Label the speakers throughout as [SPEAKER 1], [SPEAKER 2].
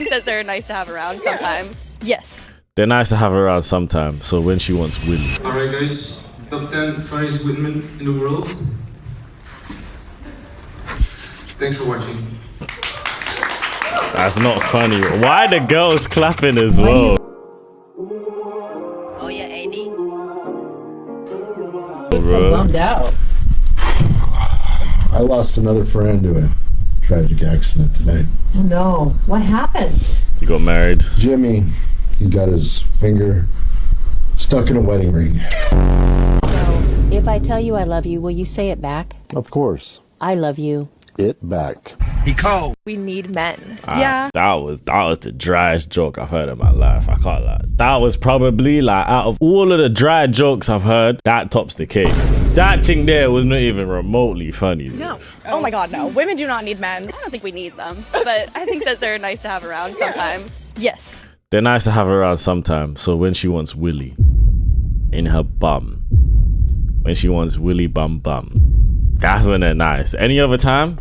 [SPEAKER 1] think that they're nice to have around sometimes.
[SPEAKER 2] Yes.
[SPEAKER 3] They're nice to have around sometimes, so when she wants Willy.
[SPEAKER 4] Alright guys, top 10 funniest women in the world. Thanks for watching.
[SPEAKER 3] That's not funny. Why the girls clapping as well?
[SPEAKER 5] Oh yeah, AD.
[SPEAKER 3] I'm so bummed
[SPEAKER 2] out.
[SPEAKER 6] I lost another friend to a tragic accident today.
[SPEAKER 2] Oh no, what happened?
[SPEAKER 3] You got married?
[SPEAKER 6] Jimmy, he got his finger stuck in a wedding ring.
[SPEAKER 7] So, if I tell you I love you, will you say it back?
[SPEAKER 6] Of course.
[SPEAKER 7] I love you.
[SPEAKER 6] It back.
[SPEAKER 4] He called.
[SPEAKER 2] We need men.
[SPEAKER 3] Yeah. That was the driest joke I've heard in my life. I can't lie. That was probably like out of all of the dry jokes I've heard, that tops the cake. That thing there was not even remotely funny.
[SPEAKER 2] No. Oh my god, no. Women do not need men.
[SPEAKER 1] I don't think we need them, but I think that they're nice to have around sometimes.
[SPEAKER 2] Yes.
[SPEAKER 3] They're nice to have around sometimes, so when she wants Willy in her bum, when she wants Willy bum bum, that's when they're nice. Any other time?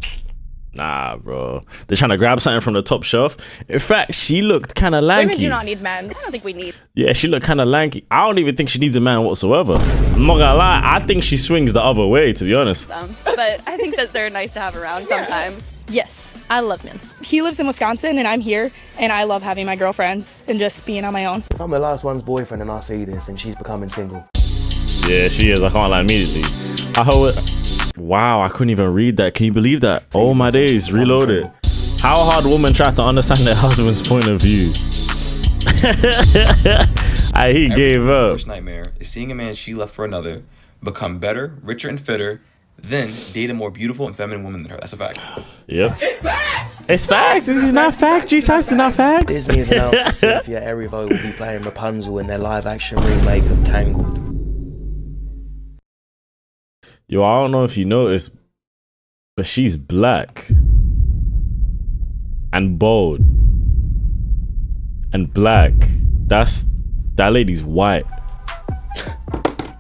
[SPEAKER 3] Nah, bro. They're trying to grab something from the top shelf. In fact, she looked kind of lanky.
[SPEAKER 2] Women do not need men. I don't think we need.
[SPEAKER 3] Yeah, she looked kind of lanky. I don't even think she needs a man whatsoever. I'm not gonna lie. I think she swings the other way, to be honest.
[SPEAKER 1] But I think that they're nice to have around sometimes.
[SPEAKER 2] Yes, I love men. He lives in Wisconsin and I'm here, and I love having my girlfriends and just being on my own.
[SPEAKER 8] If I'm the last one's boyfriend and I see this and she's becoming single.
[SPEAKER 3] Yeah, she is. I can't lie immediately. Wow, I couldn't even read that. Can you believe that? Oh my days, reload it. How hard women try to understand their husband's point of view. He gave up.
[SPEAKER 9] Worst nightmare is seeing a man she left for another become better, richer, and fitter, then date a more beautiful and feminine woman than her. That's a fact.
[SPEAKER 3] Yep. It's facts! It's facts! This is not facts, Jesus. It's not facts.
[SPEAKER 8] Disney has announced that Cynthia Erivo will be playing Rapunzel in their live-action remake of Tangled.
[SPEAKER 3] Yo, I don't know if you noticed, but she's black and bold and black. That lady's white.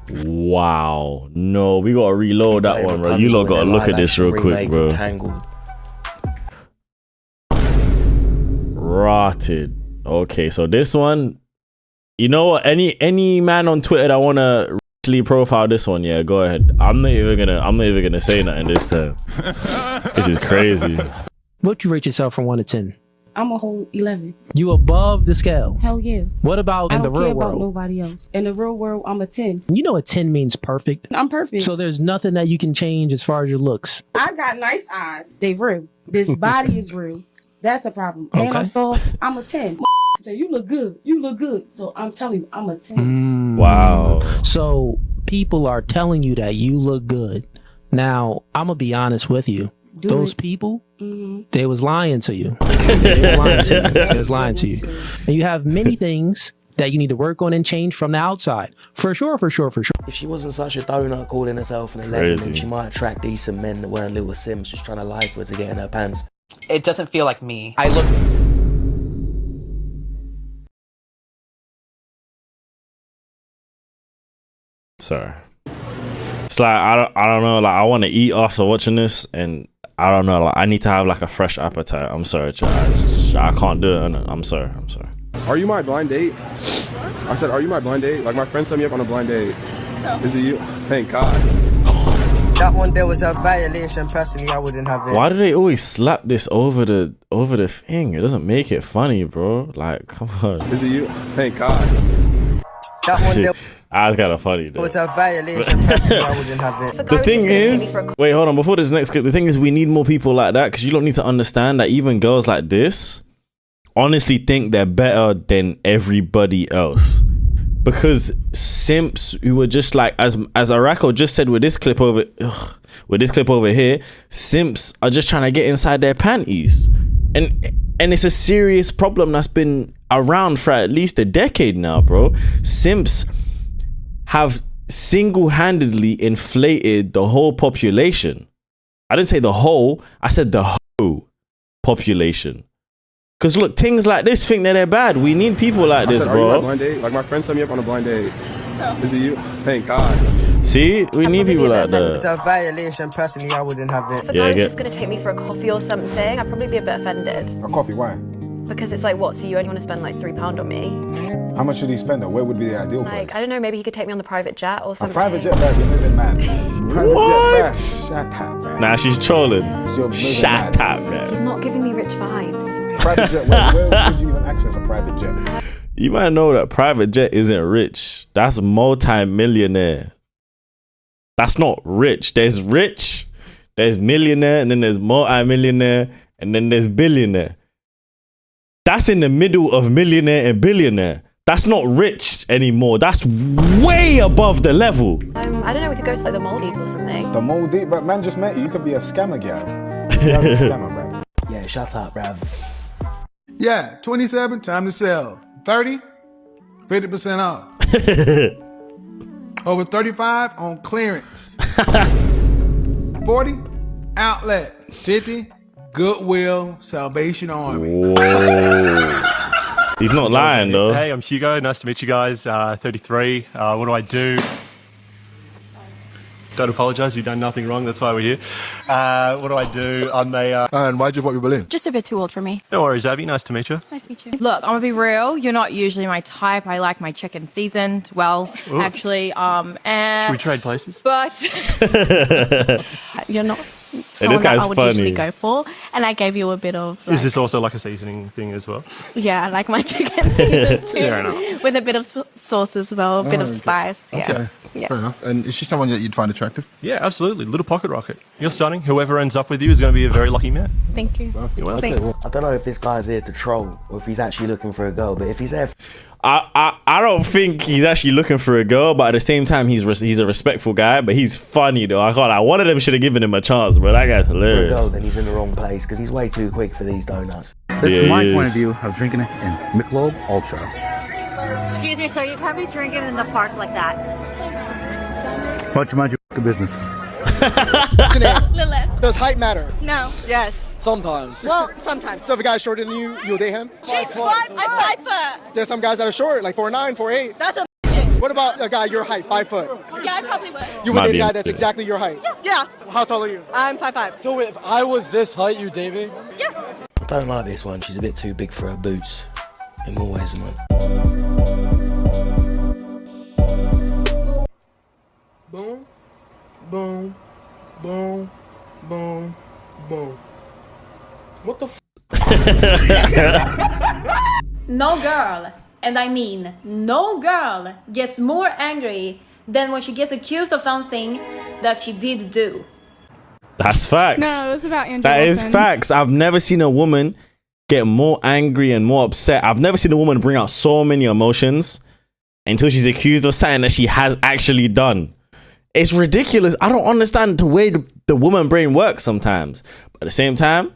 [SPEAKER 3] Wow. No, we gotta reload that one, bro. You lot gotta look at this real quick, bro. Rotted. Okay, so this one, you know what? Any man on Twitter that wanna profile this one, yeah, go ahead. I'm not even gonna say nothing this time. This is crazy.
[SPEAKER 10] What you rate yourself from 1 to 10?
[SPEAKER 11] I'm a whole 11.
[SPEAKER 10] You above the scale?
[SPEAKER 11] Hell yeah.
[SPEAKER 10] What about in the real world? I don't care about
[SPEAKER 11] nobody else. In the real world, I'm a 10.
[SPEAKER 10] You know a 10 means perfect.
[SPEAKER 11] I'm perfect.
[SPEAKER 10] So there's nothing that you can change as far as your looks.
[SPEAKER 11] I got nice eyes. They real. This body is real. That's a problem.
[SPEAKER 10] Okay.
[SPEAKER 11] And I'm soft. I'm a 10. You look good. You look good. So I'm telling you, I'm a 10.
[SPEAKER 3] Wow.
[SPEAKER 10] So people are telling you that you look good. Now, I'm going to be honest with you. Those people, they was lying to you. They was lying to you. And you have many things that you need to work on and change from the outside. For sure, for sure, for sure.
[SPEAKER 8] If she wasn't such a donut calling herself an 11, then she might attract decent men that weren't little Sims just trying to lie to her to get in her pants.
[SPEAKER 12] It doesn't feel like me. I look...
[SPEAKER 3] Sorry. It's like I don't know, like I want to eat after watching this, and I don't know, like I need to have like a fresh appetite. I'm sorry, I can't do it. I'm sorry.
[SPEAKER 13] Are you my blind date? I said, are you my blind date? Like my friend set me up on a blind date. No. Is it you? Thank God.
[SPEAKER 14] That one there was a violation. Personally, I wouldn't have it.
[SPEAKER 3] Why do they always slap this over the thing? It doesn't make it funny, bro. Like, come on.
[SPEAKER 13] Is it you? Thank God.
[SPEAKER 14] That one there
[SPEAKER 3] was kind of funny though.
[SPEAKER 14] was a violation. Personally, I wouldn't have it.
[SPEAKER 3] The thing is, wait, hold on. Before this next clip, the thing is, we need more people like that, because you don't need to understand that even girls like this honestly think they're better than everybody else. Because simps who were just like, as Arako just said with this clip over here, simps are just trying to get inside their panties, and it's a serious problem that's been around for at least a decade now, bro. Simps have single-handedly inflated the whole population. I didn't say the whole, I said the whole population. Because look, things like this think that they're bad. We need people like this, bro.
[SPEAKER 13] Are you my blind date? Like my friend set me up on a blind date. No. Is it you? Thank God.
[SPEAKER 3] See, we need people like that.
[SPEAKER 14] It's a violation. Personally, I wouldn't have it.
[SPEAKER 1] If a guy was just going to take me for a coffee or something, I'd probably be a bit offended.
[SPEAKER 6] A coffee, why?
[SPEAKER 1] Because it's like, what, so you only want to spend like £3 on me?
[SPEAKER 5] How much should he spend though? Where would be the ideal
[SPEAKER 1] Like,
[SPEAKER 5] price?
[SPEAKER 1] I don't know, maybe he could take me on the private jet or something.
[SPEAKER 5] A private jet, bruv, you're moving mad. Private
[SPEAKER 3] What?
[SPEAKER 5] jet, bruv. Shut up, bruv.
[SPEAKER 3] Nah, she's trolling.
[SPEAKER 5] You're moving
[SPEAKER 3] Shut
[SPEAKER 5] mad.
[SPEAKER 3] up, man.
[SPEAKER 1] He's not giving me rich vibes.
[SPEAKER 5] Private jet, where would you even access a private jet?
[SPEAKER 3] You might know that private jet isn't rich. That's multi-millionaire. That's not rich. There's rich, there's millionaire, and then there's multi-millionaire, and then there's billionaire. That's in the middle of millionaire and billionaire. That's not rich anymore. That's way above the level.
[SPEAKER 1] I don't know, we could go to like the Maldives or something.
[SPEAKER 5] The Maldives, but man just met you. You could be a scammer, gal. You're a scammer, bruv.
[SPEAKER 8] Yeah, shut up, bruv.
[SPEAKER 15] Yeah, 27, time to sell. 30, 50% off. Over 35 on clearance. 40, outlet. 50, Goodwill, Salvation Army.
[SPEAKER 3] Whoa. He's not lying though.
[SPEAKER 16] Hey, I'm Hugo. Nice to meet you guys. 33. What do I do? Don't apologise. You've done nothing wrong. That's why we're here. What do I do? I'm a...
[SPEAKER 6] And why'd you pop your balloon?
[SPEAKER 17] Just a bit too old for me.
[SPEAKER 16] No worries, Abby. Nice to meet you.
[SPEAKER 17] Nice to meet you.
[SPEAKER 18] Look, I'm gonna be real. You're not usually my type. I like my chicken seasoned. Well,
[SPEAKER 16] Ooh.
[SPEAKER 18] actually,
[SPEAKER 16] Should we trade places?
[SPEAKER 18] But
[SPEAKER 17] You're not
[SPEAKER 3] Hey,
[SPEAKER 17] someone
[SPEAKER 3] this
[SPEAKER 17] that
[SPEAKER 3] guy's
[SPEAKER 17] I would
[SPEAKER 3] funny.
[SPEAKER 17] usually go for, and I gave you a bit of.
[SPEAKER 16] Is this also like a seasoning thing as well?
[SPEAKER 17] Yeah, I like my chicken seasoned too,
[SPEAKER 16] Fair enough.
[SPEAKER 17] with a bit of sauce as well, a bit of
[SPEAKER 6] okay.
[SPEAKER 17] spice. Yeah.
[SPEAKER 6] Okay,
[SPEAKER 17] Yeah.
[SPEAKER 6] fair enough. And is she someone that you'd find attractive?
[SPEAKER 16] Yeah, absolutely. Little pocket rocket. You're stunning. Whoever ends up with you is going to be a very lucky man.
[SPEAKER 17] Thank you.
[SPEAKER 16] You're welcome.
[SPEAKER 17] Thanks.
[SPEAKER 8] I don't know if this guy's here to troll or if he's actually looking for a girl, but if he's there
[SPEAKER 3] I don't think he's actually looking for a girl, but at the same time, he's a respectful guy, but he's funny though. I can't lie. One of them should have given him a chance, bro. That guy's
[SPEAKER 8] for a
[SPEAKER 3] hilarious.
[SPEAKER 8] girl, then he's in the wrong place because he's way too quick for these donuts.
[SPEAKER 3] Yeah,
[SPEAKER 19] From my
[SPEAKER 3] he
[SPEAKER 19] point
[SPEAKER 3] is.
[SPEAKER 19] of view of drinking it in Michelob Ultra.
[SPEAKER 20] Excuse me, sir, you can't be drinking in the park like that.
[SPEAKER 19] Watch your mind your business.
[SPEAKER 21] Lilith. Does height matter?
[SPEAKER 20] No. Yes.
[SPEAKER 21] Sometimes.
[SPEAKER 20] Well, sometimes.
[SPEAKER 21] So if a guy's shorter than you, you'll date him?
[SPEAKER 20] She's 5'5". I'm 5 foot.
[SPEAKER 21] There's some guys that are short, like 4'9", 4'8".
[SPEAKER 20] That's a
[SPEAKER 21] What about a guy your height, 5 foot?
[SPEAKER 20] Yeah, I probably would.
[SPEAKER 21] You would date a guy that's exactly your height?
[SPEAKER 20] Yeah.
[SPEAKER 21] How tall are you?
[SPEAKER 20] I'm 5'5".
[SPEAKER 21] So if I was this height, you date me?
[SPEAKER 20] Yes.
[SPEAKER 8] I don't like this one. She's a bit too big for her boots. In more ways than one.
[SPEAKER 15] Boom, boom, boom, boom, boom. What the f?
[SPEAKER 22] No girl, and I mean no girl, gets more angry than when she gets accused of something that she did do.
[SPEAKER 3] That's facts.
[SPEAKER 23] No, it was about Andrew
[SPEAKER 3] That is
[SPEAKER 23] Wilson.
[SPEAKER 3] facts. I've never seen a woman get more angry and more upset. I've never seen a woman bring out so many emotions until she's accused of something that she has actually done. It's ridiculous. I don't understand the way the woman brain works sometimes. But at the same time,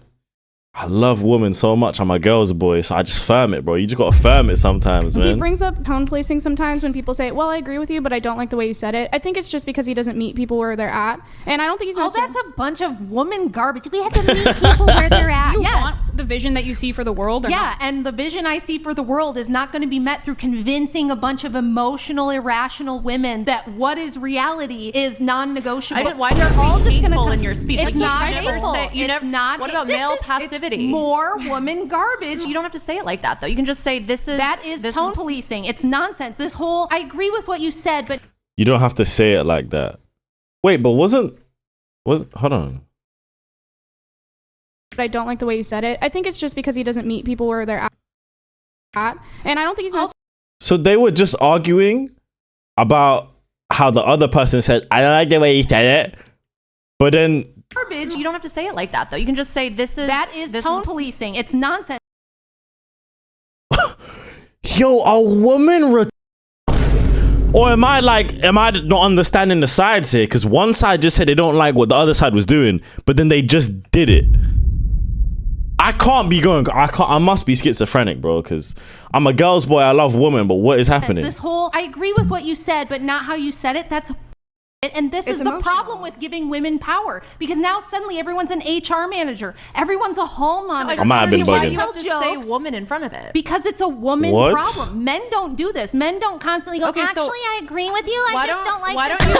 [SPEAKER 3] I love women so much. I'm a girl's boy, so I just firm it, bro. You just gotta firm it sometimes,
[SPEAKER 23] He
[SPEAKER 3] man.
[SPEAKER 23] brings up tone placing sometimes when people say, well, I agree with you, but I don't like the way you said it. I think it's just because he doesn't meet people where they're at. And I don't think he's
[SPEAKER 24] that's a bunch of woman garbage. We have to meet people where they're at.
[SPEAKER 23] You
[SPEAKER 24] Yes.
[SPEAKER 23] want the vision that you see for the world or
[SPEAKER 24] Yeah,
[SPEAKER 23] not?
[SPEAKER 24] and the vision I see for the world is not going to be met through convincing a bunch of emotional, irrational women that what is reality is non-negotiable.
[SPEAKER 18] Why are all just hateful in your speech?
[SPEAKER 24] It's
[SPEAKER 18] Like,
[SPEAKER 24] not
[SPEAKER 18] you never
[SPEAKER 24] hateful.
[SPEAKER 18] say- you
[SPEAKER 24] It's
[SPEAKER 18] never-
[SPEAKER 24] not.
[SPEAKER 18] what about
[SPEAKER 24] This
[SPEAKER 18] male
[SPEAKER 24] is-
[SPEAKER 18] passivity?
[SPEAKER 24] It's more woman garbage.
[SPEAKER 18] You don't have to say it like that, though. You can just say this is
[SPEAKER 24] That is tone policing. It's nonsense. This whole I agree with what you said, but
[SPEAKER 3] You don't have to say it like that. Wait, but hold on.
[SPEAKER 23] But I don't like the way you said it. I think it's just because he doesn't meet people where they're at. And I don't think he's
[SPEAKER 3] So they were just arguing about how the other person said, I don't like the way you said it. But then
[SPEAKER 18] garbage. You don't have to say it like that, though. You can just say this is
[SPEAKER 24] tone policing. It's nonsense.
[SPEAKER 3] yo, a woman or am I not understanding the sides here? Because one side just said they don't like what the other side was doing, but then they just did it. I must be schizophrenic, bro, because I'm a girl's boy, I love women, but what is happening?
[SPEAKER 24] This whole I agree with what you said, but not how you said it. That's and this is the problem with giving women power, because now suddenly everyone's an HR manager, everyone's a hall monitor.
[SPEAKER 3] I might have been
[SPEAKER 18] Why
[SPEAKER 3] bugging.
[SPEAKER 18] do you have to say woman in front of it?
[SPEAKER 24] Because it's a woman
[SPEAKER 3] What?
[SPEAKER 24] problem. Men don't do this. Men don't constantly go,
[SPEAKER 18] Okay, so
[SPEAKER 24] actually, I agree with you. I just don't like
[SPEAKER 18] why
[SPEAKER 24] it."
[SPEAKER 18] don't you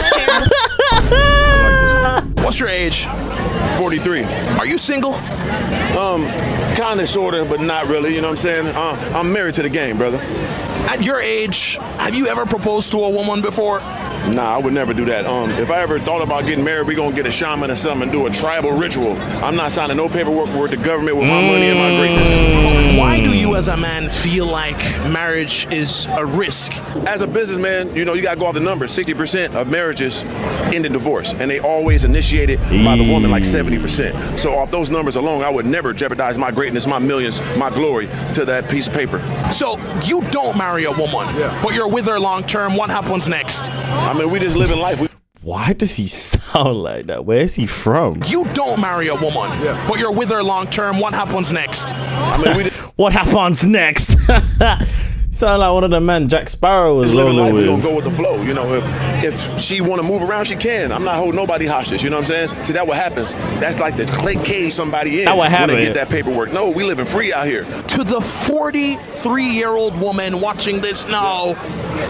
[SPEAKER 18] share?
[SPEAKER 25] What's your age? 43. Are you single?
[SPEAKER 2] Kind of, sort of, but not really, you know what I'm saying? I'm married to the game, brother.
[SPEAKER 4] At your age, have you ever proposed to a woman before?
[SPEAKER 2] Nah, I would never do that. If I ever thought about getting married, we gonna get a shaman or something and do a tribal ritual. I'm not signing no paperwork with the government with my money and my greatness.
[SPEAKER 4] Why do you as a man feel like marriage is a risk?
[SPEAKER 2] As a businessman, you know, you gotta go off the numbers. 60% of marriages end in divorce, and they always initiated by the woman, like 70%. So off those numbers alone, I would never jeopardize my greatness, my millions, my glory to that piece of paper.
[SPEAKER 4] So you don't marry a woman, but you're with her long term. What happens next?
[SPEAKER 2] I mean, we just live in life.
[SPEAKER 3] Why does he sound like that? Where is he from?
[SPEAKER 4] You don't marry a woman, but you're with her long term. What happens next?
[SPEAKER 2] I mean,
[SPEAKER 3] what happens next? Sound like one of the men Jack Sparrow was rolling with.
[SPEAKER 2] We gonna go with the flow. You know, if she want to move around, she can. I'm not holding nobody hostage. You know what I'm saying? See, that what happens. That's like the click cage somebody in.
[SPEAKER 3] That what happened.
[SPEAKER 2] When they get that paperwork. No, we living free out here.
[SPEAKER 4] To the 43-year-old woman watching this now,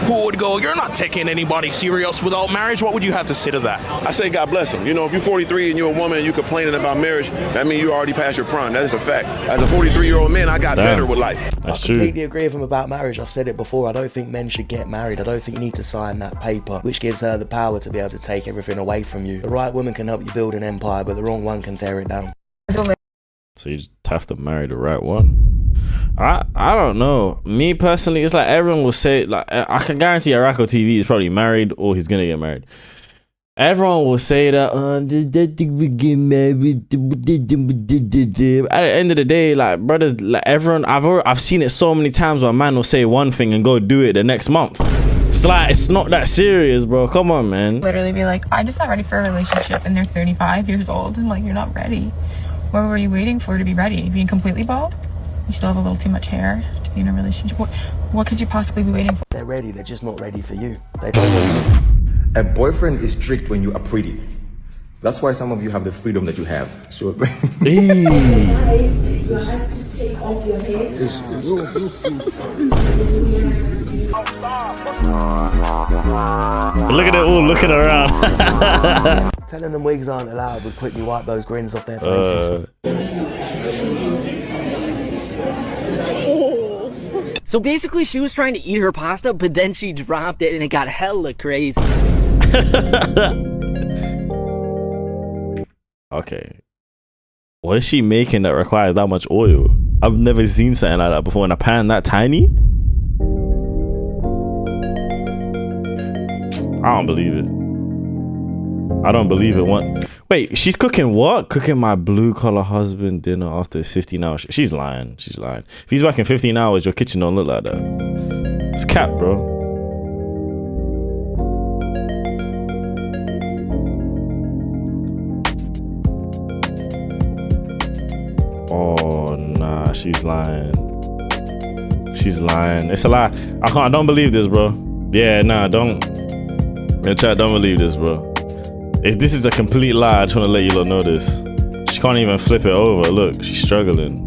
[SPEAKER 4] who would go, you're not taking anybody serious without marriage, what would you have to say to that?
[SPEAKER 2] I say God bless them. You know, if you're 43 and you're a woman and you're complaining about marriage, that means you already passed your prime. That is a fact. As a 43-year-old man, I got better with life.
[SPEAKER 3] That's
[SPEAKER 8] true. I completely agree with him about marriage. I've said it before. I don't think men should get married. I don't think you need to sign that paper, which gives her the power to be able to take everything away from you. The right woman can help you build an empire, but the wrong one can tear it down.
[SPEAKER 3] So you just have to marry the right one. I don't know. Me personally, it's like everyone will say, like, I can guarantee Arako TV is probably married or he's gonna get married. Everyone will say that we get married. At the end of the day, like, brothers, like, everyone, I've seen it so many times where a man will say one thing and go do it the next month. It's like, it's not that serious, bro. Come on, man.
[SPEAKER 7] Literally be like, I'm just not ready for a relationship, and they're 35 years old. I'm like, you're not ready. What were you waiting for to be ready? Being completely bald? You still have a little too much hair to be in a relationship. What could you possibly be waiting for?
[SPEAKER 8] They're ready. They're just not ready for you.
[SPEAKER 6] A boyfriend is strict when you are pretty. That's why some of you have the freedom that you have. So
[SPEAKER 11] Look
[SPEAKER 3] at it all looking around.
[SPEAKER 8] Telling them wigs aren't allowed would quickly wipe those grins off their faces.
[SPEAKER 9] So basically she was trying to eat her pasta, but then she dropped it and it got hella crazy.
[SPEAKER 3] Okay. What is she making that requires that much oil? I've never seen something like that before in a pan that tiny. I don't believe it. I don't believe it. Wait, she's cooking what? Cooking my blue collar husband dinner after 15 hours. She's lying. She's lying. If he's working 15 hours, your kitchen don't look like that. It's cap, bro. Oh nah, she's lying. She's lying. It's a lie. I don't believe this, bro. Yeah, nah, don't. Yeah, chat, don't believe this, bro. If this is a complete lie, I just want to let you lot know this. She can't even flip it over. Look, she's struggling.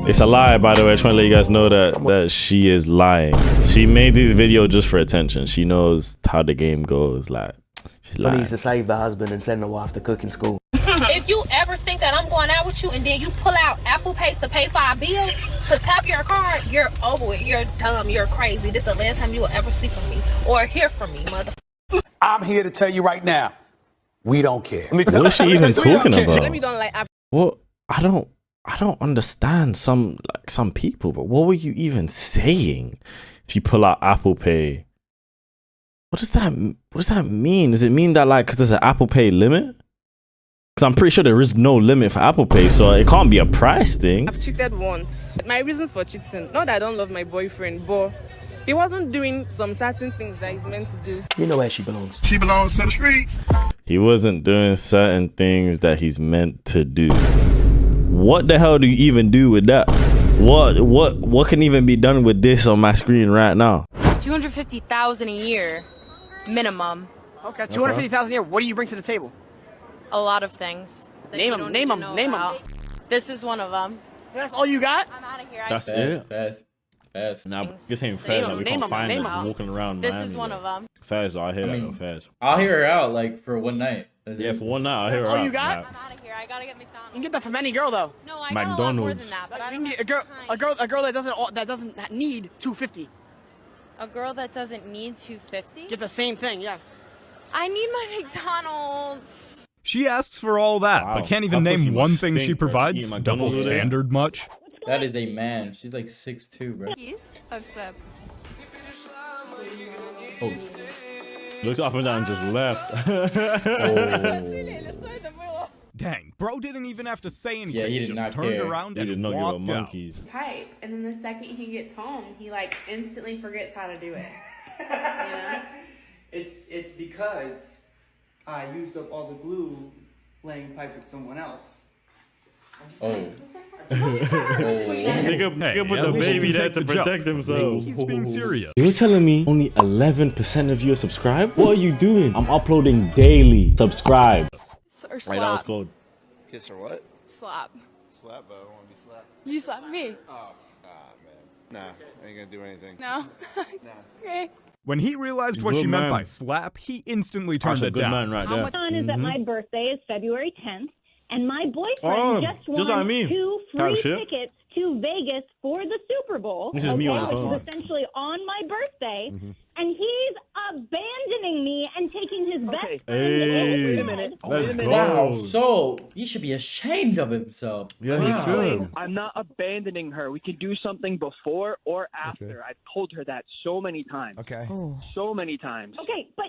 [SPEAKER 3] It's a lie, by the way. I just want to let you guys know that she is lying. She made this video just for attention. She knows how the game goes. Like, she's lying.
[SPEAKER 8] She needs to save the husband and send the wife to cooking school.
[SPEAKER 25] If you ever think that I'm going out with you and then you pull out Apple Pay to pay for our bill, to tap your card, you're over it. You're dumb. You're crazy. This is the last time you will ever see from me or hear from me, motherfucker.
[SPEAKER 26] I'm here to tell you right now, we don't care.
[SPEAKER 3] What is she even talking about? What? I don't understand some people, but what were you even saying? If you pull out Apple Pay, what does that mean? Does it mean that, like, because there's an Apple Pay limit? Because I'm pretty sure there is no limit for Apple Pay, so it can't be a price thing.
[SPEAKER 27] I've cheated once. My reasons for cheating, not that I don't love my boyfriend, but he wasn't doing some certain things that he's meant to do.
[SPEAKER 8] You know where she belongs.
[SPEAKER 26] She belongs to the streets.
[SPEAKER 3] He wasn't doing certain things that he's meant to do. What the hell do you even do with that? What can even be done with this on my screen right now?
[SPEAKER 18] $250,000 a year, minimum.
[SPEAKER 9] Okay, $250,000 a year. What do you bring to the table?
[SPEAKER 18] A lot of things.
[SPEAKER 9] Name them.
[SPEAKER 18] This is one of them.
[SPEAKER 9] So that's all you got?
[SPEAKER 18] I'm out of here.
[SPEAKER 3] That's it.
[SPEAKER 28] Fabs.
[SPEAKER 1] Fabs.
[SPEAKER 3] Nah, this ain't fair. Like, we can't find them just walking around.
[SPEAKER 17] This
[SPEAKER 3] Miami,
[SPEAKER 17] is one
[SPEAKER 3] though.
[SPEAKER 17] of them.
[SPEAKER 3] Fabs, I hear
[SPEAKER 1] I
[SPEAKER 3] that
[SPEAKER 1] mean,
[SPEAKER 3] though. Fabs.
[SPEAKER 1] I'll hear her out like for one night.
[SPEAKER 3] Yeah, for one night, I'll hear her
[SPEAKER 5] all
[SPEAKER 3] out.
[SPEAKER 5] you got?
[SPEAKER 3] Like,
[SPEAKER 17] I'm out of here. I gotta get McDonald's.
[SPEAKER 5] You can get that from any girl though.
[SPEAKER 17] No, I got a lot more than
[SPEAKER 3] McDonald's.
[SPEAKER 17] that. But I
[SPEAKER 5] You
[SPEAKER 17] don't
[SPEAKER 5] can
[SPEAKER 17] have
[SPEAKER 5] get a girl that doesn't need 250.
[SPEAKER 17] a girl that doesn't need 250.
[SPEAKER 5] Get the same thing, yes.
[SPEAKER 17] I need my McDonald's.
[SPEAKER 10] She asks for all that,
[SPEAKER 3] Wow.
[SPEAKER 10] but can't even
[SPEAKER 3] Her pussy
[SPEAKER 10] name one
[SPEAKER 3] must
[SPEAKER 10] thing
[SPEAKER 3] stink,
[SPEAKER 10] she
[SPEAKER 3] bro.
[SPEAKER 10] provides.
[SPEAKER 3] Eating
[SPEAKER 10] Double
[SPEAKER 3] McDonald's today?
[SPEAKER 10] standard much?
[SPEAKER 1] That is a man. She's like 6'2", bro.
[SPEAKER 17] Keys or slip?
[SPEAKER 1] Oh.
[SPEAKER 3] Looked up and down and just left.
[SPEAKER 1] Oh.
[SPEAKER 10] Dang, bro didn't even have to say anything.
[SPEAKER 1] Yeah, he did
[SPEAKER 10] just
[SPEAKER 1] not
[SPEAKER 10] turned
[SPEAKER 1] care.
[SPEAKER 10] around
[SPEAKER 3] He
[SPEAKER 10] and
[SPEAKER 3] did not give a
[SPEAKER 10] walked out.
[SPEAKER 3] monkeys.
[SPEAKER 12] Type, and then the second he gets home, he like instantly forgets how to do it. You know?
[SPEAKER 13] It's because I used up all the glue laying pipe with someone else. I'm just saying.
[SPEAKER 3] Nigga put
[SPEAKER 10] at
[SPEAKER 3] the
[SPEAKER 10] least you
[SPEAKER 3] baby
[SPEAKER 10] can
[SPEAKER 3] there
[SPEAKER 10] take
[SPEAKER 3] to
[SPEAKER 10] the joke.
[SPEAKER 3] protect himself.
[SPEAKER 10] Maybe he's being serious.
[SPEAKER 3] You're telling me only 11% of you are subscribed? What are you doing? I'm uploading daily. Subscribe.
[SPEAKER 17] Or slap.
[SPEAKER 3] Right, that was called.
[SPEAKER 14] Kiss or what?
[SPEAKER 17] Slap.
[SPEAKER 14] Slap, but I don't want to be slapped.
[SPEAKER 17] You slapped me.
[SPEAKER 14] Oh, nah, man. Nah, I ain't gonna do anything.
[SPEAKER 17] No. Okay.
[SPEAKER 10] When he realized what
[SPEAKER 3] Good
[SPEAKER 10] she meant
[SPEAKER 3] man.
[SPEAKER 10] by slap, he instantly turned
[SPEAKER 3] That's a
[SPEAKER 10] it
[SPEAKER 3] good
[SPEAKER 10] down.
[SPEAKER 3] man right
[SPEAKER 16] How
[SPEAKER 3] there.
[SPEAKER 16] much fun is that my birthday is February 10th, and my boyfriend
[SPEAKER 3] Oh,
[SPEAKER 16] just
[SPEAKER 3] just
[SPEAKER 16] won
[SPEAKER 3] like me.
[SPEAKER 16] 2
[SPEAKER 3] Type
[SPEAKER 16] free
[SPEAKER 3] shit.
[SPEAKER 16] tickets to Vegas for the Super Bowl.
[SPEAKER 3] This is me on the
[SPEAKER 16] which
[SPEAKER 3] phone.
[SPEAKER 16] is essentially on my birthday, and he's abandoning me and taking his best friend.
[SPEAKER 3] Hey,
[SPEAKER 16] Wait a minute.
[SPEAKER 3] let's go.
[SPEAKER 1] Wow. So he should be ashamed of himself.
[SPEAKER 3] Yeah,
[SPEAKER 1] Wow.
[SPEAKER 3] he could.
[SPEAKER 28] I'm not abandoning her. We can do something before or after. I've told her that so many times.
[SPEAKER 29] Okay.
[SPEAKER 28] So many times.
[SPEAKER 16] Okay, but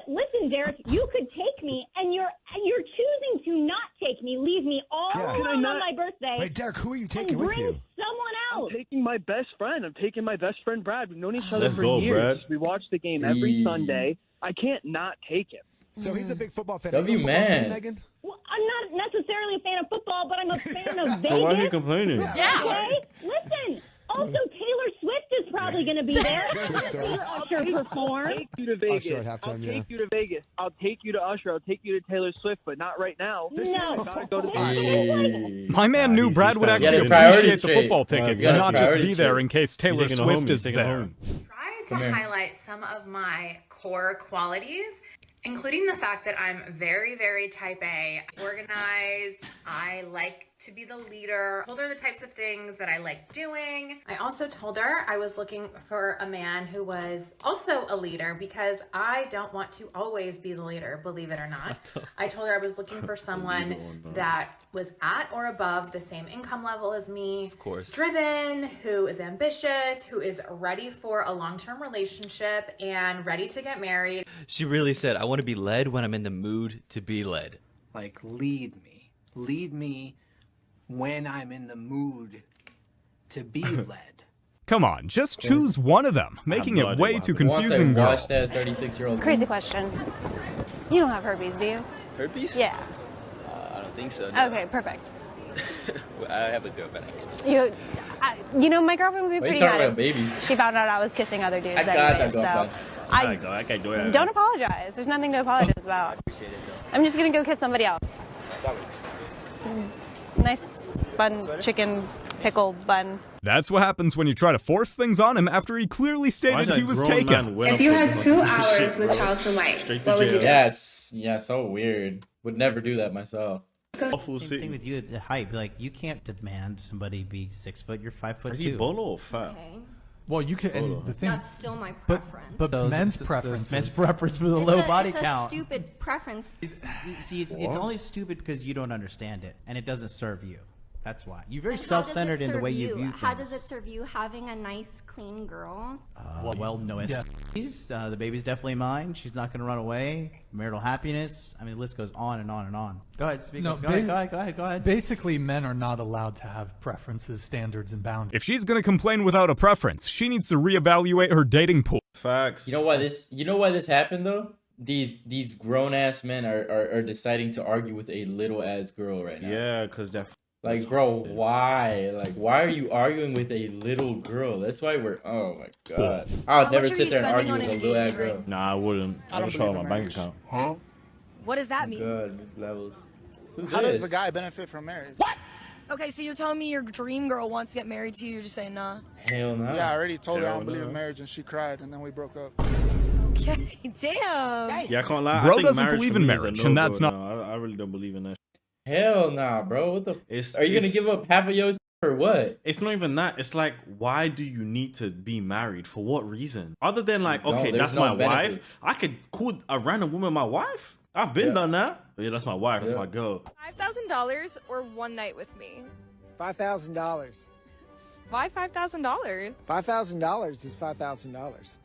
[SPEAKER 16] listen, Derek, you could take me, and you're choosing to not take me, leave me all
[SPEAKER 29] Yeah.
[SPEAKER 16] alone on my birthday.
[SPEAKER 29] Wait, Derek, who are you
[SPEAKER 16] and
[SPEAKER 29] taking with
[SPEAKER 16] bring
[SPEAKER 29] you?
[SPEAKER 16] someone else.
[SPEAKER 28] I'm taking my best friend. I'm taking my best friend Brad. We've known each other
[SPEAKER 3] Let's
[SPEAKER 28] for
[SPEAKER 3] go,
[SPEAKER 28] years.
[SPEAKER 3] Brad.
[SPEAKER 28] We watch the game every Sunday. I can't not take him.
[SPEAKER 29] So he's a big football fan.
[SPEAKER 1] W
[SPEAKER 29] Are you a football fan,
[SPEAKER 1] man.
[SPEAKER 29] Megan?
[SPEAKER 16] Well, I'm not necessarily a fan of football, but I'm a fan of Vegas.
[SPEAKER 3] So why are you complaining?
[SPEAKER 16] Okay, listen. Also, Taylor Swift is probably going to be there. Usher perform.
[SPEAKER 28] I'll take you to Vegas.
[SPEAKER 29] Usher at halftime,
[SPEAKER 28] I'll
[SPEAKER 29] yeah.
[SPEAKER 28] take you to Vegas. I'll take you to Usher. I'll take you to Taylor Swift, but not right now.
[SPEAKER 16] No.
[SPEAKER 28] Gotta go to
[SPEAKER 1] Hey.
[SPEAKER 10] My man knew
[SPEAKER 3] he's
[SPEAKER 10] Brad would
[SPEAKER 3] standing.
[SPEAKER 10] actually
[SPEAKER 1] You gotta
[SPEAKER 10] appreciate
[SPEAKER 1] priorities
[SPEAKER 10] the
[SPEAKER 1] straight.
[SPEAKER 10] football tickets
[SPEAKER 1] You
[SPEAKER 10] and
[SPEAKER 1] gotta
[SPEAKER 10] not just be
[SPEAKER 1] priorities
[SPEAKER 10] there
[SPEAKER 1] straight.
[SPEAKER 10] in case Taylor
[SPEAKER 3] taking it home,
[SPEAKER 10] Swift
[SPEAKER 3] he's
[SPEAKER 10] is
[SPEAKER 3] taking it
[SPEAKER 10] there.
[SPEAKER 3] home.
[SPEAKER 30] Try to
[SPEAKER 1] Come here.
[SPEAKER 30] highlight some of my core qualities, including the fact that I'm very, very type A, organized. I like to be the leader. I told her the types of things that I like doing. I also told her I was looking for a man who was also a leader because I don't want to always be the leader, believe it or not. I told her I was looking for someone that was at or above the same income level as me.
[SPEAKER 14] Of course.
[SPEAKER 30] Driven, who is ambitious, who is ready for a long-term relationship and ready to get married.
[SPEAKER 14] She really said, I want to be led when I'm in the mood to be led.
[SPEAKER 31] Like, lead me. Lead me when I'm in the mood to be led.
[SPEAKER 10] Come on, just choose one of them, making
[SPEAKER 3] no
[SPEAKER 10] it
[SPEAKER 3] idea
[SPEAKER 10] way
[SPEAKER 3] what
[SPEAKER 10] too
[SPEAKER 3] happened.
[SPEAKER 10] confusing, girl.
[SPEAKER 1] Watched as 36-year-old.
[SPEAKER 32] Crazy question. You don't have herpes, do you?
[SPEAKER 14] Herpes?
[SPEAKER 32] Yeah.
[SPEAKER 14] I don't think so.
[SPEAKER 32] Okay, perfect.
[SPEAKER 14] I have a girlfriend.
[SPEAKER 32] You know, my girlfriend would be
[SPEAKER 1] Why are you
[SPEAKER 32] pretty
[SPEAKER 1] talking
[SPEAKER 32] mad
[SPEAKER 1] about
[SPEAKER 32] if
[SPEAKER 1] baby?
[SPEAKER 32] she found out I was kissing other dudes
[SPEAKER 1] I got
[SPEAKER 32] anyway,
[SPEAKER 1] that girlfriend.
[SPEAKER 32] so
[SPEAKER 3] I can't do it.
[SPEAKER 32] don't apologize. There's nothing to apologize about.
[SPEAKER 14] Appreciate it though.
[SPEAKER 32] I'm just gonna go kiss somebody else.
[SPEAKER 14] That works.
[SPEAKER 32] Nice bun, chicken, pickle bun.
[SPEAKER 10] That's what happens when you try to force things on him after he clearly stated he was taken.
[SPEAKER 31] If you had 2 hours with Charleston White, what would you do?
[SPEAKER 1] Yes. Yeah, so weird. Would never do that myself.
[SPEAKER 3] Awful
[SPEAKER 33] Same thing with you at the height. Like, you can't demand somebody be 6 foot. You're 5 foot.
[SPEAKER 3] Is he bolo or fat?
[SPEAKER 34] Okay.
[SPEAKER 15] Well, you can. And the thing,
[SPEAKER 34] That's still my preference.
[SPEAKER 15] but
[SPEAKER 33] So
[SPEAKER 15] men's
[SPEAKER 33] it's
[SPEAKER 15] preference.
[SPEAKER 33] men's preference for the low body
[SPEAKER 34] it's
[SPEAKER 33] count.
[SPEAKER 34] a stupid preference.
[SPEAKER 33] See, it's only stupid because you don't understand it, and it doesn't serve you. That's why you're very
[SPEAKER 34] And how does it
[SPEAKER 33] self-centered in the
[SPEAKER 34] serve
[SPEAKER 33] way you view things.
[SPEAKER 34] How does it serve you having a nice, clean girl?
[SPEAKER 33] Well, no,
[SPEAKER 15] Yeah.
[SPEAKER 33] the baby's definitely mine. She's not going to run away. Marital happiness. I mean, the list goes on and on and on. Go ahead, speak.
[SPEAKER 15] No,
[SPEAKER 33] Go ahead.
[SPEAKER 15] Basically, men are not allowed to have preferences, standards, and boundaries.
[SPEAKER 10] If she's gonna complain without a preference, she needs to reevaluate her dating pool.
[SPEAKER 3] Facts.
[SPEAKER 1] You know why this happened though? These grown ass men are deciding to argue with a little ass girl right now.
[SPEAKER 3] Yeah, because they're
[SPEAKER 1] like, bro, why? Like, why are you arguing with a little girl? That's why we're. Oh my god. I would never sit there and argue with a little ass girl.
[SPEAKER 3] Nah, I wouldn't. I would show her my bank account.
[SPEAKER 14] Huh?
[SPEAKER 22] What does that mean?
[SPEAKER 1] God, these levels. Who's
[SPEAKER 14] How does
[SPEAKER 1] this?
[SPEAKER 14] a guy benefit from marriage? What?
[SPEAKER 17] Okay, so you're telling me your dream girl wants to get married to you, you're just saying nah?
[SPEAKER 1] Hell no.
[SPEAKER 2] Yeah, I already told her I
[SPEAKER 1] Hell
[SPEAKER 2] don't believe
[SPEAKER 1] no.
[SPEAKER 2] in marriage, and she cried, and then we broke up.
[SPEAKER 17] Okay, damn.
[SPEAKER 3] Yeah, I can't lie.
[SPEAKER 10] Bro
[SPEAKER 3] I think
[SPEAKER 10] doesn't
[SPEAKER 3] marriage
[SPEAKER 10] believe
[SPEAKER 3] for
[SPEAKER 10] in
[SPEAKER 3] me is a
[SPEAKER 10] marriage, and that's
[SPEAKER 3] no-go
[SPEAKER 10] not-
[SPEAKER 3] now. I really don't believe in that.
[SPEAKER 1] Hell nah, bro. What the? Are you gonna give up half of your or what?
[SPEAKER 3] It's not even that. It's like, why do you need to be married? For what reason? Other than like, okay,
[SPEAKER 1] there's
[SPEAKER 3] that's
[SPEAKER 1] no
[SPEAKER 3] my
[SPEAKER 1] benefits.
[SPEAKER 3] wife. I could call a random woman my wife. I've been done that. Yeah, that's my wife. That's
[SPEAKER 1] Yeah.
[SPEAKER 3] my girl.
[SPEAKER 17] $5,000 or one night with me?
[SPEAKER 31] $5,000.
[SPEAKER 17] Why $5,000?
[SPEAKER 31] $5,000 is $5,000.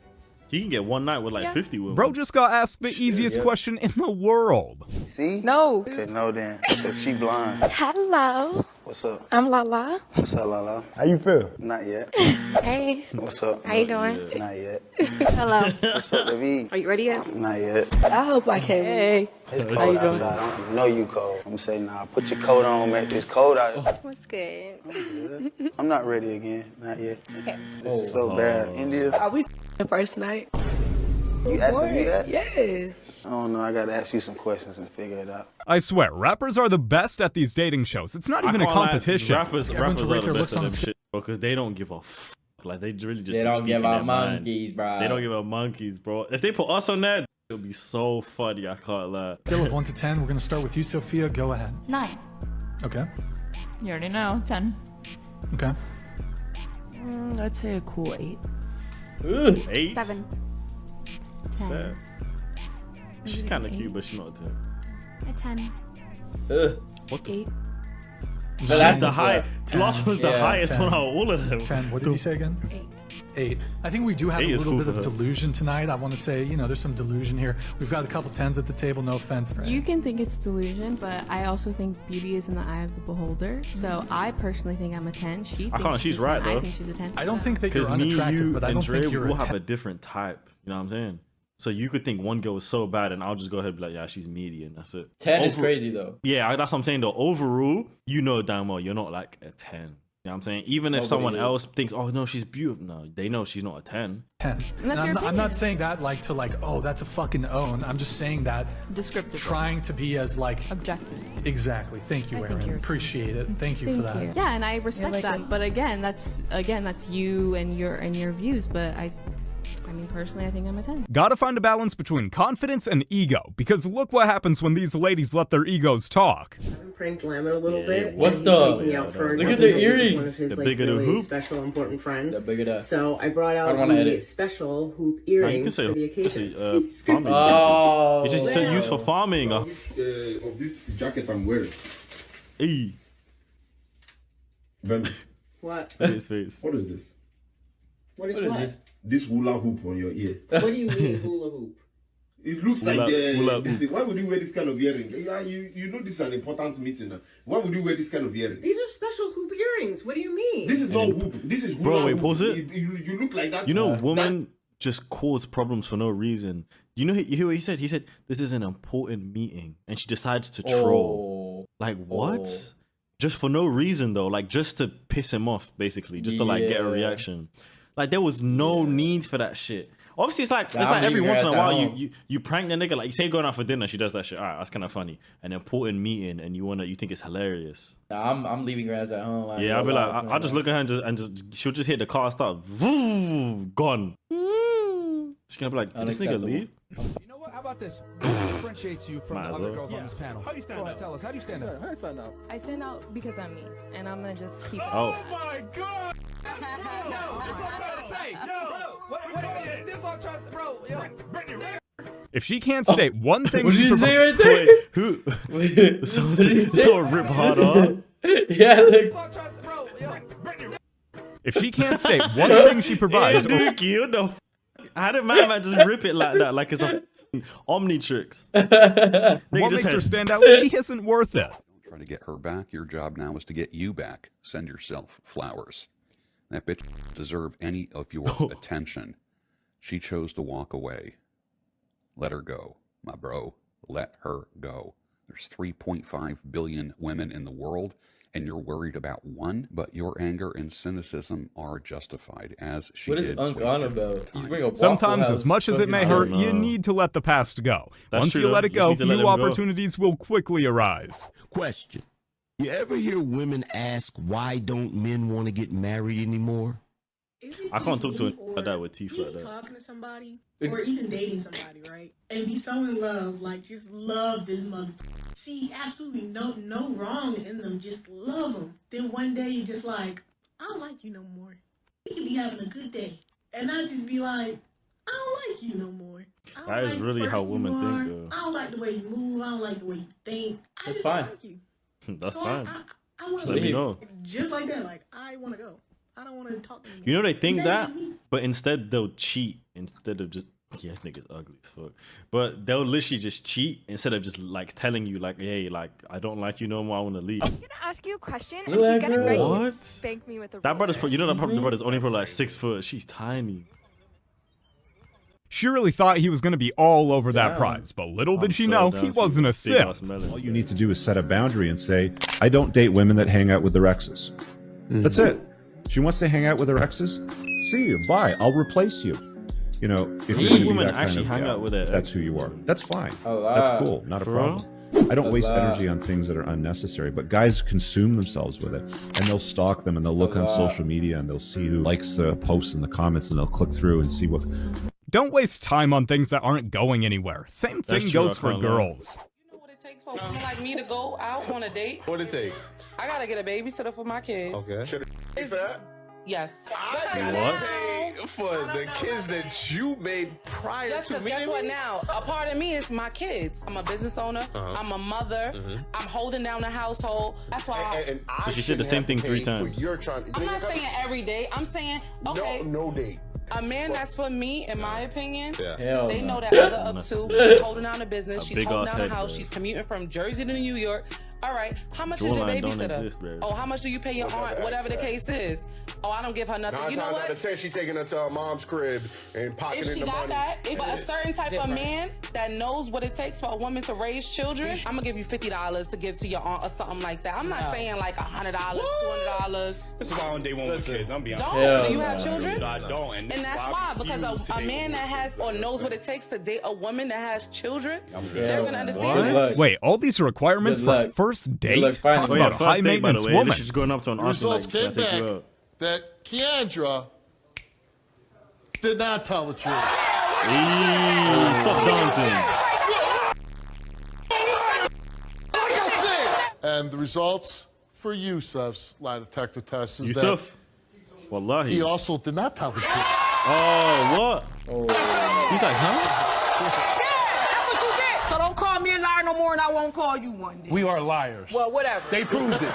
[SPEAKER 3] He can get one night with like 50 women.
[SPEAKER 10] Bro just got asked the easiest question in the world.
[SPEAKER 4] See?
[SPEAKER 17] No.
[SPEAKER 4] Okay, no then. Because she blind.
[SPEAKER 17] Hello.
[SPEAKER 4] What's up?
[SPEAKER 17] I'm Lala.
[SPEAKER 4] What's up, Lala? How you feel? Not yet.
[SPEAKER 17] Hey.
[SPEAKER 4] What's up?
[SPEAKER 17] How you doing?
[SPEAKER 4] Not yet.
[SPEAKER 17] Hello.
[SPEAKER 4] What's up, David?
[SPEAKER 17] Are you ready yet?
[SPEAKER 4] Not yet.
[SPEAKER 17] I hope I can. Hey.
[SPEAKER 4] It's
[SPEAKER 17] How
[SPEAKER 4] cold
[SPEAKER 17] you doing?
[SPEAKER 4] outside. I know you cold. I'm saying, nah, put your coat on, man. It's cold out.
[SPEAKER 17] What's good?
[SPEAKER 4] I'm not ready again. Not yet.
[SPEAKER 17] Okay.
[SPEAKER 4] This is so bad. India,
[SPEAKER 17] Are we the first night?
[SPEAKER 4] you asking me that?
[SPEAKER 17] Yes.
[SPEAKER 4] I don't know. I got to ask you some questions and figure it out.
[SPEAKER 10] I swear, rappers are the best at these dating shows. It's not even a
[SPEAKER 3] can't lie,
[SPEAKER 10] competition.
[SPEAKER 3] Rappers
[SPEAKER 15] Everyone to
[SPEAKER 3] are
[SPEAKER 15] rate
[SPEAKER 3] the
[SPEAKER 15] their
[SPEAKER 3] best
[SPEAKER 15] looks
[SPEAKER 3] at
[SPEAKER 15] on
[SPEAKER 3] them
[SPEAKER 15] the
[SPEAKER 3] shit because they don't give a f. Like they really just
[SPEAKER 1] They
[SPEAKER 3] be
[SPEAKER 1] don't give
[SPEAKER 3] speaking
[SPEAKER 1] a
[SPEAKER 3] their mind.
[SPEAKER 1] monkeys, bro.
[SPEAKER 3] They don't give a monkeys, bro. If they put us on there, it'll be so funny. I can't lie.
[SPEAKER 15] Scale of 1 to 10. We're gonna start with you, Sophia. Go ahead.
[SPEAKER 18] 9.
[SPEAKER 15] Okay.
[SPEAKER 18] You already know. 10.
[SPEAKER 15] Okay.
[SPEAKER 17] I'd say a cool 8.
[SPEAKER 3] 8.
[SPEAKER 17] 7. 10.
[SPEAKER 3] Sad. She's kind of cute, but she's not a 10.
[SPEAKER 34] A 10.
[SPEAKER 3] What the?
[SPEAKER 17] 8.
[SPEAKER 1] But that's
[SPEAKER 3] the high. Last was the
[SPEAKER 1] Yeah,
[SPEAKER 3] highest
[SPEAKER 15] 10.
[SPEAKER 3] one out of all of them.
[SPEAKER 15] 10. What did you say again? 8. I think we do have
[SPEAKER 3] 8
[SPEAKER 15] a
[SPEAKER 3] is
[SPEAKER 15] little
[SPEAKER 3] cool
[SPEAKER 15] bit
[SPEAKER 3] for
[SPEAKER 15] of
[SPEAKER 3] her.
[SPEAKER 15] delusion tonight. I want to say, there's some delusion here. We've got a couple 10s at the table. No offense.
[SPEAKER 17] You can think it's delusion, but I also think beauty is in the eye of the beholder. So I personally think I'm a 10. She thinks
[SPEAKER 3] She's
[SPEAKER 17] a
[SPEAKER 3] right
[SPEAKER 17] 10.
[SPEAKER 3] though.
[SPEAKER 17] I think she's a 10.
[SPEAKER 15] I don't think that you're
[SPEAKER 3] Because me,
[SPEAKER 15] unattractive,
[SPEAKER 3] you,
[SPEAKER 15] but I
[SPEAKER 3] and
[SPEAKER 15] don't
[SPEAKER 3] Dre
[SPEAKER 15] think you're
[SPEAKER 3] will
[SPEAKER 15] a
[SPEAKER 3] have
[SPEAKER 15] 10.
[SPEAKER 3] a different type. You know what I'm saying? So you could think one girl is so bad, and I'll just go ahead and be like, yeah, she's median. That's it.
[SPEAKER 1] 10 is crazy though.
[SPEAKER 3] Yeah, that's what I'm saying though. Overall, you know damn well you're not like a 10. You know what I'm saying? Even if
[SPEAKER 1] Nobody
[SPEAKER 3] someone
[SPEAKER 1] is.
[SPEAKER 3] else thinks, oh no, she's beautiful. No, they know she's not a 10.
[SPEAKER 15] 10.
[SPEAKER 17] And that's your
[SPEAKER 15] I'm not
[SPEAKER 17] opinion.
[SPEAKER 15] saying that oh, that's a fucking own. I'm just saying that
[SPEAKER 17] Descriptive.
[SPEAKER 15] trying to be as
[SPEAKER 17] Objective.
[SPEAKER 15] Exactly. Thank you,
[SPEAKER 17] I think
[SPEAKER 15] Aaron.
[SPEAKER 17] you're-
[SPEAKER 15] Appreciate it. Thank you for that.
[SPEAKER 17] Yeah, and I respect
[SPEAKER 18] like
[SPEAKER 17] that. But again, that's you and your views. But I mean, personally, I think I'm a 10.
[SPEAKER 10] Gotta find a balance between confidence and ego, because look what happens when these ladies let their egos talk.
[SPEAKER 6] Pranked Lamit a little bit.
[SPEAKER 1] What
[SPEAKER 6] and
[SPEAKER 1] the?
[SPEAKER 6] he's taking me out for
[SPEAKER 1] Look
[SPEAKER 6] a
[SPEAKER 1] at their
[SPEAKER 6] double date with
[SPEAKER 1] earrings.
[SPEAKER 6] One of his,
[SPEAKER 3] The
[SPEAKER 6] like,
[SPEAKER 3] bigger the
[SPEAKER 6] really
[SPEAKER 3] hoop.
[SPEAKER 6] special, important friends.
[SPEAKER 1] The bigger the.
[SPEAKER 6] So I brought
[SPEAKER 1] I
[SPEAKER 6] out
[SPEAKER 1] wanna
[SPEAKER 6] the
[SPEAKER 1] edit.
[SPEAKER 6] special hoop
[SPEAKER 3] No, you can
[SPEAKER 6] earrings
[SPEAKER 3] say
[SPEAKER 6] for the
[SPEAKER 3] just
[SPEAKER 6] occasion.
[SPEAKER 3] farming.
[SPEAKER 1] Oh.
[SPEAKER 3] It's just used for farming.
[SPEAKER 7] Of this jacket I'm wearing.
[SPEAKER 3] Hey,
[SPEAKER 7] Ben,
[SPEAKER 6] What?
[SPEAKER 3] his face.
[SPEAKER 7] what is this?
[SPEAKER 6] What is
[SPEAKER 1] What is
[SPEAKER 6] what?
[SPEAKER 1] this?
[SPEAKER 7] This hula hoop on your ear.
[SPEAKER 6] What do you mean hula hoop?
[SPEAKER 7] It looks
[SPEAKER 3] Hula-
[SPEAKER 7] like
[SPEAKER 3] hula
[SPEAKER 7] this thing. Why would you wear this kind of earring? Yeah, you know this is an important meeting. Why would you wear this kind of earring?
[SPEAKER 6] These are special hoop earrings. What do you mean?
[SPEAKER 7] This is not hoop. This is hula
[SPEAKER 3] Bro, wait,
[SPEAKER 7] hoop.
[SPEAKER 3] pause it.
[SPEAKER 7] You look like that.
[SPEAKER 3] You know, women just cause problems for no reason. You know, you hear what he said? He said, this is an important meeting. And she decides to troll. Like, what?
[SPEAKER 1] Oh.
[SPEAKER 3] Just for no reason, though. Like, just to piss him off, basically. Just to, like, get a
[SPEAKER 1] Yeah.
[SPEAKER 3] reaction. Like, there was no need for that shit. Obviously, it's like
[SPEAKER 1] I'm
[SPEAKER 3] every
[SPEAKER 1] leaving
[SPEAKER 3] once
[SPEAKER 1] her
[SPEAKER 3] in a
[SPEAKER 1] at
[SPEAKER 3] while,
[SPEAKER 1] home.
[SPEAKER 3] you prank the nigga. Like, you say going out for dinner, she does that shit. All right, that's kind of funny. An important meeting, and you think it's hilarious.
[SPEAKER 1] Nah, I'm leaving her ass at home. Like,
[SPEAKER 3] Yeah, I'll be like, I'll just look at her and just she'll just hit the car start. Gone. She's gonna be like, did this nigga
[SPEAKER 1] Unacceptable.
[SPEAKER 3] leave?
[SPEAKER 8] You know what? How about this? What differentiates you from
[SPEAKER 3] Might
[SPEAKER 8] the
[SPEAKER 3] as
[SPEAKER 8] other
[SPEAKER 3] well.
[SPEAKER 8] girls on this panel? How do you stand up? Tell us. How do you stand up?
[SPEAKER 2] I stand up.
[SPEAKER 17] I stand out because I'm me, and I'm gonna just keep it.
[SPEAKER 3] Oh.
[SPEAKER 8] my God! No, that's what I'm trying to say. Yo, this is what I'm trying to say, bro. Yo.
[SPEAKER 10] If she can't state one thing
[SPEAKER 1] What did
[SPEAKER 10] she
[SPEAKER 1] you say
[SPEAKER 10] provides,
[SPEAKER 1] right there?
[SPEAKER 3] Wait, who?
[SPEAKER 1] Wait,
[SPEAKER 3] So
[SPEAKER 1] what did he say?
[SPEAKER 3] rip harder.
[SPEAKER 1] Yeah, look.
[SPEAKER 8] That's what I'm trying to say, bro. Yo.
[SPEAKER 10] if she can't state one thing she provides,
[SPEAKER 3] Yeah, Dookie, you know, how did man just rip it like that? Like it's a Omnitrix.
[SPEAKER 10] what makes her stand out, she isn't worth it.
[SPEAKER 11] Try to get her back. Your job now is to get you back. Send yourself flowers. That bitch doesn't deserve any of your attention. She chose to walk away. Let her go, my bro. Let her go. There's 3.5 billion women in the world, and you're worried about one, but your anger and cynicism are justified, as she
[SPEAKER 1] What is
[SPEAKER 12] did.
[SPEAKER 1] Unc on about? He's bringing a
[SPEAKER 10] Sometimes, as much as it may hurt, you need to let the past go.
[SPEAKER 3] That's
[SPEAKER 10] Once
[SPEAKER 3] true,
[SPEAKER 10] you
[SPEAKER 3] though.
[SPEAKER 10] let it
[SPEAKER 3] You just
[SPEAKER 10] go,
[SPEAKER 3] need to let
[SPEAKER 10] new
[SPEAKER 3] them go.
[SPEAKER 10] opportunities will quickly arise.
[SPEAKER 19] Question.
[SPEAKER 5] You ever hear women ask why don't men want to get married anymore?
[SPEAKER 3] I can't talk to her like that with teeth
[SPEAKER 6] You
[SPEAKER 3] like that.
[SPEAKER 6] talking to somebody or even dating somebody, right? And be so in love, like just love this motherfucker. See absolutely no wrong in them, just love them. Then one day you're just like, I don't like you no more. You could be having a good day, and I just be like, I don't like you no more.
[SPEAKER 3] That is really how women think, though.
[SPEAKER 6] I don't like the way you move. I don't like the way you think. I
[SPEAKER 3] That's
[SPEAKER 6] just
[SPEAKER 3] fine.
[SPEAKER 6] don't like you.
[SPEAKER 3] That's
[SPEAKER 6] So
[SPEAKER 3] fine.
[SPEAKER 6] I want to
[SPEAKER 3] Let me know.
[SPEAKER 6] just like that. Like I want to go. I don't want to talk to you.
[SPEAKER 3] You know they think that,
[SPEAKER 6] Is me?
[SPEAKER 3] but instead they'll cheat instead of just yes, niggas ugly as fuck. But they'll literally just cheat instead of just like telling you like, hey, like I don't like you no more. I want to leave.
[SPEAKER 9] I'm gonna ask you a question, and if you get it right, you
[SPEAKER 3] What?
[SPEAKER 9] just spank me with a
[SPEAKER 3] That brother's
[SPEAKER 9] ruler.
[SPEAKER 3] you know that brother's only probably like 6 foot. She's tiny.
[SPEAKER 10] She really thought he was going to be all over that
[SPEAKER 3] Damn.
[SPEAKER 10] prize, but little did she
[SPEAKER 3] so
[SPEAKER 10] know
[SPEAKER 3] down
[SPEAKER 10] he
[SPEAKER 3] to
[SPEAKER 10] wasn't a
[SPEAKER 3] big
[SPEAKER 10] simp.
[SPEAKER 3] ass melon.
[SPEAKER 13] All you need to do is set a boundary and say, I don't date women that hang out with their exes. That's it. She wants to hang out with her exes. See you. Bye. I'll replace you. You know, if you're going to be
[SPEAKER 3] women
[SPEAKER 13] that kind
[SPEAKER 3] actually
[SPEAKER 13] of
[SPEAKER 3] hang out with their
[SPEAKER 13] if that's who you are. That's fine.
[SPEAKER 1] A
[SPEAKER 13] That's
[SPEAKER 1] lot.
[SPEAKER 13] cool. Not a
[SPEAKER 3] For real?
[SPEAKER 13] problem. I don't waste energy on things that are unnecessary, but guys consume themselves with it, and they'll stalk them, and they'll look on social media, and they'll see who likes the posts and the comments, and they'll click through and see what.
[SPEAKER 10] Don't waste time on things that aren't going anywhere. Same
[SPEAKER 3] That's
[SPEAKER 10] thing
[SPEAKER 3] true,
[SPEAKER 10] goes
[SPEAKER 3] I
[SPEAKER 10] for
[SPEAKER 3] can't lie.
[SPEAKER 10] girls.
[SPEAKER 16] Takes for a woman like me to go out on a date.
[SPEAKER 8] What it take?
[SPEAKER 16] I gotta get a babysitter for my kids.
[SPEAKER 8] Okay. Should I for that?
[SPEAKER 16] Yes.
[SPEAKER 10] What?
[SPEAKER 8] For the kids that you made prior
[SPEAKER 16] Yes,
[SPEAKER 8] to
[SPEAKER 16] because
[SPEAKER 8] meeting
[SPEAKER 16] guess what
[SPEAKER 8] me?
[SPEAKER 16] now? A part of me is my kids. I'm a business owner. I'm a mother. I'm holding down the household. That's why
[SPEAKER 8] And I
[SPEAKER 3] So she said the
[SPEAKER 8] shouldn't
[SPEAKER 3] same
[SPEAKER 8] have to
[SPEAKER 3] thing 3
[SPEAKER 8] pay
[SPEAKER 3] times.
[SPEAKER 8] For your trying.
[SPEAKER 16] I'm not saying every day. I'm saying, okay,
[SPEAKER 8] No date.
[SPEAKER 16] a man that's for me, in my opinion,
[SPEAKER 1] Hell
[SPEAKER 16] they
[SPEAKER 1] no.
[SPEAKER 16] know that other up too. She's holding down the business.
[SPEAKER 3] A
[SPEAKER 16] She's
[SPEAKER 3] big
[SPEAKER 16] holding
[SPEAKER 3] ass
[SPEAKER 16] down the
[SPEAKER 3] head,
[SPEAKER 16] house.
[SPEAKER 3] bro.
[SPEAKER 16] She's commuting from Jersey to New York. All right, how much is your
[SPEAKER 3] Jawline don't
[SPEAKER 16] babysitter?
[SPEAKER 3] exist, bro.
[SPEAKER 16] Oh, how much do you pay your aunt? Whatever the case is. Oh, I don't give her nothing.
[SPEAKER 8] 9
[SPEAKER 16] You know
[SPEAKER 8] times
[SPEAKER 16] what?
[SPEAKER 8] out of 10, she taking her to her mom's crib and pocketing
[SPEAKER 16] If she
[SPEAKER 8] the
[SPEAKER 16] got
[SPEAKER 8] money.
[SPEAKER 16] that, if a certain type of man that knows what it takes for a woman to raise children, I'm gonna give you $50 to give to your aunt or something like that. I'm not saying like $100, $200.
[SPEAKER 8] This is why I don't date one with kids. I'm being
[SPEAKER 16] Don't. Do you have children?
[SPEAKER 8] I don't. And
[SPEAKER 16] that's why, because a man that has or knows what it takes to date a woman that has children, they're gonna understand
[SPEAKER 3] What?
[SPEAKER 16] it.
[SPEAKER 10] Wait, all these requirements
[SPEAKER 1] Good
[SPEAKER 10] for a
[SPEAKER 1] luck.
[SPEAKER 10] first
[SPEAKER 1] Good luck
[SPEAKER 10] date?
[SPEAKER 1] finding
[SPEAKER 10] Talk
[SPEAKER 1] one.
[SPEAKER 10] about a
[SPEAKER 3] First date, by the
[SPEAKER 10] high-maintenance
[SPEAKER 3] way,
[SPEAKER 10] woman.
[SPEAKER 3] she's going up to an aunt
[SPEAKER 7] Results
[SPEAKER 3] like, can I
[SPEAKER 7] came
[SPEAKER 3] take you
[SPEAKER 7] back
[SPEAKER 3] out?
[SPEAKER 7] that Keandra did not tell the truth.
[SPEAKER 3] Eee, stop dancing.
[SPEAKER 7] And the results for Yusuf's lie detector test is
[SPEAKER 3] Yusuf?
[SPEAKER 7] that
[SPEAKER 3] Wallahi.
[SPEAKER 7] he also did not tell the truth.
[SPEAKER 3] Oh, what? He's like, huh?
[SPEAKER 6] That's what you get. So don't call me a liar no more, and I won't call you one day.
[SPEAKER 7] We are liars.
[SPEAKER 6] Well, whatever.
[SPEAKER 7] They proved it.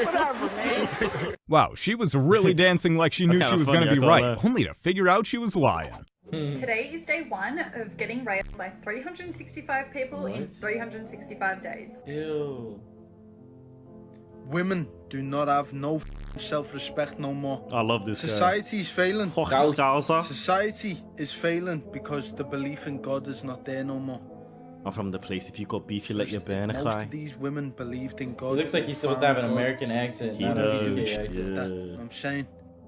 [SPEAKER 6] Whatever, man.
[SPEAKER 10] Wow, she was really dancing like she knew
[SPEAKER 3] Kinda
[SPEAKER 10] she was
[SPEAKER 3] funny,
[SPEAKER 10] going to
[SPEAKER 3] I
[SPEAKER 10] be
[SPEAKER 3] can't
[SPEAKER 10] right,
[SPEAKER 3] lie.
[SPEAKER 10] only to figure out she was lying.
[SPEAKER 22] Today is day 1 of getting raped by 365 people in 365 days.
[SPEAKER 1] Ew.
[SPEAKER 2] Women do not have no self-respect no more.
[SPEAKER 3] I love this guy.
[SPEAKER 2] Society is failing.
[SPEAKER 3] Scouser.
[SPEAKER 2] Society is failing because the belief in God is not there no more.
[SPEAKER 3] I'm from the place, if you got beef, you let your banner
[SPEAKER 2] Most
[SPEAKER 3] cry.
[SPEAKER 2] of these women believed in God.
[SPEAKER 1] He looks like he's supposed to have an American accent.
[SPEAKER 3] He
[SPEAKER 1] not a
[SPEAKER 3] does,
[SPEAKER 1] UK accent.
[SPEAKER 2] That, I'm saying,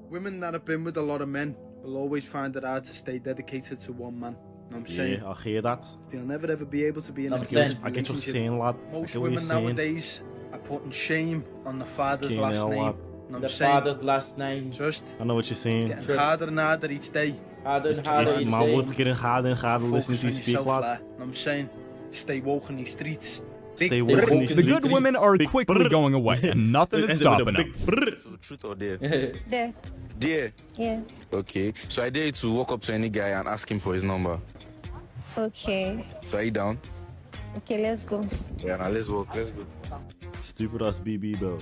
[SPEAKER 2] women that have been with a lot of men will always find it hard to stay dedicated to one man. I'm saying,
[SPEAKER 3] Yeah, I hear that.
[SPEAKER 2] they'll never ever be able to be in a
[SPEAKER 3] I
[SPEAKER 2] relationship.
[SPEAKER 3] get what you're saying, lad. I
[SPEAKER 2] Most
[SPEAKER 3] get what you're
[SPEAKER 2] women
[SPEAKER 3] saying.
[SPEAKER 2] nowadays are putting shame on the father's
[SPEAKER 3] Fucking
[SPEAKER 2] last
[SPEAKER 3] hell,
[SPEAKER 2] name.
[SPEAKER 3] lad.
[SPEAKER 2] And I'm
[SPEAKER 1] The
[SPEAKER 2] saying,
[SPEAKER 1] father's last name.
[SPEAKER 2] Trust.
[SPEAKER 3] I know what you're saying.
[SPEAKER 2] It's getting harder and harder each day.
[SPEAKER 1] Harder and harder each
[SPEAKER 3] My
[SPEAKER 1] day.
[SPEAKER 3] words getting harder and harder listening to you speak, lad.
[SPEAKER 2] And I'm saying, stay woke in these streets.
[SPEAKER 3] Stay woke in these
[SPEAKER 10] The good women are quickly going away, and nothing is stopping them.
[SPEAKER 8] So truth or dare?
[SPEAKER 22] There.
[SPEAKER 8] Dare?
[SPEAKER 22] Yeah.
[SPEAKER 8] Okay. So I dare you to walk up to any guy and ask him for his number.
[SPEAKER 22] Okay.
[SPEAKER 8] So are you down?
[SPEAKER 22] Okay, let's go.
[SPEAKER 8] Yeah, now let's walk. Let's go.
[SPEAKER 3] Stupid ass BB bro.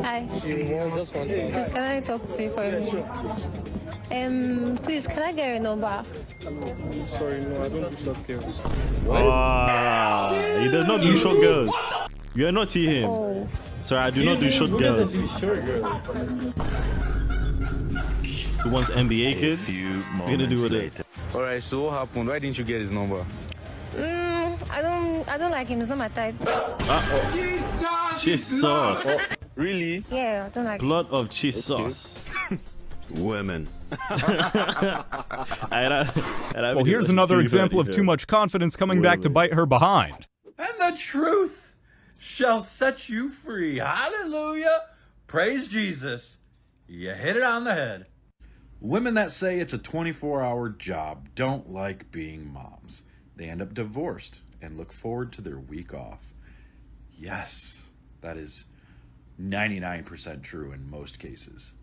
[SPEAKER 22] Hi. Please, can I talk to you for a minute? Please, can I get your number?
[SPEAKER 8] Sorry, no, I don't do short girls.
[SPEAKER 3] Wow. He does not do short girls. You are not him.
[SPEAKER 22] Oh.
[SPEAKER 3] Sorry, I do not do short
[SPEAKER 1] Who
[SPEAKER 3] girls.
[SPEAKER 1] doesn't do short girls?
[SPEAKER 3] Who wants NBA kids? What gonna do with it?
[SPEAKER 8] Alright, so what happened? Why didn't you get his number?
[SPEAKER 22] I don't like him. It's not my type.
[SPEAKER 3] Cheese sauce.
[SPEAKER 8] Really?
[SPEAKER 22] Yeah, I don't like him.
[SPEAKER 3] Blood of cheese sauce. Women.
[SPEAKER 10] Well, here's another example of too much confidence coming back to bite her behind.
[SPEAKER 14] And the truth shall set you free. Hallelujah. Praise Jesus. You hit it on the head. Women that say it's a 24-hour job don't like being moms. They end up divorced and look forward to their week off. Yes, that is 99% true in most cases.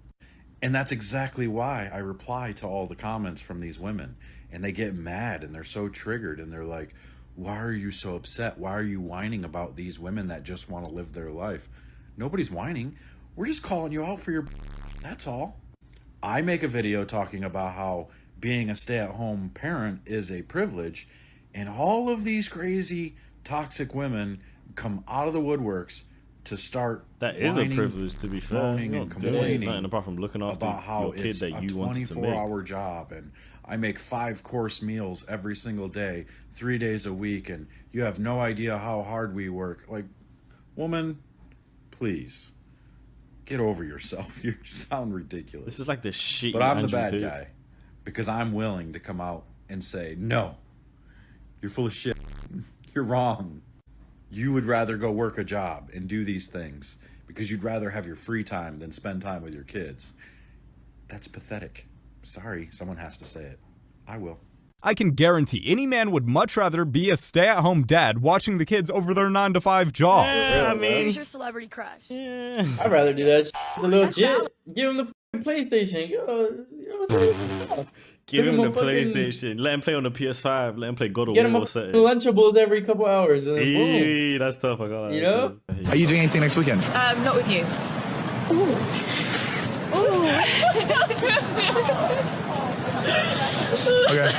[SPEAKER 14] And that's exactly why I reply to all the comments from these women. And they get mad and they're so triggered and they're like, why are you so upset? Why are you whining about these women that just want to live their life? Nobody's whining. We're just calling you out for your... That's all. I make a video talking about how being a stay-at-home parent is a privilege, and all of these crazy, toxic women come out of the woodworks to start
[SPEAKER 3] that is
[SPEAKER 14] whining,
[SPEAKER 3] a privilege, to be fair.
[SPEAKER 14] moaning, and complaining
[SPEAKER 3] nothing apart from looking after
[SPEAKER 14] about how
[SPEAKER 3] your kid
[SPEAKER 14] it's
[SPEAKER 3] that
[SPEAKER 14] a
[SPEAKER 3] you wanted to make.
[SPEAKER 14] 24-hour job, and I make 5-course meals every single day, 3 days a week, and you have no idea how hard we work. Like, woman, please. Get over yourself. You sound ridiculous.
[SPEAKER 3] This is like the shit.
[SPEAKER 14] But I'm the
[SPEAKER 3] Andrew
[SPEAKER 14] bad
[SPEAKER 3] Tate.
[SPEAKER 14] guy because I'm willing to come out and say, no, you're full of shit. You're wrong. You would rather go work a job and do these things because you'd rather have your free time than spend time with your kids. That's pathetic. Sorry, someone has to say it. I will.
[SPEAKER 10] I can guarantee any man would much rather be a stay-at-home dad watching the kids over their 9-to-5 job.
[SPEAKER 3] Yeah, I mean,
[SPEAKER 19] Who's your celebrity crush?
[SPEAKER 3] Yeah.
[SPEAKER 1] I'd rather do that. The little shit. Give him the PlayStation.
[SPEAKER 3] Give him the
[SPEAKER 1] fucking-
[SPEAKER 3] PlayStation. Let him play on the PS5. Let him play God of
[SPEAKER 1] Get him
[SPEAKER 3] War.
[SPEAKER 1] a Lunchables every couple hours. And then boom.
[SPEAKER 3] Hey, that's tough. I got that.
[SPEAKER 1] You know?
[SPEAKER 20] Are you doing anything next weekend?
[SPEAKER 19] Not with you.
[SPEAKER 20] Okay.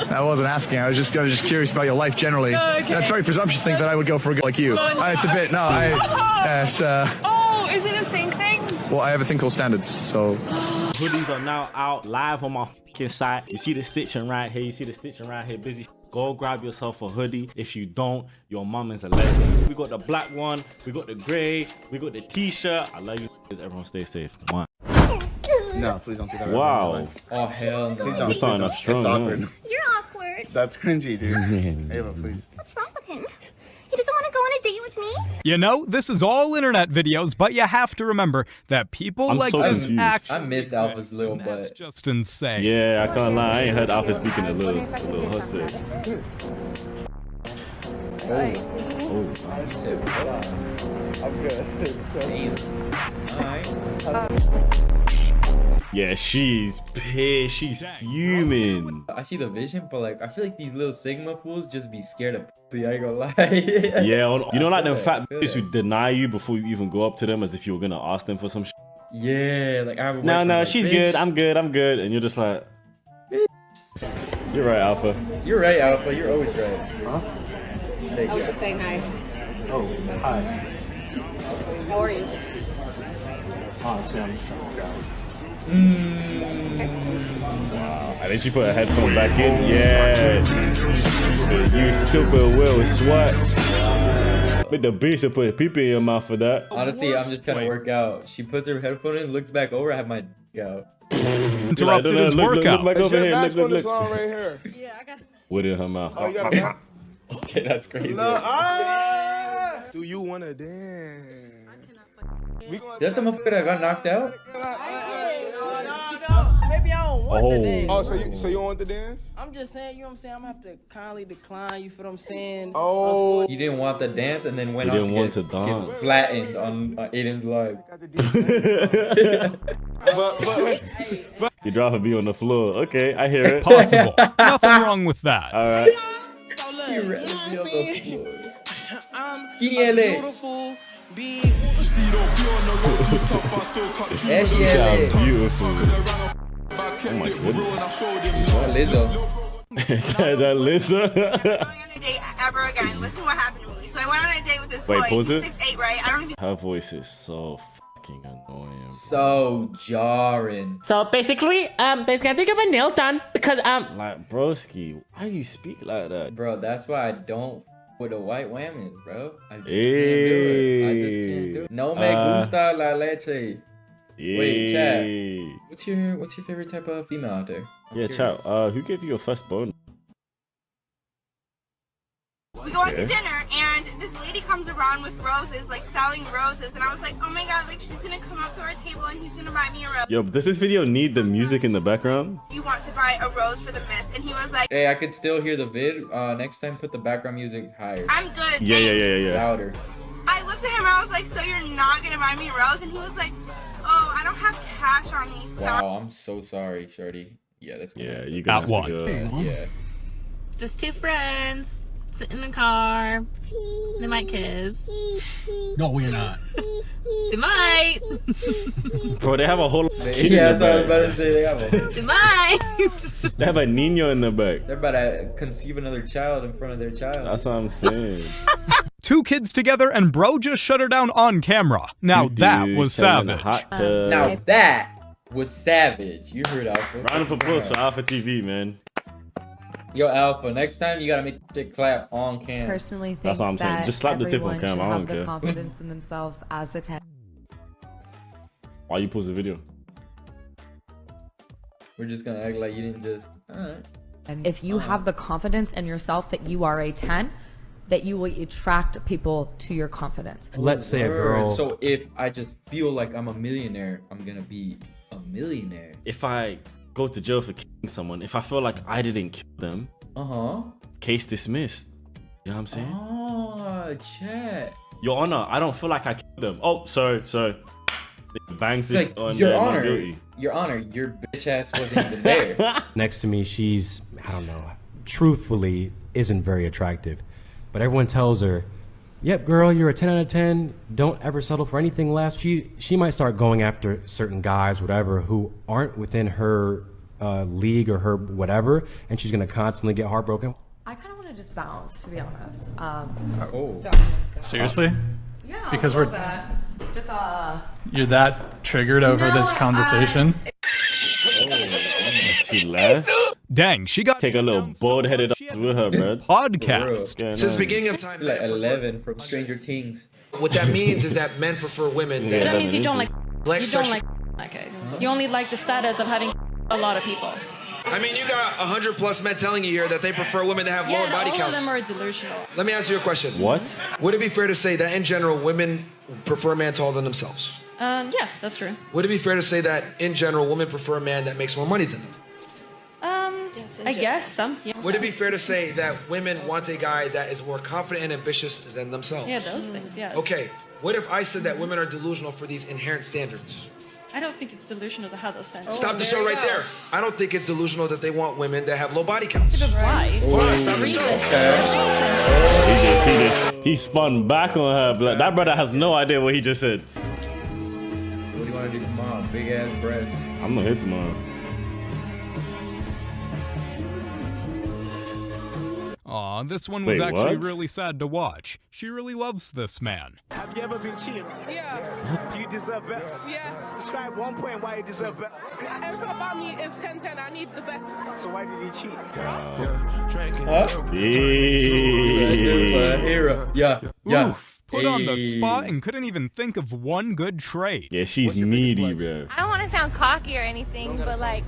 [SPEAKER 20] I wasn't asking. I was just curious about your life generally.
[SPEAKER 19] Oh, okay.
[SPEAKER 20] That's very presumptuous to think that I would go for a girl like you.
[SPEAKER 19] Oh, no.
[SPEAKER 20] It's a bit. No, it's,
[SPEAKER 19] Oh, is it the same thing?
[SPEAKER 20] well, I have a thing called standards. So
[SPEAKER 3] Hoodies are now out live on my fucking site. You see the stitching right here. You see the stitching right here. Busy. Go grab yourself a hoodie. If you don't, your mom is a lesbian. We got the black one. We got the gray. We got the t-shirt. I love you. Everyone stay safe. Mwah.
[SPEAKER 21] No, please don't do that.
[SPEAKER 3] Wow.
[SPEAKER 1] Oh, hell no.
[SPEAKER 21] Please don't.
[SPEAKER 3] We're starting off strong.
[SPEAKER 21] It's awkward.
[SPEAKER 3] Huh?
[SPEAKER 34] You're awkward.
[SPEAKER 21] That's cringy, dude. Ava, please.
[SPEAKER 34] What's wrong with him? He doesn't want to go on a date with me?
[SPEAKER 10] You know, this is all internet videos, but you have to remember that people
[SPEAKER 3] I'm
[SPEAKER 10] like
[SPEAKER 3] so
[SPEAKER 10] this
[SPEAKER 3] confused.
[SPEAKER 10] actually
[SPEAKER 1] I missed Alpha's little
[SPEAKER 10] That's
[SPEAKER 1] butt.
[SPEAKER 10] just insane.
[SPEAKER 3] Yeah, I can't lie. I ain't heard Alpha speaking a little hustle.
[SPEAKER 21] I'm good.
[SPEAKER 3] Yeah, she's pissed. She's fuming.
[SPEAKER 1] I see the vision, but like I feel like these little Sigma fools just be scared of pussy. I ain't gonna lie.
[SPEAKER 3] Yeah, you know, like them fat
[SPEAKER 1] feel
[SPEAKER 3] bitches
[SPEAKER 1] that.
[SPEAKER 3] who deny you before you even go up to them as if you were gonna ask them for some shit.
[SPEAKER 1] Yeah, like I have a
[SPEAKER 3] No,
[SPEAKER 1] boyfriend,
[SPEAKER 3] no,
[SPEAKER 1] like,
[SPEAKER 3] she's
[SPEAKER 1] bitch.
[SPEAKER 3] good. I'm good. I'm good. And you're just like, you're right, Alpha.
[SPEAKER 1] You're right, Alpha. You're always right.
[SPEAKER 21] Huh?
[SPEAKER 1] Thank you.
[SPEAKER 12] saying hi.
[SPEAKER 21] Oh, hi.
[SPEAKER 12] How are you?
[SPEAKER 21] Honestly, I'm just trying to grab.
[SPEAKER 3] Wow. And then she put her headphone back in. Yeah. You stupid Will Swat. Make the beast and put a peepee in your mouth for that.
[SPEAKER 1] Honestly, I'm just trying to work out. She puts her headphone in, looks back over, I have my dick out.
[SPEAKER 10] Interrupted his workout.
[SPEAKER 3] Look back over here.
[SPEAKER 21] Match on this
[SPEAKER 3] Look.
[SPEAKER 21] song right here.
[SPEAKER 19] Yeah, I got it.
[SPEAKER 3] What in her mouth?
[SPEAKER 21] Oh, you got a map?
[SPEAKER 1] Okay, that's crazy.
[SPEAKER 21] Do you want to dance?
[SPEAKER 1] Is that the motherfucker that got knocked out?
[SPEAKER 8] Maybe I don't want the dance.
[SPEAKER 21] Oh, so you don't want the dance?
[SPEAKER 8] I'm just saying, you know what I'm saying? I'm gonna have to kindly decline, you feel what I'm saying?
[SPEAKER 21] Oh.
[SPEAKER 1] He didn't want the dance and then went
[SPEAKER 3] He
[SPEAKER 1] on
[SPEAKER 3] didn't
[SPEAKER 1] to
[SPEAKER 3] want
[SPEAKER 1] get
[SPEAKER 3] to dance.
[SPEAKER 1] flattened on Aiden's live.
[SPEAKER 21] But
[SPEAKER 3] You'd rather be on the floor. Okay, I hear it.
[SPEAKER 10] Possible. Nothing wrong with that.
[SPEAKER 3] All right.
[SPEAKER 8] So look,
[SPEAKER 1] He
[SPEAKER 8] you know
[SPEAKER 1] rather
[SPEAKER 8] what
[SPEAKER 1] be
[SPEAKER 8] I'm
[SPEAKER 1] on the
[SPEAKER 8] saying?
[SPEAKER 1] floor.
[SPEAKER 8] I'm
[SPEAKER 1] Skinny LA.
[SPEAKER 8] beautiful, big.
[SPEAKER 1] Ashy
[SPEAKER 3] You
[SPEAKER 1] LA.
[SPEAKER 3] sound beautiful. Oh my goodness.
[SPEAKER 1] Lizzo.
[SPEAKER 3] That Lisa.
[SPEAKER 19] Date ever again. Listen what happened to me. So I went on a date with this
[SPEAKER 3] Wait,
[SPEAKER 19] boy.
[SPEAKER 3] pause
[SPEAKER 19] He's
[SPEAKER 3] it.
[SPEAKER 19] 6'8", right? I don't even.
[SPEAKER 3] Her voice is so fucking annoying.
[SPEAKER 1] So jarring.
[SPEAKER 23] So basically, I think I got my nails done because
[SPEAKER 3] Like, broski, why you speak like that?
[SPEAKER 1] Bro, that's why I don't with the white women, bro. I just
[SPEAKER 3] Hey.
[SPEAKER 1] can't do it. I just can't do it. No me gusta la leche. Wait, chat. What's your favorite type of female out there?
[SPEAKER 3] Yeah, chat. Who gave you your first bone?
[SPEAKER 19] We go out to dinner, and this lady comes around with roses, like selling roses, and I was like, oh my god, like she's gonna come up to our table and he's gonna buy me a rose.
[SPEAKER 3] Yo, does this video need the music in the background?
[SPEAKER 19] You want to buy a rose for the miss? And he was like,
[SPEAKER 1] Hey, I could still hear the vid. Next time, put the background music higher.
[SPEAKER 19] I'm good.
[SPEAKER 3] Yeah.
[SPEAKER 1] Louder.
[SPEAKER 19] I looked at him, I was like, so you're not gonna buy me a rose? And he was like, oh, I don't have cash on me.
[SPEAKER 1] Wow, I'm so sorry, shorty. Yeah, that's gonna
[SPEAKER 3] you got one.
[SPEAKER 1] Yeah.
[SPEAKER 4] Just two friends. Sit in the car. They might kiss.
[SPEAKER 15] No, we're not.
[SPEAKER 4] They might.
[SPEAKER 3] Bro, they have a whole.
[SPEAKER 1] Yeah, that's what I was about to say.
[SPEAKER 4] They might.
[SPEAKER 3] They have a Nino in the back.
[SPEAKER 1] They're about to conceive another child in front of their child.
[SPEAKER 3] That's what I'm saying.
[SPEAKER 10] 2 kids together and bro just shut her down on camera. Now that was savage.
[SPEAKER 1] Now that was savage. You heard Alpha.
[SPEAKER 3] Round of applause for Alpha TV, man.
[SPEAKER 1] Yo, Alpha, next time you gotta make the clap on cam.
[SPEAKER 17] Personally think
[SPEAKER 3] That's what I'm saying. Just slap the tip on cam. I don't care.
[SPEAKER 17] Confidence in themselves as a 10.
[SPEAKER 3] Why you pause the video?
[SPEAKER 1] We're just gonna act like you didn't just. Alright.
[SPEAKER 17] And if you have the confidence in yourself that you are a 10, that you will attract people to your confidence.
[SPEAKER 18] Let's say a girl.
[SPEAKER 1] So if I just feel like I'm a millionaire, I'm gonna be a millionaire.
[SPEAKER 3] If I go to jail for killing someone, if I feel like I didn't kill them, case dismissed. You know what I'm saying?
[SPEAKER 1] Oh, chat.
[SPEAKER 3] Your Honor, I don't feel like I killed them. Oh, sorry. Bangs
[SPEAKER 1] It's like,
[SPEAKER 3] on
[SPEAKER 1] Your
[SPEAKER 3] not
[SPEAKER 1] Honor,
[SPEAKER 3] guilty.
[SPEAKER 1] Your Honor, your bitch ass wasn't even there.
[SPEAKER 18] Next to me, she's, I don't know, truthfully isn't very attractive. But everyone tells her, yep, girl, you're a 10 out of 10. Don't ever settle for anything less. She might start going after certain guys, whatever, who aren't within her league or her whatever, and she's gonna constantly get heartbroken.
[SPEAKER 17] I kind of want to just bounce, to be honest.
[SPEAKER 24] Seriously?
[SPEAKER 17] Yeah,
[SPEAKER 24] because
[SPEAKER 17] we're just
[SPEAKER 24] you're that triggered over this conversation.
[SPEAKER 3] She left.
[SPEAKER 10] Dang, she got
[SPEAKER 3] take a little bald-headed ass with her, man.
[SPEAKER 10] Podcast.
[SPEAKER 25] Since the beginning of time,
[SPEAKER 1] like 11 from Stranger Things.
[SPEAKER 25] What that means is that men prefer women.
[SPEAKER 22] But that means you don't like you don't
[SPEAKER 25] sex-
[SPEAKER 22] like in that case. You only like the status of having a lot of people.
[SPEAKER 25] I mean, you got 100+ men telling you here that they prefer women that have lower body
[SPEAKER 22] all
[SPEAKER 25] counts.
[SPEAKER 22] of them are delusional.
[SPEAKER 25] Let me ask you a question.
[SPEAKER 3] What?
[SPEAKER 25] Would it be fair to say that in general, women prefer a man taller than themselves?
[SPEAKER 22] Yeah, that's true.
[SPEAKER 25] Would it be fair to say that in general, women prefer a man that makes more money than them?
[SPEAKER 22] I guess some. Yeah.
[SPEAKER 25] Would it be fair to say that women want a guy that is more confident and ambitious than themselves?
[SPEAKER 22] Yeah, those things. Yes.
[SPEAKER 25] Okay. What if I said that women are delusional for these inherent standards?
[SPEAKER 22] I don't think it's delusional to have those standards.
[SPEAKER 25] Stop the show right there. I don't think it's delusional that they want women that have low body counts.
[SPEAKER 22] Why?
[SPEAKER 25] Why? Stop the show.
[SPEAKER 3] He spun back on her. But that brother has no idea what he just said.
[SPEAKER 1] What do you want to do tomorrow? Big ass breasts.
[SPEAKER 3] I'm not here tomorrow.
[SPEAKER 10] Aw, this one was
[SPEAKER 3] Wait,
[SPEAKER 10] actually
[SPEAKER 3] what?
[SPEAKER 10] really sad to watch. She really loves this man.
[SPEAKER 8] Have you ever been cheated?
[SPEAKER 4] Yeah.
[SPEAKER 8] Do you deserve better?
[SPEAKER 4] Yeah.
[SPEAKER 8] Describe one point why you deserve better.
[SPEAKER 4] Everything about me is 10-10. I need the best.
[SPEAKER 8] So why did he cheat?
[SPEAKER 1] Yeah.
[SPEAKER 10] Oof, put on the spot and couldn't even think of one good trait.
[SPEAKER 3] Yeah, she's meaty, bro.
[SPEAKER 9] I don't want to sound cocky or anything, but like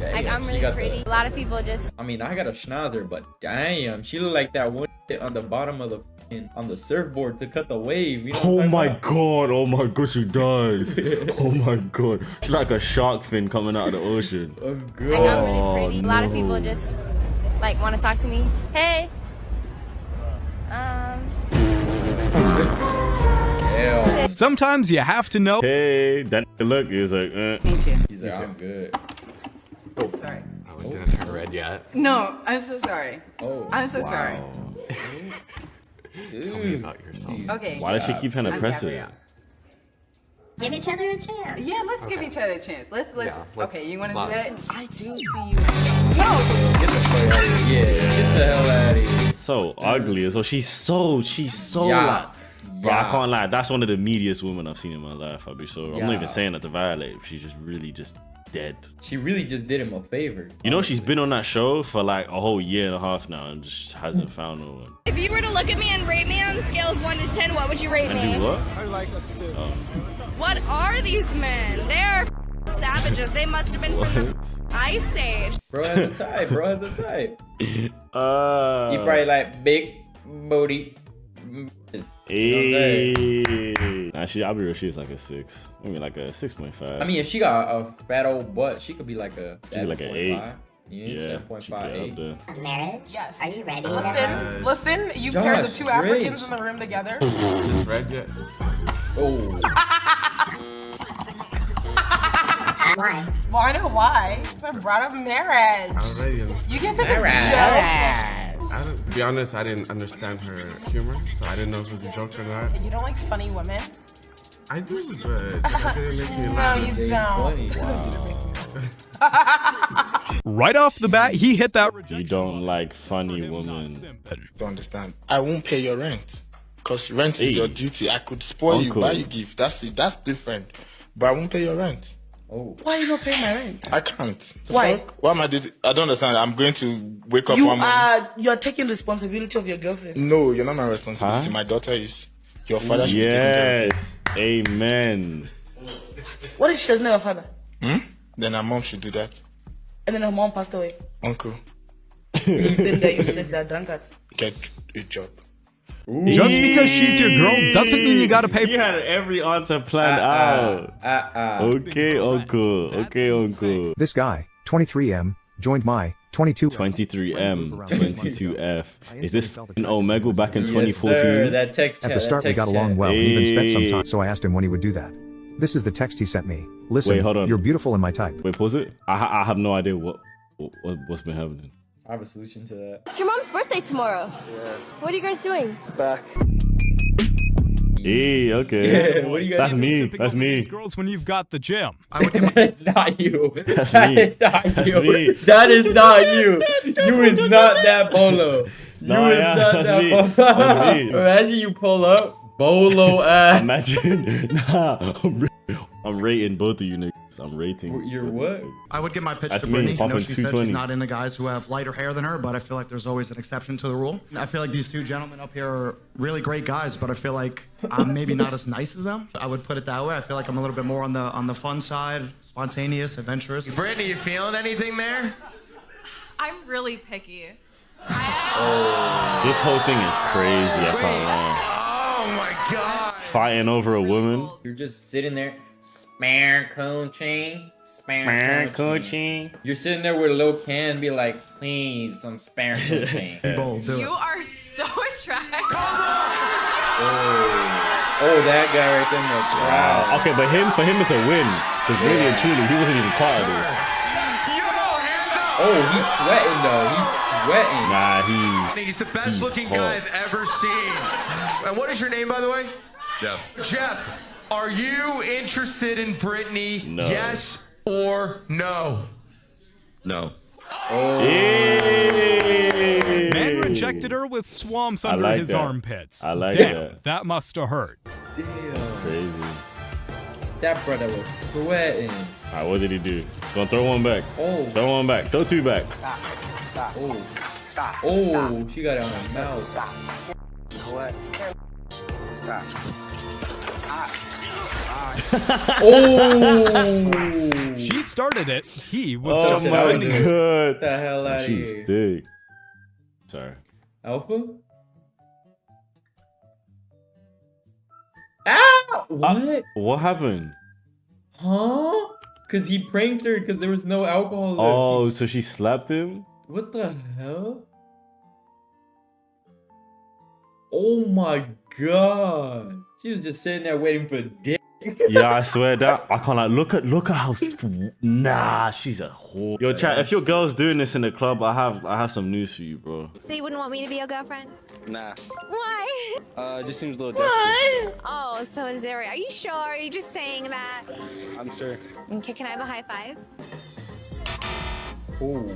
[SPEAKER 9] I'm really pretty. A lot of people just.
[SPEAKER 1] I mean, I got a schnauzer, but damn, she look like that one on the bottom of on the surfboard to cut the wave. You know
[SPEAKER 3] Oh my god, she does. Oh my god. She's like a shark fin coming out of the ocean.
[SPEAKER 1] Oh god.
[SPEAKER 9] Like, I'm really pretty. A lot of people just like want to talk to me. Hey.
[SPEAKER 10] Sometimes you have to know.
[SPEAKER 3] Hey, that look is like,
[SPEAKER 1] He's like, I'm good.
[SPEAKER 26] Sorry. Oh, it didn't turn red yet. No, I'm so sorry.
[SPEAKER 1] Oh,
[SPEAKER 26] I'm so sorry. Tell me about yourself. Okay.
[SPEAKER 3] Why does she keep trying to press it?
[SPEAKER 34] Give each other a chance.
[SPEAKER 26] Yeah, let's give each other a chance. Let's okay, you want to do
[SPEAKER 3] Love.
[SPEAKER 26] that? I do see you.
[SPEAKER 1] Get the fuck out of here. Yeah, get the hell out of here.
[SPEAKER 3] So ugly. So she's so like, bro, I can't lie. That's one of the meatiest women I've seen in my life. I'm not even saying that to violate. She's just really just dead.
[SPEAKER 1] She really just did him a favor.
[SPEAKER 3] You know, she's been on that show for like a whole year and a half now and just hasn't found no one.
[SPEAKER 34] If you were to look at me and rate me on a scale of 1 to 10, what would you rate me?
[SPEAKER 3] And do what?
[SPEAKER 34] What are these men? They're savages. They must have been from the Ice Age.
[SPEAKER 1] Bro has the type. Bro has the type. He probably like big booty.
[SPEAKER 3] Hey. Nah, I'll be real. She's like a 6. I mean, like a 6.5.
[SPEAKER 1] I mean, if she got a fat old butt, she could be like a 7.5.
[SPEAKER 3] Like an 8.
[SPEAKER 1] Yeah, 7.5.
[SPEAKER 34] Marriage?
[SPEAKER 2] Yes.
[SPEAKER 34] Are you ready?
[SPEAKER 2] Listen, you
[SPEAKER 1] Josh,
[SPEAKER 2] pair the two
[SPEAKER 1] great.
[SPEAKER 2] Africans in the room together.
[SPEAKER 21] Just read yet?
[SPEAKER 1] Oh.
[SPEAKER 34] Why?
[SPEAKER 2] Well, I know why. I brought up marriage.
[SPEAKER 21] Already.
[SPEAKER 2] You can take a joke.
[SPEAKER 21] To be honest, I didn't understand her humor, so I didn't know if it was a joke or not.
[SPEAKER 2] You don't like funny women?
[SPEAKER 21] I do, but that didn't make me laugh.
[SPEAKER 2] No, you don't.
[SPEAKER 10] Right off the bat, he hit that.
[SPEAKER 3] You don't like funny women.
[SPEAKER 21] Don't understand. I won't pay your rent because rent is your duty. I could spoil you, buy you gift. That's it. That's different. But I won't pay your rent.
[SPEAKER 1] Oh.
[SPEAKER 2] Why are you not paying my rent?
[SPEAKER 21] I can't.
[SPEAKER 2] Why?
[SPEAKER 21] Why am I doing? I don't understand. I'm going to wake up
[SPEAKER 2] You
[SPEAKER 21] one morning.
[SPEAKER 2] you're taking responsibility of your girlfriend.
[SPEAKER 21] No, you're not my responsibility. My daughter is. Your father should be taking care of
[SPEAKER 3] Yes. Amen.
[SPEAKER 2] What if she doesn't have a father?
[SPEAKER 21] Then her mom should do that.
[SPEAKER 2] And then her mom passed away.
[SPEAKER 21] Uncle,
[SPEAKER 2] Then they're useless, they're drunkards.
[SPEAKER 21] get a job.
[SPEAKER 10] Just because she's your girl doesn't mean you gotta pay.
[SPEAKER 3] You had every answer planned out. Okay, uncle. Okay, uncle.
[SPEAKER 5] This guy, 23M, joined my
[SPEAKER 3] 23M, 22F. Is this Omegle back in 2014?
[SPEAKER 1] Sir, that text
[SPEAKER 5] At the start, we got along well. We even spent some time, so I asked him when he would do that. This is the text he sent me. Listen,
[SPEAKER 3] Wait, hold on.
[SPEAKER 5] You're beautiful in my type.
[SPEAKER 3] Wait, pause it. I have no idea what's been happening.
[SPEAKER 1] I have a solution to that.
[SPEAKER 34] It's your mom's birthday tomorrow.
[SPEAKER 21] Yeah.
[SPEAKER 34] What are you guys doing?
[SPEAKER 21] Back.
[SPEAKER 3] Hey, okay.
[SPEAKER 1] Yeah, what do you guys
[SPEAKER 3] That's me.
[SPEAKER 10] Sipping
[SPEAKER 3] That's
[SPEAKER 10] over
[SPEAKER 3] me.
[SPEAKER 10] these girls when you've got the gym.
[SPEAKER 1] Not you.
[SPEAKER 3] That's
[SPEAKER 1] That
[SPEAKER 3] me.
[SPEAKER 1] is not
[SPEAKER 3] That's
[SPEAKER 1] you.
[SPEAKER 3] me.
[SPEAKER 1] That is not you. You is not that bolo.
[SPEAKER 3] No,
[SPEAKER 1] You is
[SPEAKER 3] yeah,
[SPEAKER 1] not
[SPEAKER 3] that's
[SPEAKER 1] that
[SPEAKER 3] me.
[SPEAKER 1] bolo.
[SPEAKER 3] That's me.
[SPEAKER 1] Imagine you pull up, bolo ass.
[SPEAKER 3] Imagine. Nah, I'm rating both of you niggas. I'm rating.
[SPEAKER 1] You're what?
[SPEAKER 6] I would give my pitch
[SPEAKER 3] That's
[SPEAKER 6] to
[SPEAKER 3] me,
[SPEAKER 6] Brittany. I know
[SPEAKER 3] popping
[SPEAKER 6] she said
[SPEAKER 3] 220.
[SPEAKER 6] she's not into guys who have lighter hair than her, but I feel like there's always an exception to the rule. I feel like these two gentlemen up here are really great guys, but I feel like I'm maybe not as nice as them. I would put it that way. I feel like I'm a little bit more on the fun side, spontaneous, adventurous.
[SPEAKER 7] Brittany, you feeling anything there?
[SPEAKER 12] I'm really picky.
[SPEAKER 3] This whole thing is crazy. I can't lie.
[SPEAKER 7] Oh my god.
[SPEAKER 3] Fighting over a woman.
[SPEAKER 1] You're just sitting there, spare coaching. You're sitting there with a little can, be like, please, some spare coaching.
[SPEAKER 12] You are so attractive.
[SPEAKER 1] Oh, that guy right there in the crowd.
[SPEAKER 3] Okay, but for him it's a win. Because really and truly, he wasn't even part of this.
[SPEAKER 1] Oh, he's sweating though. He's sweating.
[SPEAKER 3] Nah,
[SPEAKER 7] He's the best looking guy I've ever seen. And what is your name, by the way?
[SPEAKER 21] Jeff.
[SPEAKER 7] Jeff, are you interested in Brittany?
[SPEAKER 3] No.
[SPEAKER 7] Yes or no?
[SPEAKER 21] No.
[SPEAKER 1] Oh.
[SPEAKER 3] Hey.
[SPEAKER 10] Man rejected her with swamps under
[SPEAKER 3] like
[SPEAKER 10] his
[SPEAKER 3] that.
[SPEAKER 10] armpits.
[SPEAKER 3] I like
[SPEAKER 10] Damn,
[SPEAKER 3] that.
[SPEAKER 10] that must have hurt.
[SPEAKER 3] That's crazy.
[SPEAKER 1] That brother was sweating.
[SPEAKER 3] Alright, what did he do? Gonna throw one back.
[SPEAKER 1] Oh.
[SPEAKER 3] Throw one back. Throw two back.
[SPEAKER 7] Stop. Stop.
[SPEAKER 1] Oh.
[SPEAKER 7] Stop.
[SPEAKER 1] Oh, she got it on her mouth.
[SPEAKER 7] Stop. You know what? Stop.
[SPEAKER 1] Oh.
[SPEAKER 10] She started it. He was
[SPEAKER 3] Oh
[SPEAKER 10] just
[SPEAKER 3] my
[SPEAKER 10] defending his-
[SPEAKER 3] god.
[SPEAKER 1] Get the hell out of
[SPEAKER 3] She's
[SPEAKER 1] here.
[SPEAKER 3] thick. Sorry.
[SPEAKER 1] Alpha? Ah! What?
[SPEAKER 3] What happened?
[SPEAKER 1] Huh? Because he pranked her because there was no alcohol left.
[SPEAKER 3] Oh, so she slapped him?
[SPEAKER 1] What the hell? Oh my god. She was just sitting there waiting for dick.
[SPEAKER 3] Yeah, I swear that I can't like look at how nah, she's a whore. Yo, chat, if your girl's doing this in the club, I have some news for you, bro.
[SPEAKER 34] So you wouldn't want me to be your girlfriend?
[SPEAKER 11] Nah.
[SPEAKER 34] Why?
[SPEAKER 11] It just seems a little desperate.
[SPEAKER 34] Oh, so is there? Are you sure? Are you just saying that?
[SPEAKER 11] I'm sure.
[SPEAKER 34] Okay, can I have a high five?
[SPEAKER 1] Ooh.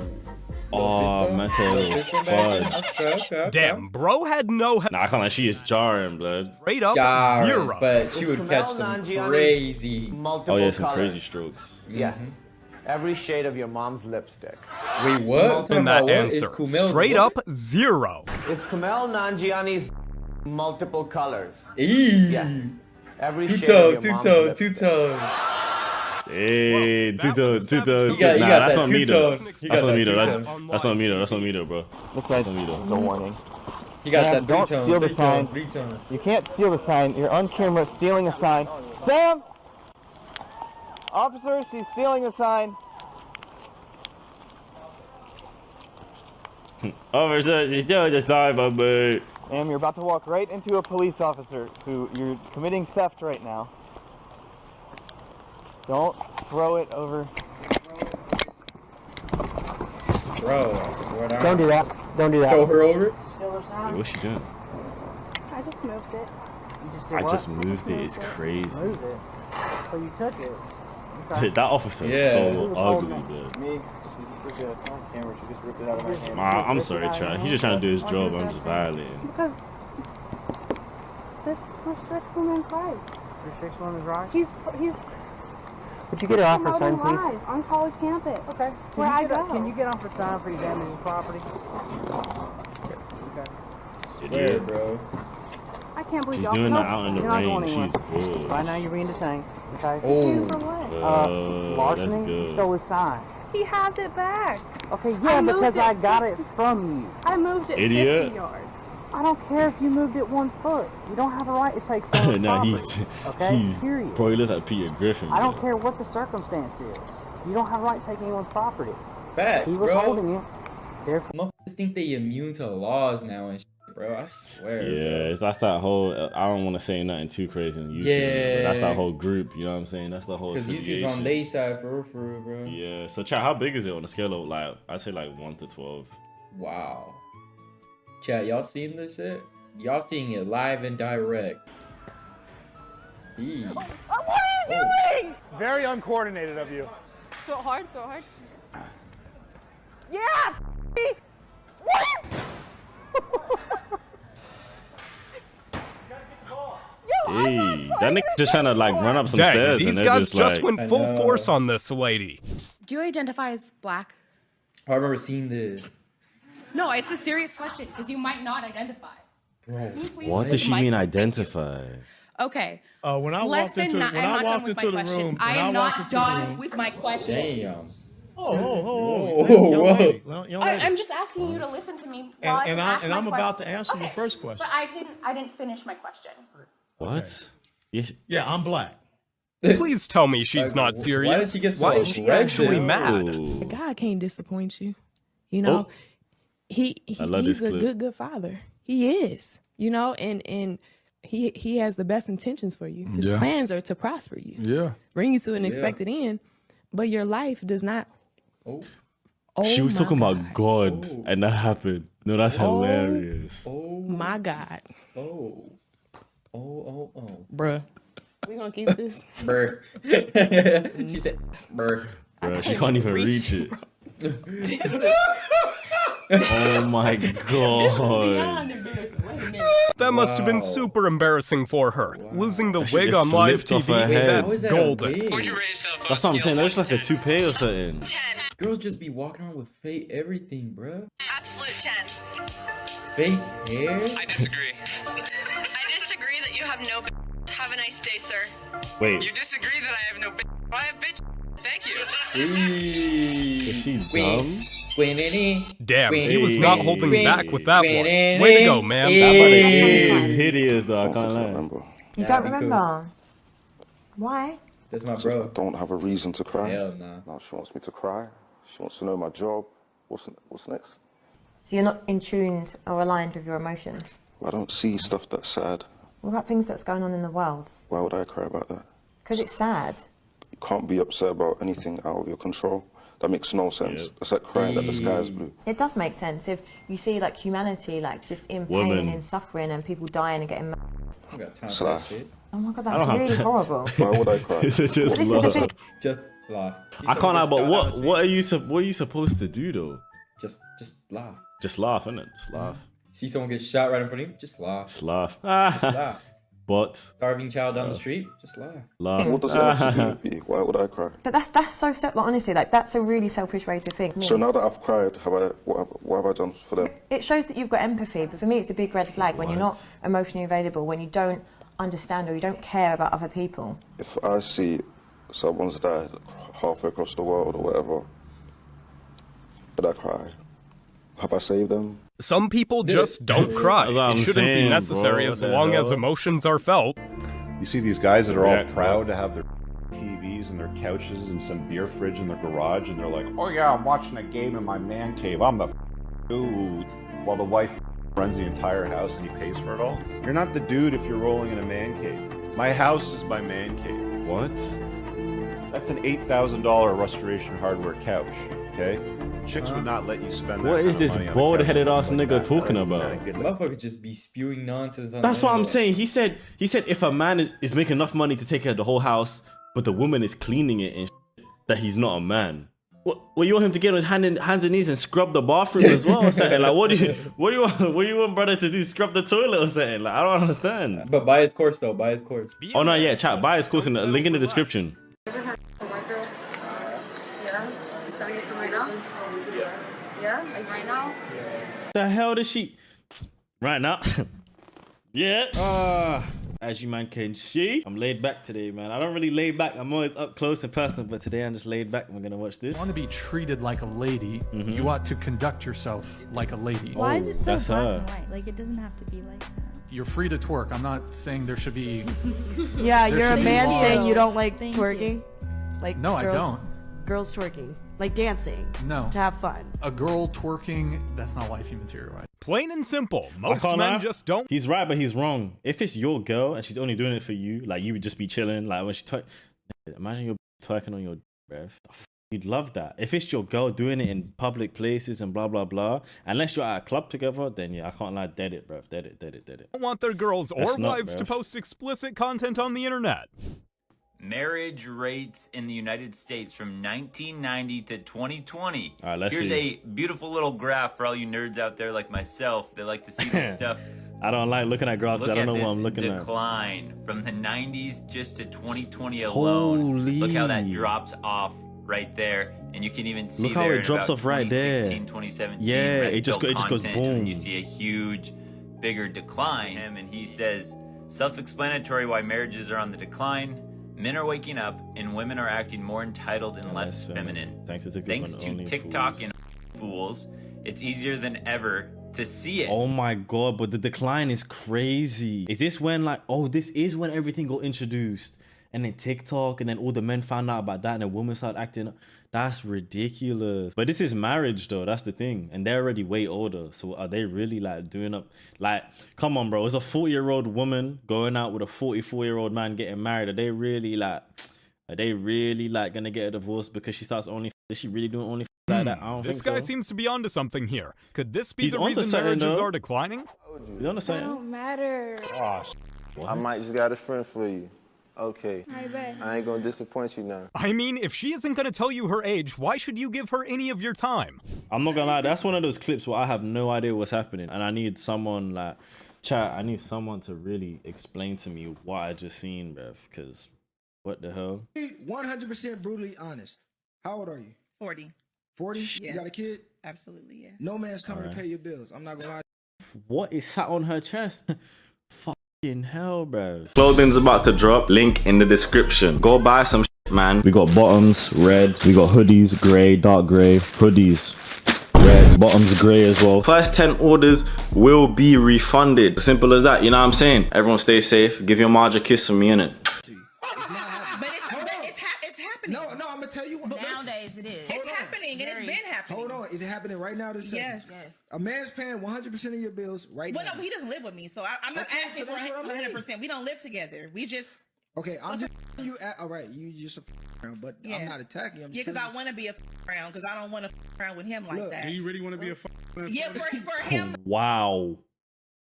[SPEAKER 3] Oh, man, said it was fudge.
[SPEAKER 10] Damn, bro had no.
[SPEAKER 3] Nah, I can't like she is jarring, blood.
[SPEAKER 10] Straight up
[SPEAKER 1] Jarring,
[SPEAKER 10] zero.
[SPEAKER 1] but she would catch some crazy.
[SPEAKER 3] Oh yeah, some crazy strokes.
[SPEAKER 11] Yes. Every shade of your mom's lipstick.
[SPEAKER 1] Wait, what?
[SPEAKER 10] In that answer,
[SPEAKER 1] Kumail's
[SPEAKER 10] straight
[SPEAKER 1] what?
[SPEAKER 10] up zero.
[SPEAKER 11] Is Kumail Nanjiani's multiple colors?
[SPEAKER 1] Eee.
[SPEAKER 11] Yes. Every shade
[SPEAKER 1] Two-tone,
[SPEAKER 11] of your mom's
[SPEAKER 1] two-tone,
[SPEAKER 11] lipstick.
[SPEAKER 1] two-tone.
[SPEAKER 3] Hey, two-tone.
[SPEAKER 1] You got
[SPEAKER 3] That's
[SPEAKER 1] that
[SPEAKER 3] not me though.
[SPEAKER 1] two-tone.
[SPEAKER 3] That's not me though. That's not me though, bro.
[SPEAKER 11] This guy's a warning.
[SPEAKER 1] He got
[SPEAKER 11] Sam,
[SPEAKER 1] that
[SPEAKER 11] don't
[SPEAKER 1] three-tone.
[SPEAKER 11] steal the
[SPEAKER 1] Three-tone.
[SPEAKER 11] sign.
[SPEAKER 1] Three-tone.
[SPEAKER 11] You can't steal the sign. You're on camera stealing a sign. Sam! Officers, he's stealing a sign.
[SPEAKER 3] Officer, she's doing the sign, baby.
[SPEAKER 11] Ma'am, you're about to walk right into a police officer who you're committing theft right now. Don't throw it over.
[SPEAKER 1] Bro, I swear to
[SPEAKER 11] Don't do that. Don't do that.
[SPEAKER 1] Throw her over?
[SPEAKER 3] Hey, what's she doing?
[SPEAKER 12] I just moved it.
[SPEAKER 2] You just
[SPEAKER 3] I just moved it. It's crazy.
[SPEAKER 2] Moved it. So you took it.
[SPEAKER 3] That officer is so ugly, man.
[SPEAKER 11] Me, she just ripped it out on camera. She just ripped it out of my hand.
[SPEAKER 3] I'm sorry, Chad. He's just trying to do his job. I'm just violating.
[SPEAKER 12] Because this restricts women's rights.
[SPEAKER 2] Restricts women's rights?
[SPEAKER 12] He's
[SPEAKER 2] Would you get her off her sign,
[SPEAKER 12] promoting
[SPEAKER 2] please?
[SPEAKER 12] lies on college campus.
[SPEAKER 2] Okay.
[SPEAKER 12] Where I go.
[SPEAKER 2] Can you get off the sign for damaging property?
[SPEAKER 1] Swear, bro.
[SPEAKER 12] I can't believe
[SPEAKER 3] She's
[SPEAKER 12] y'all
[SPEAKER 3] doing that
[SPEAKER 12] know-
[SPEAKER 3] out in the
[SPEAKER 2] You're not going
[SPEAKER 3] rain.
[SPEAKER 2] anywhere.
[SPEAKER 3] She's good.
[SPEAKER 2] Right now you're being detained. Okay.
[SPEAKER 1] Oh.
[SPEAKER 12] For what?
[SPEAKER 3] That's
[SPEAKER 2] Larceny.
[SPEAKER 3] good.
[SPEAKER 2] Stole his sign.
[SPEAKER 12] He has it back.
[SPEAKER 2] Okay, yeah,
[SPEAKER 12] moved
[SPEAKER 2] because
[SPEAKER 12] it
[SPEAKER 2] I got it from you.
[SPEAKER 12] I moved it
[SPEAKER 3] Idiot.
[SPEAKER 12] 50 yards.
[SPEAKER 2] I don't care if you moved it 1 foot. You don't have a right to take someone's
[SPEAKER 3] Nah,
[SPEAKER 2] property. Okay,
[SPEAKER 3] he's
[SPEAKER 2] period.
[SPEAKER 3] probably looks like Peter Griffin.
[SPEAKER 2] I don't
[SPEAKER 3] man.
[SPEAKER 2] care what the circumstance is. You don't have a right to take anyone's property.
[SPEAKER 1] Facts,
[SPEAKER 2] He was
[SPEAKER 1] bro.
[SPEAKER 2] holding it. Therefore,
[SPEAKER 1] Motherfuckers think they immune to laws now and shit, bro. I swear.
[SPEAKER 3] Yeah, that's that whole. I don't want to say nothing too crazy on YouTube. But that's that whole group. You know what I'm saying? That's the whole.
[SPEAKER 1] Because YouTube's on their side for real, bro.
[SPEAKER 3] Yeah. So, chat, how big is it on a scale of like? I'd say like 1 to 12.
[SPEAKER 1] Wow. Chat, y'all seen this shit? Y'all seeing it live and direct. Eee.
[SPEAKER 12] What are you doing?
[SPEAKER 24] Very uncoordinated of you.
[SPEAKER 12] Throw hard, throw hard. Yeah!
[SPEAKER 3] Hey, that nigga just trying to like run up some
[SPEAKER 10] Dang,
[SPEAKER 3] stairs.
[SPEAKER 10] these
[SPEAKER 3] and they're
[SPEAKER 10] guys just
[SPEAKER 3] like,
[SPEAKER 10] went full force on this lady.
[SPEAKER 13] Do you identify as black?
[SPEAKER 1] I remember seeing this.
[SPEAKER 13] No, it's a serious question because you might not identify.
[SPEAKER 1] Bro,
[SPEAKER 3] what does she mean identify?
[SPEAKER 13] Okay.
[SPEAKER 14] When I
[SPEAKER 13] Less
[SPEAKER 14] walked
[SPEAKER 13] than
[SPEAKER 14] into
[SPEAKER 13] not-
[SPEAKER 14] when
[SPEAKER 13] I'm
[SPEAKER 14] I
[SPEAKER 13] not done
[SPEAKER 14] walked
[SPEAKER 13] with
[SPEAKER 14] into
[SPEAKER 13] my
[SPEAKER 14] the
[SPEAKER 13] question.
[SPEAKER 14] room,
[SPEAKER 13] I
[SPEAKER 14] when
[SPEAKER 13] am
[SPEAKER 14] walked
[SPEAKER 13] not
[SPEAKER 14] into the
[SPEAKER 13] done
[SPEAKER 14] room-
[SPEAKER 13] with my question.
[SPEAKER 1] Damn.
[SPEAKER 14] Oh,
[SPEAKER 1] Whoa.
[SPEAKER 14] young lady, well, young lady.
[SPEAKER 13] I'm just asking you to listen to me while I
[SPEAKER 14] and
[SPEAKER 13] ask my
[SPEAKER 14] I'm about
[SPEAKER 13] question.
[SPEAKER 14] to answer
[SPEAKER 13] Okay,
[SPEAKER 14] your first question.
[SPEAKER 13] But I didn't finish my question.
[SPEAKER 3] What? Yes.
[SPEAKER 14] Yeah, I'm black.
[SPEAKER 10] Please tell me she's not serious.
[SPEAKER 1] Why did she get so
[SPEAKER 10] Why is she actually mad?
[SPEAKER 15] God can't disappoint you. You know, he's a good father. He is. You know, and he has the best intentions for you. His plans are to prosper you.
[SPEAKER 16] Yeah.
[SPEAKER 15] Bring you to an expected end, but your life does not. Oh,
[SPEAKER 3] She was talking about God, and that happened. No, that's hilarious.
[SPEAKER 15] Oh my God.
[SPEAKER 1] Oh.
[SPEAKER 15] Bruh. We gonna keep this?
[SPEAKER 1] Brr. She said, brr.
[SPEAKER 3] Bro, she can't even reach it. Oh my God.
[SPEAKER 10] That must have been super embarrassing for her. Losing the
[SPEAKER 3] She
[SPEAKER 10] wig
[SPEAKER 3] just
[SPEAKER 10] on live
[SPEAKER 3] slipped off
[SPEAKER 10] TV,
[SPEAKER 3] her head.
[SPEAKER 10] that's golden.
[SPEAKER 3] That's what I'm saying. That's like a toupee or something.
[SPEAKER 1] Girls just be walking around with fake everything, bro.
[SPEAKER 19] Absolute 10.
[SPEAKER 1] Fake hair?
[SPEAKER 19] I disagree. I disagree that you have no b. Have a nice day, sir.
[SPEAKER 3] Wait.
[SPEAKER 19] You disagree that I have no b. I have bitch. Thank you.
[SPEAKER 3] Is she dumb?
[SPEAKER 10] Damn, he was not holding back with that one. Way to go, man.
[SPEAKER 3] That body is hideous, though. I can't lie.
[SPEAKER 20] You don't remember? Why?
[SPEAKER 1] That's my bro.
[SPEAKER 23] I don't have a reason to cry.
[SPEAKER 1] Hell nah.
[SPEAKER 23] No, she wants me to cry. She wants to know my job. What's next?
[SPEAKER 20] So you're not in tune or aligned with your emotions?
[SPEAKER 23] I don't see stuff that's sad.
[SPEAKER 20] What about things that's going on in the world?
[SPEAKER 23] Why would I cry about that?
[SPEAKER 20] Because it's sad.
[SPEAKER 23] You can't be upset about anything out of your control. That makes no sense. It's like crying that the sky is blue.
[SPEAKER 20] It does make sense if you see like humanity like just in pain
[SPEAKER 23] Woman.
[SPEAKER 20] and in suffering and people dying and getting mad.
[SPEAKER 1] I got time
[SPEAKER 23] It's
[SPEAKER 1] for that
[SPEAKER 23] laugh.
[SPEAKER 1] shit.
[SPEAKER 20] Oh my god,
[SPEAKER 3] I don't have
[SPEAKER 20] that's really
[SPEAKER 3] time.
[SPEAKER 20] horrible.
[SPEAKER 23] Why would I cry?
[SPEAKER 3] It's just
[SPEAKER 20] This is the
[SPEAKER 3] love.
[SPEAKER 20] thing.
[SPEAKER 1] Just laugh.
[SPEAKER 3] I can't lie, but what are you supposed to do though?
[SPEAKER 1] Just laugh.
[SPEAKER 3] Just laugh, innit? Just laugh.
[SPEAKER 1] See someone get shot right in front of you? Just laugh.
[SPEAKER 3] Just laugh.
[SPEAKER 1] Just laugh.
[SPEAKER 3] But
[SPEAKER 1] Starving child down the street? Just laugh.
[SPEAKER 3] laugh.
[SPEAKER 23] What does it have to do with me? Why would I cry?
[SPEAKER 20] But that's so like, honestly like that's a really selfish way to think.
[SPEAKER 23] So now that I've cried, what have I done for them?
[SPEAKER 20] It shows that you've got empathy, but for me it's a big red flag when you're not emotionally available, when you don't understand or you don't care about other people.
[SPEAKER 23] If I see someone's died halfway across the world or whatever, did I cry? Have I saved them?
[SPEAKER 10] Some people just don't cry. It shouldn't be necessary as long as emotions are felt.
[SPEAKER 4] You see these guys that are all proud to have their TVs and their couches and some beer fridge in their garage, and they're like, oh yeah, I'm watching a game in my man cave, I'm the dude, while the wife runs the entire house and he pays for it all. You're not the dude if you're rolling in a man cave. My house is my man cave.
[SPEAKER 3] What?
[SPEAKER 4] That's an $8,000 restoration hardware couch, okay? Chicks would not let you spend that.
[SPEAKER 3] What is this bald-headed ass nigga talking about?
[SPEAKER 1] Motherfucker just be spewing nonsense on
[SPEAKER 3] That's what I'm saying. He said if a man is making enough money to take care of the whole house, but the woman is cleaning it and shit, that he's not a man. What you want him to get on his hands and knees and scrub the bathroom as well or something? Like what do you want brother to do? Scrub the toilet or something? Like I don't understand.
[SPEAKER 1] But buy his course though, buy his course.
[SPEAKER 3] Oh no, yeah, chat, buy his course in the link in the description.
[SPEAKER 12] Yeah, like right now.
[SPEAKER 3] The hell does she? Right now? Yeah. As you man can see, I'm laid back today, man. I don't really lay back. I'm always up close and personal, but today I'm just laid back. We're gonna watch this.
[SPEAKER 24] You want to be treated like a lady. You ought to conduct yourself like a lady.
[SPEAKER 8] Why is it so
[SPEAKER 3] that's
[SPEAKER 8] black
[SPEAKER 3] her.
[SPEAKER 8] and white? Like it doesn't have to be like that.
[SPEAKER 24] You're free to twerk. I'm not saying there should be.
[SPEAKER 2] Yeah,
[SPEAKER 24] there
[SPEAKER 2] you're a
[SPEAKER 24] should be
[SPEAKER 2] man
[SPEAKER 24] laws.
[SPEAKER 2] saying you don't like
[SPEAKER 8] Thank
[SPEAKER 2] twerking. Like
[SPEAKER 24] No, I
[SPEAKER 2] girls,
[SPEAKER 24] don't.
[SPEAKER 2] Girls twerking, like dancing.
[SPEAKER 24] No.
[SPEAKER 2] To have fun.
[SPEAKER 24] A girl twerking, that's not wifey material, right?
[SPEAKER 10] Plain and simple. Most
[SPEAKER 3] can't
[SPEAKER 10] men
[SPEAKER 3] lie.
[SPEAKER 10] just don't.
[SPEAKER 3] He's right, but he's wrong. If it's your girl and she's only doing it for you, like you would just be chilling, like when she twerk. Imagine you're twerking on your breath. You'd love that. If it's your girl doing it in public places and blah blah blah, unless you're at a club together, then yeah, I can't lie. Dead it, bruv. Dead it.
[SPEAKER 10] Don't want their girls or
[SPEAKER 3] That's not,
[SPEAKER 10] wives to
[SPEAKER 3] bruv.
[SPEAKER 10] post explicit content on the internet.
[SPEAKER 16] Marriage rates in the United States from 1990 to 2020.
[SPEAKER 3] All right, let's
[SPEAKER 16] Here's
[SPEAKER 3] see.
[SPEAKER 16] a beautiful little graph for all you nerds out there like myself that like to see this stuff.
[SPEAKER 3] I don't like looking at graphs.
[SPEAKER 16] Look
[SPEAKER 3] I don't
[SPEAKER 16] at
[SPEAKER 3] know
[SPEAKER 16] this
[SPEAKER 3] what I'm looking at.
[SPEAKER 16] decline from the 90s just to 2020 alone.
[SPEAKER 3] Holy.
[SPEAKER 16] Look how that drops off right there, and you can even see
[SPEAKER 3] Look how
[SPEAKER 16] there
[SPEAKER 3] it
[SPEAKER 16] in
[SPEAKER 3] drops
[SPEAKER 16] about
[SPEAKER 3] off right there.
[SPEAKER 16] 2016, 2017.
[SPEAKER 3] Yeah,
[SPEAKER 16] red
[SPEAKER 3] it just
[SPEAKER 16] pill
[SPEAKER 3] goes
[SPEAKER 16] content,
[SPEAKER 3] boom.
[SPEAKER 16] And you see a huge, bigger decline. And he says, self-explanatory why marriages are on the decline. Men are waking up, and women are acting more entitled and less feminine.
[SPEAKER 3] Thanks to TikTok.
[SPEAKER 16] Thanks
[SPEAKER 3] and
[SPEAKER 16] to
[SPEAKER 3] only
[SPEAKER 16] TikTok
[SPEAKER 3] fools.
[SPEAKER 16] and fools, it's easier than ever to see it.
[SPEAKER 3] Oh my god, but the decline is crazy. Is this when this is when everything got introduced? And then TikTok, and then all the men found out about that, and the women started acting up. That's ridiculous. But this is marriage though, that's the thing. And they're already way older. So are they really like doing up? Like, come on, bro. It's a 40-year-old woman going out with a 44-year-old man getting married. Are they really like gonna get a divorce because she starts only? Is she really doing only like that? I don't
[SPEAKER 10] This
[SPEAKER 3] think so.
[SPEAKER 10] guy seems to be onto something here. Could this be
[SPEAKER 3] He's
[SPEAKER 10] the
[SPEAKER 3] onto
[SPEAKER 10] reason
[SPEAKER 3] something,
[SPEAKER 10] marriages
[SPEAKER 3] though.
[SPEAKER 10] are declining?
[SPEAKER 3] You understand?
[SPEAKER 9] Don't matter.
[SPEAKER 21] I might just got a friend for you. Okay.
[SPEAKER 9] I bet.
[SPEAKER 21] I ain't gonna disappoint you now.
[SPEAKER 10] I mean, if she isn't going to tell you her age, why should you give her any of your time?
[SPEAKER 3] I'm not gonna lie, that's one of those clips where I have no idea what's happening, and I need someone I need someone to really explain to me what I just seen, bruv, because what the hell?
[SPEAKER 17] 100% brutally honest. How old are you?
[SPEAKER 13] 40.
[SPEAKER 17] 40?
[SPEAKER 13] Yeah.
[SPEAKER 17] You got a kid?
[SPEAKER 13] Absolutely, yeah.
[SPEAKER 17] No man's coming
[SPEAKER 3] Alright.
[SPEAKER 17] to pay your bills. I'm not gonna lie.
[SPEAKER 3] What is sat on her chest? Fucking hell, bruv. Clothing's about to drop, link in the description. Go buy some shit, man. We got bottoms, red. We got hoodies, grey, dark grey. Hoodies, red. Bottoms, grey as well. First 10 orders will be refunded. Simple as that, you know what I'm saying? Everyone stay safe. Give your Marge a kiss for me, innit?
[SPEAKER 13] But it's happening.
[SPEAKER 17] No, I'm gonna tell you what.
[SPEAKER 13] Nowadays it is. It's happening, and it's been happening.
[SPEAKER 17] Hold on, is it happening right now? This
[SPEAKER 13] Yes.
[SPEAKER 17] A man's paying 100% of your bills right
[SPEAKER 13] Well,
[SPEAKER 17] now.
[SPEAKER 13] no, he doesn't live with me, so I'm not
[SPEAKER 17] Okay,
[SPEAKER 13] asking
[SPEAKER 17] so
[SPEAKER 13] for
[SPEAKER 17] that's what I mean.
[SPEAKER 13] 100%. We don't live together. We just.
[SPEAKER 17] Okay, I'm just you. All right, you just around, but I'm not attacking you. I'm
[SPEAKER 13] Yeah,
[SPEAKER 17] just
[SPEAKER 13] because I want to be around, because I don't want to around with him like
[SPEAKER 17] Look,
[SPEAKER 13] that.
[SPEAKER 17] do you
[SPEAKER 14] really want to be a
[SPEAKER 13] Yeah, for him.
[SPEAKER 3] Wow.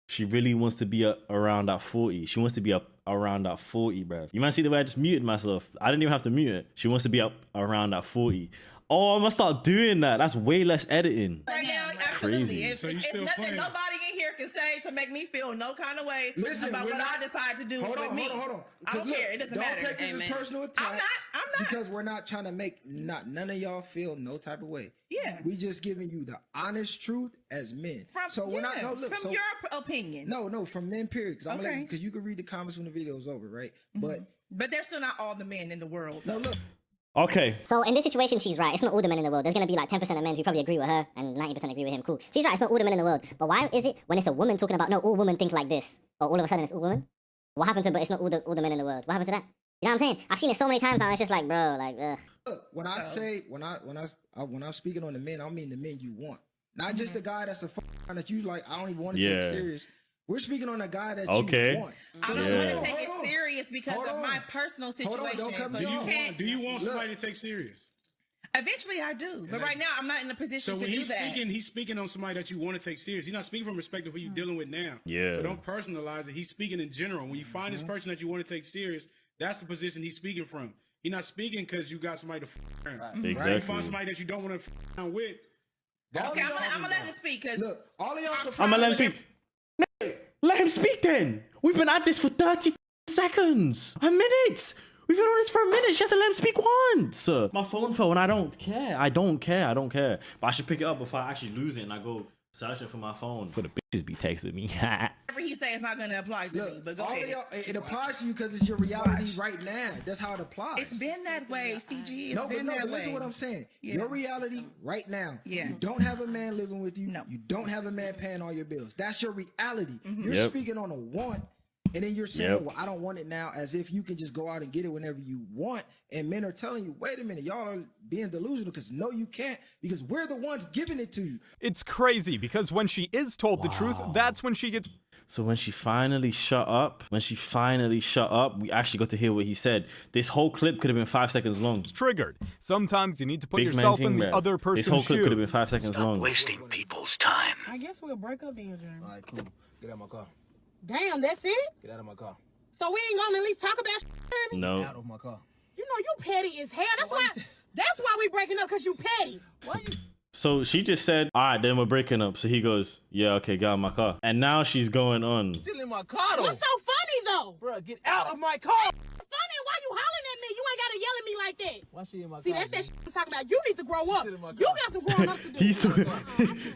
[SPEAKER 3] She really wants to be around that 40. She wants to be around that 40, bruv. You might see the way I just muted myself. I didn't even have to mute it. She wants to be around that 40. Oh, I'm gonna start doing that. That's way less editing.
[SPEAKER 13] Right now,
[SPEAKER 3] It's
[SPEAKER 13] absolutely.
[SPEAKER 3] crazy.
[SPEAKER 13] It's nothing nobody in here can say to make me feel no kind of way about what I decide to do with me.
[SPEAKER 17] Hold on.
[SPEAKER 13] I don't care. It doesn't matter.
[SPEAKER 17] Don't take this as personal attacks.
[SPEAKER 13] I'm not.
[SPEAKER 17] Because we're not trying to make none of y'all feel no type of way.
[SPEAKER 13] Yeah,
[SPEAKER 17] Yeah. We just giving you the honest truth as men. From your opinion. No, from men, period. Because you can read the comments when the video's over, right? But they're still not all the men in the world. No, look.
[SPEAKER 3] Okay.
[SPEAKER 5] So in this situation, she's right. It's not all the men in the world. There's going to be like 10% of men who probably agree with her and 90% agree with him. Cool. She's right. It's not all the men in the world. But why is it when it's a woman talking about, no, all women think like this, or all of a sudden it's all women? What happened to, but it's not all the men in the world? What happened to that? You know what I'm saying? I've seen it so many times now. It's just like, bro, like,
[SPEAKER 17] Look, when I'm speaking on the men, I mean the men you want. Not just the guy that's that you like, I don't even want to take serious. We're speaking on a guy that you want.
[SPEAKER 13] I don't want to take it serious because of my personal situation.
[SPEAKER 14] Do you want somebody to take serious?
[SPEAKER 13] Eventually I do. But right now I'm not in a position to do that.
[SPEAKER 14] So when he's speaking on somebody that you want to take serious. He's not speaking from respect of who you're dealing with now.
[SPEAKER 3] Yeah.
[SPEAKER 14] So don't personalize it. He's speaking in general. When you find this person that you want to take serious, that's the position he's speaking from. He's not speaking because you got somebody to around.
[SPEAKER 3] Exactly.
[SPEAKER 14] Right? You find somebody that you don't want to around with.
[SPEAKER 13] Okay, I'm gonna let him speak because
[SPEAKER 17] look, all of y'all
[SPEAKER 3] I'm gonna let him speak. Let him speak then. We've been at this for 30 seconds. A minute. We've been on this for a minute. She has to let him speak once. My phone fell and I don't care. I don't care. But I should pick it up before I actually lose it and I go searching for my phone. For the bitches be texting me.
[SPEAKER 13] whatever he says is not gonna apply to me. But go ahead.
[SPEAKER 17] It applies to you because it's your reality right now. That's how it applies.
[SPEAKER 13] It's been that way, CG. It's been that way.
[SPEAKER 17] Listen to what I'm saying. Your reality right now. You don't have a man living with you. No. You don't have a man paying all your bills. That's your reality. You're speaking on a want. And then you're saying, well, I don't want it now, as if you can just go out and get it whenever you want. And men are telling you, wait a minute, y'all are being delusional because no, you can't, because we're the ones giving it to you.
[SPEAKER 10] It's crazy because when she is told the truth, that's when she gets...
[SPEAKER 3] So when she finally shut up, we actually got to hear what he said. This whole clip could have been 5 seconds long.
[SPEAKER 10] It's triggered. Sometimes you need to put yourself in the other person's shoes.
[SPEAKER 3] This whole clip could have been 5 seconds long.
[SPEAKER 6] Wasting people's time.
[SPEAKER 2] I guess we'll break up then, Jeremy.
[SPEAKER 6] All right, cool. Get out of my car.
[SPEAKER 2] Damn, that's it?
[SPEAKER 6] Get out of my car.
[SPEAKER 2] So we ain't gonna at least talk about shit?
[SPEAKER 3] No.
[SPEAKER 6] Get out of my car.
[SPEAKER 2] You know you petty as hell. That's why we breaking up, because you petty. Why you...
[SPEAKER 3] So she just said, all right, then we're breaking up. So he goes, yeah, okay, get out of my car. And now she's going on.
[SPEAKER 6] You're still in my car, though.
[SPEAKER 2] What's so funny, though?
[SPEAKER 6] Bruh, get out of my car.
[SPEAKER 2] Funny? Why you hollering at me? You ain't gotta yell at me like that.
[SPEAKER 6] Why she in my car?
[SPEAKER 2] See, that's that shit I'm talking about. You need to grow up. You got some growing up to do.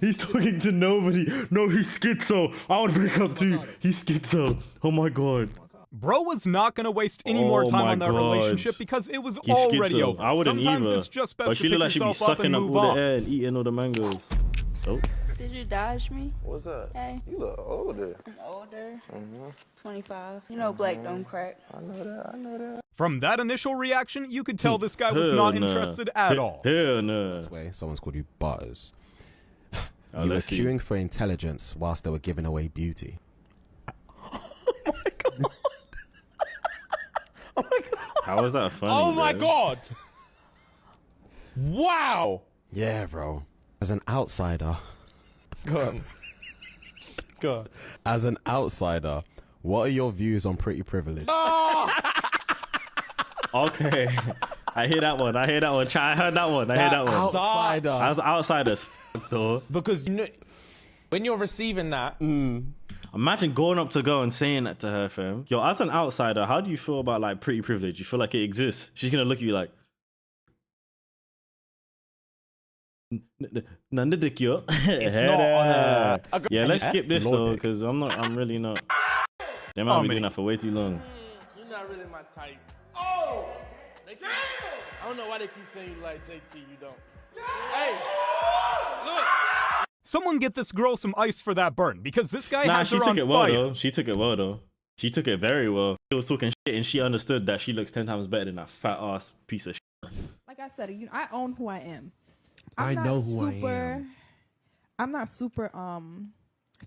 [SPEAKER 3] He's talking to nobody. No, he's schizo. I want to break up too. He's schizo. Oh my God.
[SPEAKER 10] Bro was not going to waste any more time on that relationship because it was already over.
[SPEAKER 3] I wouldn't
[SPEAKER 10] Sometimes
[SPEAKER 3] either.
[SPEAKER 10] it's just best
[SPEAKER 3] but she
[SPEAKER 10] to pick
[SPEAKER 3] looked like she'd be
[SPEAKER 10] yourself up
[SPEAKER 3] sucking
[SPEAKER 10] and
[SPEAKER 3] up
[SPEAKER 10] move
[SPEAKER 3] all
[SPEAKER 10] on.
[SPEAKER 3] the air and eating all the mangoes. Oh.
[SPEAKER 8] Did you dodge me?
[SPEAKER 23] What's that?
[SPEAKER 8] Hey.
[SPEAKER 23] You look older.
[SPEAKER 8] I'm older. 25. You know black don't crack.
[SPEAKER 23] I know that.
[SPEAKER 10] From that initial reaction, you could tell this guy was not interested at all.
[SPEAKER 3] Hell no.
[SPEAKER 7] This way, someone's called you Butters.
[SPEAKER 3] Oh,
[SPEAKER 7] you were queuing for intelligence whilst they were giving away beauty.
[SPEAKER 3] How was that funny?
[SPEAKER 6] Oh my God! Wow!
[SPEAKER 7] Yeah, bro. As an outsider.
[SPEAKER 6] Go on. Go on.
[SPEAKER 7] As an outsider, what are your views on pretty privilege?
[SPEAKER 6] Oh!
[SPEAKER 3] Okay. I hear that one. I heard that one.
[SPEAKER 6] Outsider.
[SPEAKER 3] As outsiders, though.
[SPEAKER 6] Because you know, when you're receiving that,
[SPEAKER 3] imagine going up to a girl and saying that to her, fam. Yo, as an outsider, how do you feel about like pretty privilege? You feel like it exists? She's gonna look at you like, none of the cute.
[SPEAKER 6] It's not on a...
[SPEAKER 3] Yeah, let's skip this though, because I'm really not. They might be doing that for way too long.
[SPEAKER 6] You're not really my type. Oh! I don't know why they keep saying you like JT, you don't. Hey! Look!
[SPEAKER 10] Someone get this girl some ice for that burn, because this guy has her on fire.
[SPEAKER 3] She took it well though. She took it very well. She was talking shit and she understood that she looks 10 times better than that fat ass piece of shit.
[SPEAKER 15] Like I said, you know, I own who I am.
[SPEAKER 14] I know who I am.
[SPEAKER 15] I'm not super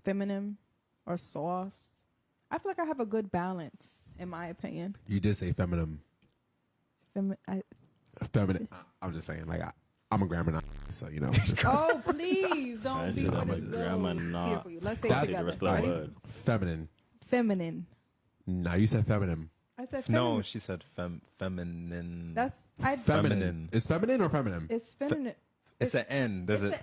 [SPEAKER 15] feminine or soft. I feel like I have a good balance, in my opinion.
[SPEAKER 14] You did say feminine. Feminine. I'm just saying, like, I'm a grammar, so you know.
[SPEAKER 15] Oh, please don't
[SPEAKER 3] I
[SPEAKER 15] be
[SPEAKER 3] said I'm a
[SPEAKER 15] honest.
[SPEAKER 3] grammar
[SPEAKER 15] Here
[SPEAKER 3] not.
[SPEAKER 15] for you. Let's say
[SPEAKER 3] That's
[SPEAKER 15] it together.
[SPEAKER 3] the rest of the word.
[SPEAKER 14] Feminine.
[SPEAKER 15] Feminine.
[SPEAKER 14] No, you said feminine.
[SPEAKER 15] I said feminine.
[SPEAKER 18] No, she said feminine.
[SPEAKER 15] That's
[SPEAKER 14] feminine. Is feminine or feminine?
[SPEAKER 15] It's feminine.
[SPEAKER 18] It's an N. There's an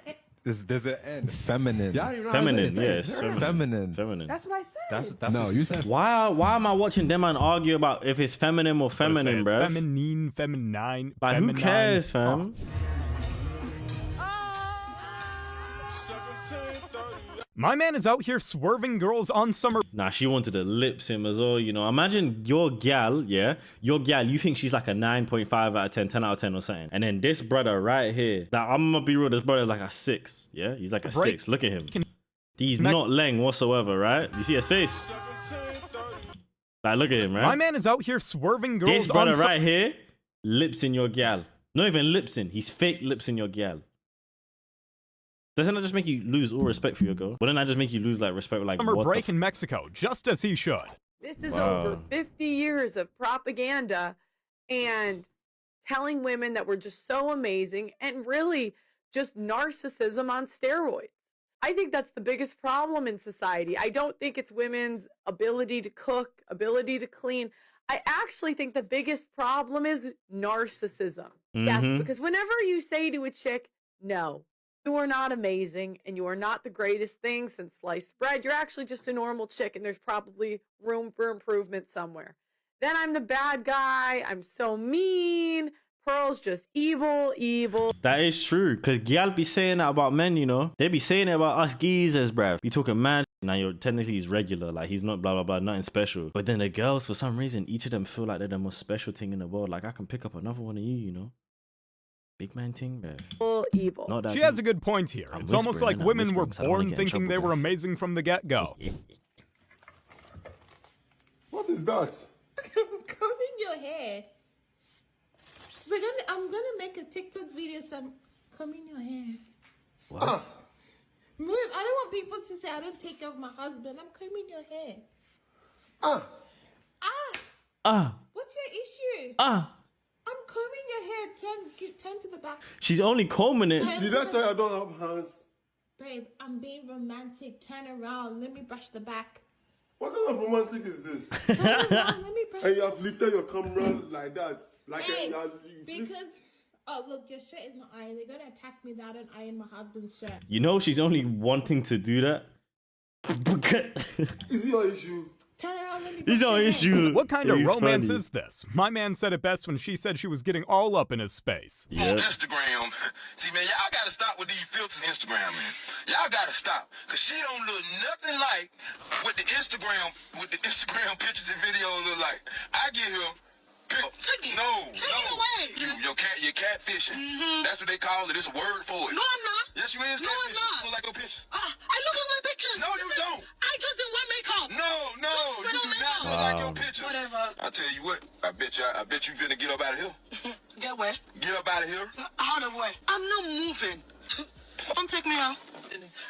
[SPEAKER 18] N. Feminine.
[SPEAKER 14] Yeah, you know
[SPEAKER 3] Feminine, yes.
[SPEAKER 18] Feminine.
[SPEAKER 15] That's what I said.
[SPEAKER 14] That's no, you said.
[SPEAKER 3] Why am I watching them and argue about if it's feminine or feminine, bro?
[SPEAKER 10] Feminine, feminine.
[SPEAKER 3] Like, who cares, fam?
[SPEAKER 10] My man is out here swerving girls on summer.
[SPEAKER 3] Nah, she wanted to lip sim as well, you know. Imagine your gal, yeah? Your gal, you think she's like a 9.5 out of 10, 10 out of 10 or something. And then this brother right here, now I'm gonna be real, this brother's like a 6, yeah? He's like a 6, look at him. He's not leng whatsoever, right? You see his face? Like, look at him, right?
[SPEAKER 10] My man is out here swerving girls
[SPEAKER 3] this brother right here, lips in your gal. Not even lips in, he's fake lips in your gal. Doesn't that just make you lose all respect for your girl? Wouldn't that just make you lose like respect? Like
[SPEAKER 10] summer break in Mexico, just as he should.
[SPEAKER 11] This is over 50 years of propaganda and telling women that we're just so amazing and really just narcissism on steroids. I think that's the biggest problem in society. I don't think it's women's ability to cook, ability to clean. I actually think the biggest problem is narcissism. Yes, because whenever you say to a chick, no, you are not amazing and you are not the greatest thing since sliced bread. You're actually just a normal chick and there's probably room for improvement somewhere. Then I'm the bad guy. I'm so mean. Pearl's just evil, evil.
[SPEAKER 3] That is true. Because gal be saying that about men, you know. They be saying it about us geezers, bruv. You talking mad. Now you're technically he's regular. Like he's not blah, blah, blah, nothing special. But then the girls, for some reason, each of them feel like they're the most special thing in the world. Like I can pick up another one of you, you know. Big man thing, bruv.
[SPEAKER 11] Evil.
[SPEAKER 3] Not that
[SPEAKER 10] she has a good point here. It's almost like women were born thinking they were amazing from the get-go.
[SPEAKER 21] What is that?
[SPEAKER 2] Combing your hair. I'm gonna make a TikTok video. So I'm combing your hair.
[SPEAKER 3] What?
[SPEAKER 2] Move. I don't want people to say I don't take care of my husband. I'm combing your hair. What's your issue? I'm combing your hair. Turn to the back.
[SPEAKER 3] She's only combing it.
[SPEAKER 21] Did I tell you I don't have hands?
[SPEAKER 2] Babe, I'm being romantic. Turn around. Let me brush the back.
[SPEAKER 21] What kind of romantic is this?
[SPEAKER 2] Turn around. Let me brush.
[SPEAKER 21] And you have lifted your camera like that, like
[SPEAKER 2] because look, your shirt is not ironed. They're gonna attack me that I don't iron my husband's shirt.
[SPEAKER 3] You know she's only wanting to do that.
[SPEAKER 21] Is it your issue?
[SPEAKER 2] Turn around, let me
[SPEAKER 3] He's on issue.
[SPEAKER 10] What kind of romance is this? My man said it best when she said she was getting all up in his space.
[SPEAKER 21] On Instagram. See, man, y'all gotta stop with these filters Instagram, man. Y'all gotta stop. Cause she don't look nothing like what the Instagram pictures and videos look like. I get here.
[SPEAKER 2] Take it.
[SPEAKER 21] No.
[SPEAKER 2] Take it away.
[SPEAKER 21] You're catfishing. That's what they call it. It's a word for it.
[SPEAKER 2] No, I'm not.
[SPEAKER 21] Yes, you is.
[SPEAKER 2] No, I'm not.
[SPEAKER 21] You look like your pictures.
[SPEAKER 2] I look like my pictures.
[SPEAKER 21] No, you don't.
[SPEAKER 2] I just didn't wear makeup.
[SPEAKER 21] No, you do not look like your pictures.
[SPEAKER 2] Whatever.
[SPEAKER 21] I tell you what, I bet you finna get up out of here.
[SPEAKER 2] Get where?
[SPEAKER 21] Get up out of here.
[SPEAKER 2] Out of where? I'm not moving. Don't take me out.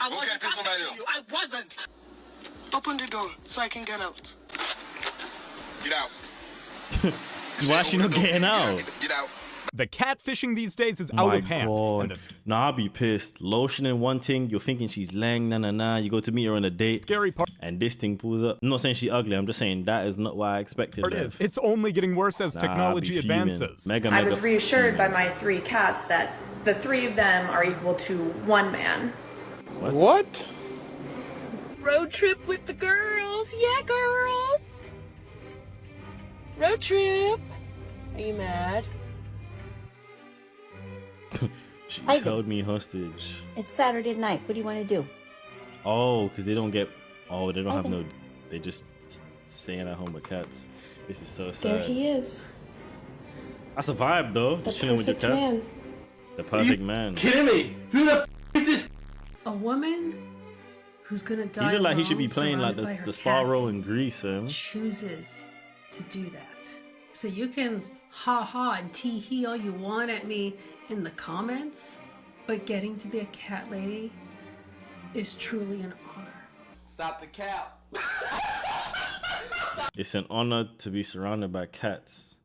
[SPEAKER 2] I wasn't
[SPEAKER 21] somebody else.
[SPEAKER 2] you. I wasn't. Open the door so I can get out.
[SPEAKER 21] Get out.
[SPEAKER 3] Why is she not getting out?
[SPEAKER 21] Get out.
[SPEAKER 10] The catfishing these days is out of hand.
[SPEAKER 3] God. Nah, I'll be pissed. Lotion in one thing, you're thinking she's lang, nah. You go to meet her on a date.
[SPEAKER 10] Scary part.
[SPEAKER 3] And this thing pulls up. I'm not saying she's ugly. I'm just saying that is not what I expected.
[SPEAKER 10] It is. It's only getting worse as technology advances.
[SPEAKER 12] I was reassured by my 3 cats that the 3 of them are equal to 1 man.
[SPEAKER 21] What?
[SPEAKER 9] Road trip with the girls. Yeah, girls. Road trip. Are you mad?
[SPEAKER 3] She held me hostage.
[SPEAKER 19] It's Saturday night. What do you want to do?
[SPEAKER 3] Oh, because they don't get... Oh, they don't have no... They just staying at home with cats. This is so sad.
[SPEAKER 12] There he is.
[SPEAKER 3] That's a vibe, though.
[SPEAKER 12] The
[SPEAKER 3] Chilling with your cat.
[SPEAKER 12] man.
[SPEAKER 3] The perfect man.
[SPEAKER 6] Kidding me? Who the is this?
[SPEAKER 20] A woman who's gonna die.
[SPEAKER 3] He look like he should be
[SPEAKER 20] alone,
[SPEAKER 3] playing like
[SPEAKER 20] surrounded by
[SPEAKER 3] the
[SPEAKER 20] her
[SPEAKER 3] star
[SPEAKER 20] cats,
[SPEAKER 3] role in Grease, man.
[SPEAKER 20] chooses to do that. So you can ha and tee-hee all you want at me in the comments, but getting to be a cat lady is truly an honor.
[SPEAKER 6] Stop the cap.
[SPEAKER 3] It's an honor to be surrounded by cats.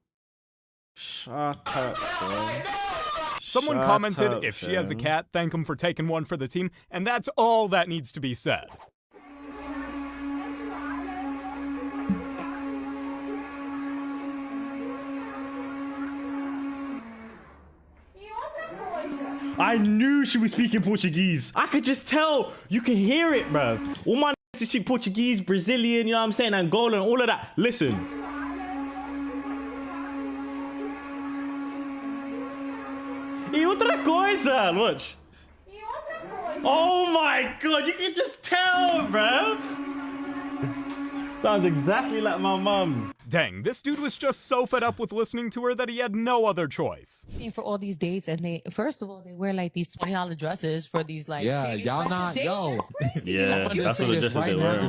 [SPEAKER 3] Shut up, bro.
[SPEAKER 10] Someone
[SPEAKER 3] Shut
[SPEAKER 10] commented,
[SPEAKER 3] up,
[SPEAKER 10] if she has a
[SPEAKER 3] fam.
[SPEAKER 10] cat, thank him for taking one for the team, and that's all that needs to be said.
[SPEAKER 3] I knew she was speaking Portuguese. I could just tell. You can hear it, bruv. All my to speak Portuguese, Brazilian, you know what I'm saying, Angolan, all of that. Listen. E outra coisa, watch. Oh my god, you can just tell, bruv. Sounds exactly like my mum.
[SPEAKER 10] Dang, this dude was just so fed up with listening to her that he had no other choice.
[SPEAKER 1] For all these dates, and they first of all they wear like these $20 dresses for these like
[SPEAKER 4] y'all not
[SPEAKER 3] Yeah, that's what the dresses they wear.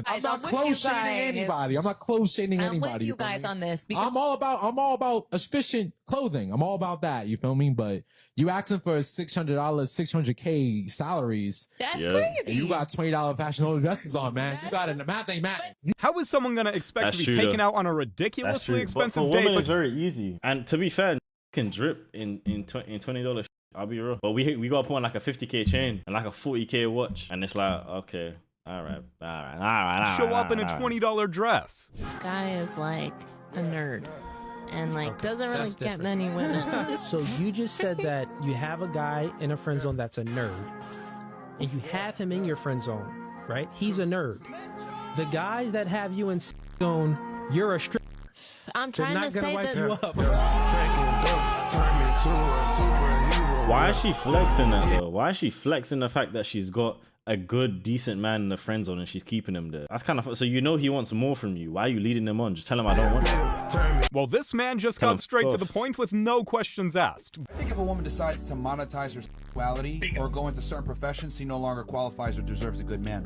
[SPEAKER 4] I'm not close shading anybody. I'm not close shading anybody.
[SPEAKER 1] I'm with you guys on this.
[SPEAKER 4] I'm all about efficient clothing. I'm all about that. You feel me? But you asking for $600, $600K salaries.
[SPEAKER 1] That's crazy.
[SPEAKER 4] And you got $20 fashionable dresses on, man. You got it. The math ain't math.
[SPEAKER 10] How is someone gonna expect to be taken out on a ridiculously expensive
[SPEAKER 3] but for
[SPEAKER 10] date?
[SPEAKER 3] women, it's very easy. And to be fair, can drip in $20. I'll be real. But we gotta put on like a 50K chain and like a 40K watch, and it's like, okay, all right.
[SPEAKER 10] Show up in a $20 dress.
[SPEAKER 22] Guy is like a nerd and like doesn't really get many women.
[SPEAKER 24] So you just said that you have a guy in a friend zone that's a nerd, and you have him in your friend zone, right? He's a nerd. The guys that have you in zone, you're a stripper.
[SPEAKER 22] I'm trying to say that.
[SPEAKER 3] Why is she flexing that though? Why is she flexing the fact that she's got a good, decent man in the friend zone and she's keeping him there? That's kind of so you know he wants more from you. Why are you leading him on? Just tell him I don't want that.
[SPEAKER 10] Well, this man just got straight to the point with no questions asked.
[SPEAKER 25] I think if a woman decides to monetize her sexuality or go into certain professions, she no longer qualifies or deserves a good man.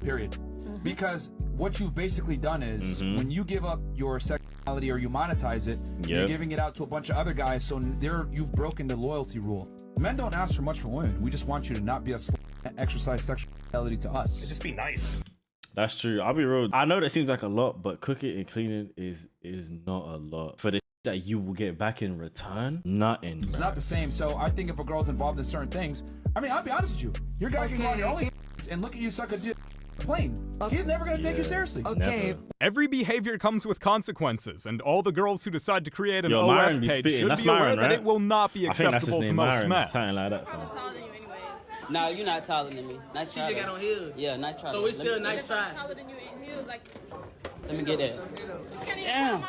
[SPEAKER 25] Period. Because what you've basically done is when you give up your sexuality or you monetize it, you're giving it out to a bunch of other guys. So you've broken the loyalty rule. Men don't ask for much from women. We just want you to not be a and exercise sexuality to us.
[SPEAKER 26] Just be nice.
[SPEAKER 3] That's true. I'll be real. I know that seems like a lot, but cooking and cleaning is not a lot. For the that you will get back in return, nothing.
[SPEAKER 25] It's not the same. So I think if a girl's involved in certain things, I mean, I'll be honest with you. Your guy can go on your only and look at you suck a dick plain. He's never gonna take you seriously.
[SPEAKER 10] Okay. Every behavior comes with consequences, and all the girls who decide to create an OF
[SPEAKER 3] Myron be
[SPEAKER 10] page
[SPEAKER 3] spitting.
[SPEAKER 10] should
[SPEAKER 3] That's
[SPEAKER 10] be aware
[SPEAKER 3] Myron,
[SPEAKER 10] that
[SPEAKER 3] right?
[SPEAKER 10] it will not be
[SPEAKER 3] I think that's his
[SPEAKER 10] acceptable to
[SPEAKER 3] name,
[SPEAKER 10] most
[SPEAKER 3] Myron.
[SPEAKER 10] men.
[SPEAKER 3] Something like that.
[SPEAKER 27] No, you're not taller than me. Nice try.
[SPEAKER 12] She just got on heels.
[SPEAKER 27] Yeah, nice try.
[SPEAKER 12] So it's still a nice try. Taller than you in heels, like.
[SPEAKER 27] Let me get that.
[SPEAKER 12] Damn.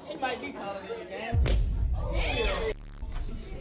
[SPEAKER 12] She might be taller than you, man. Damn.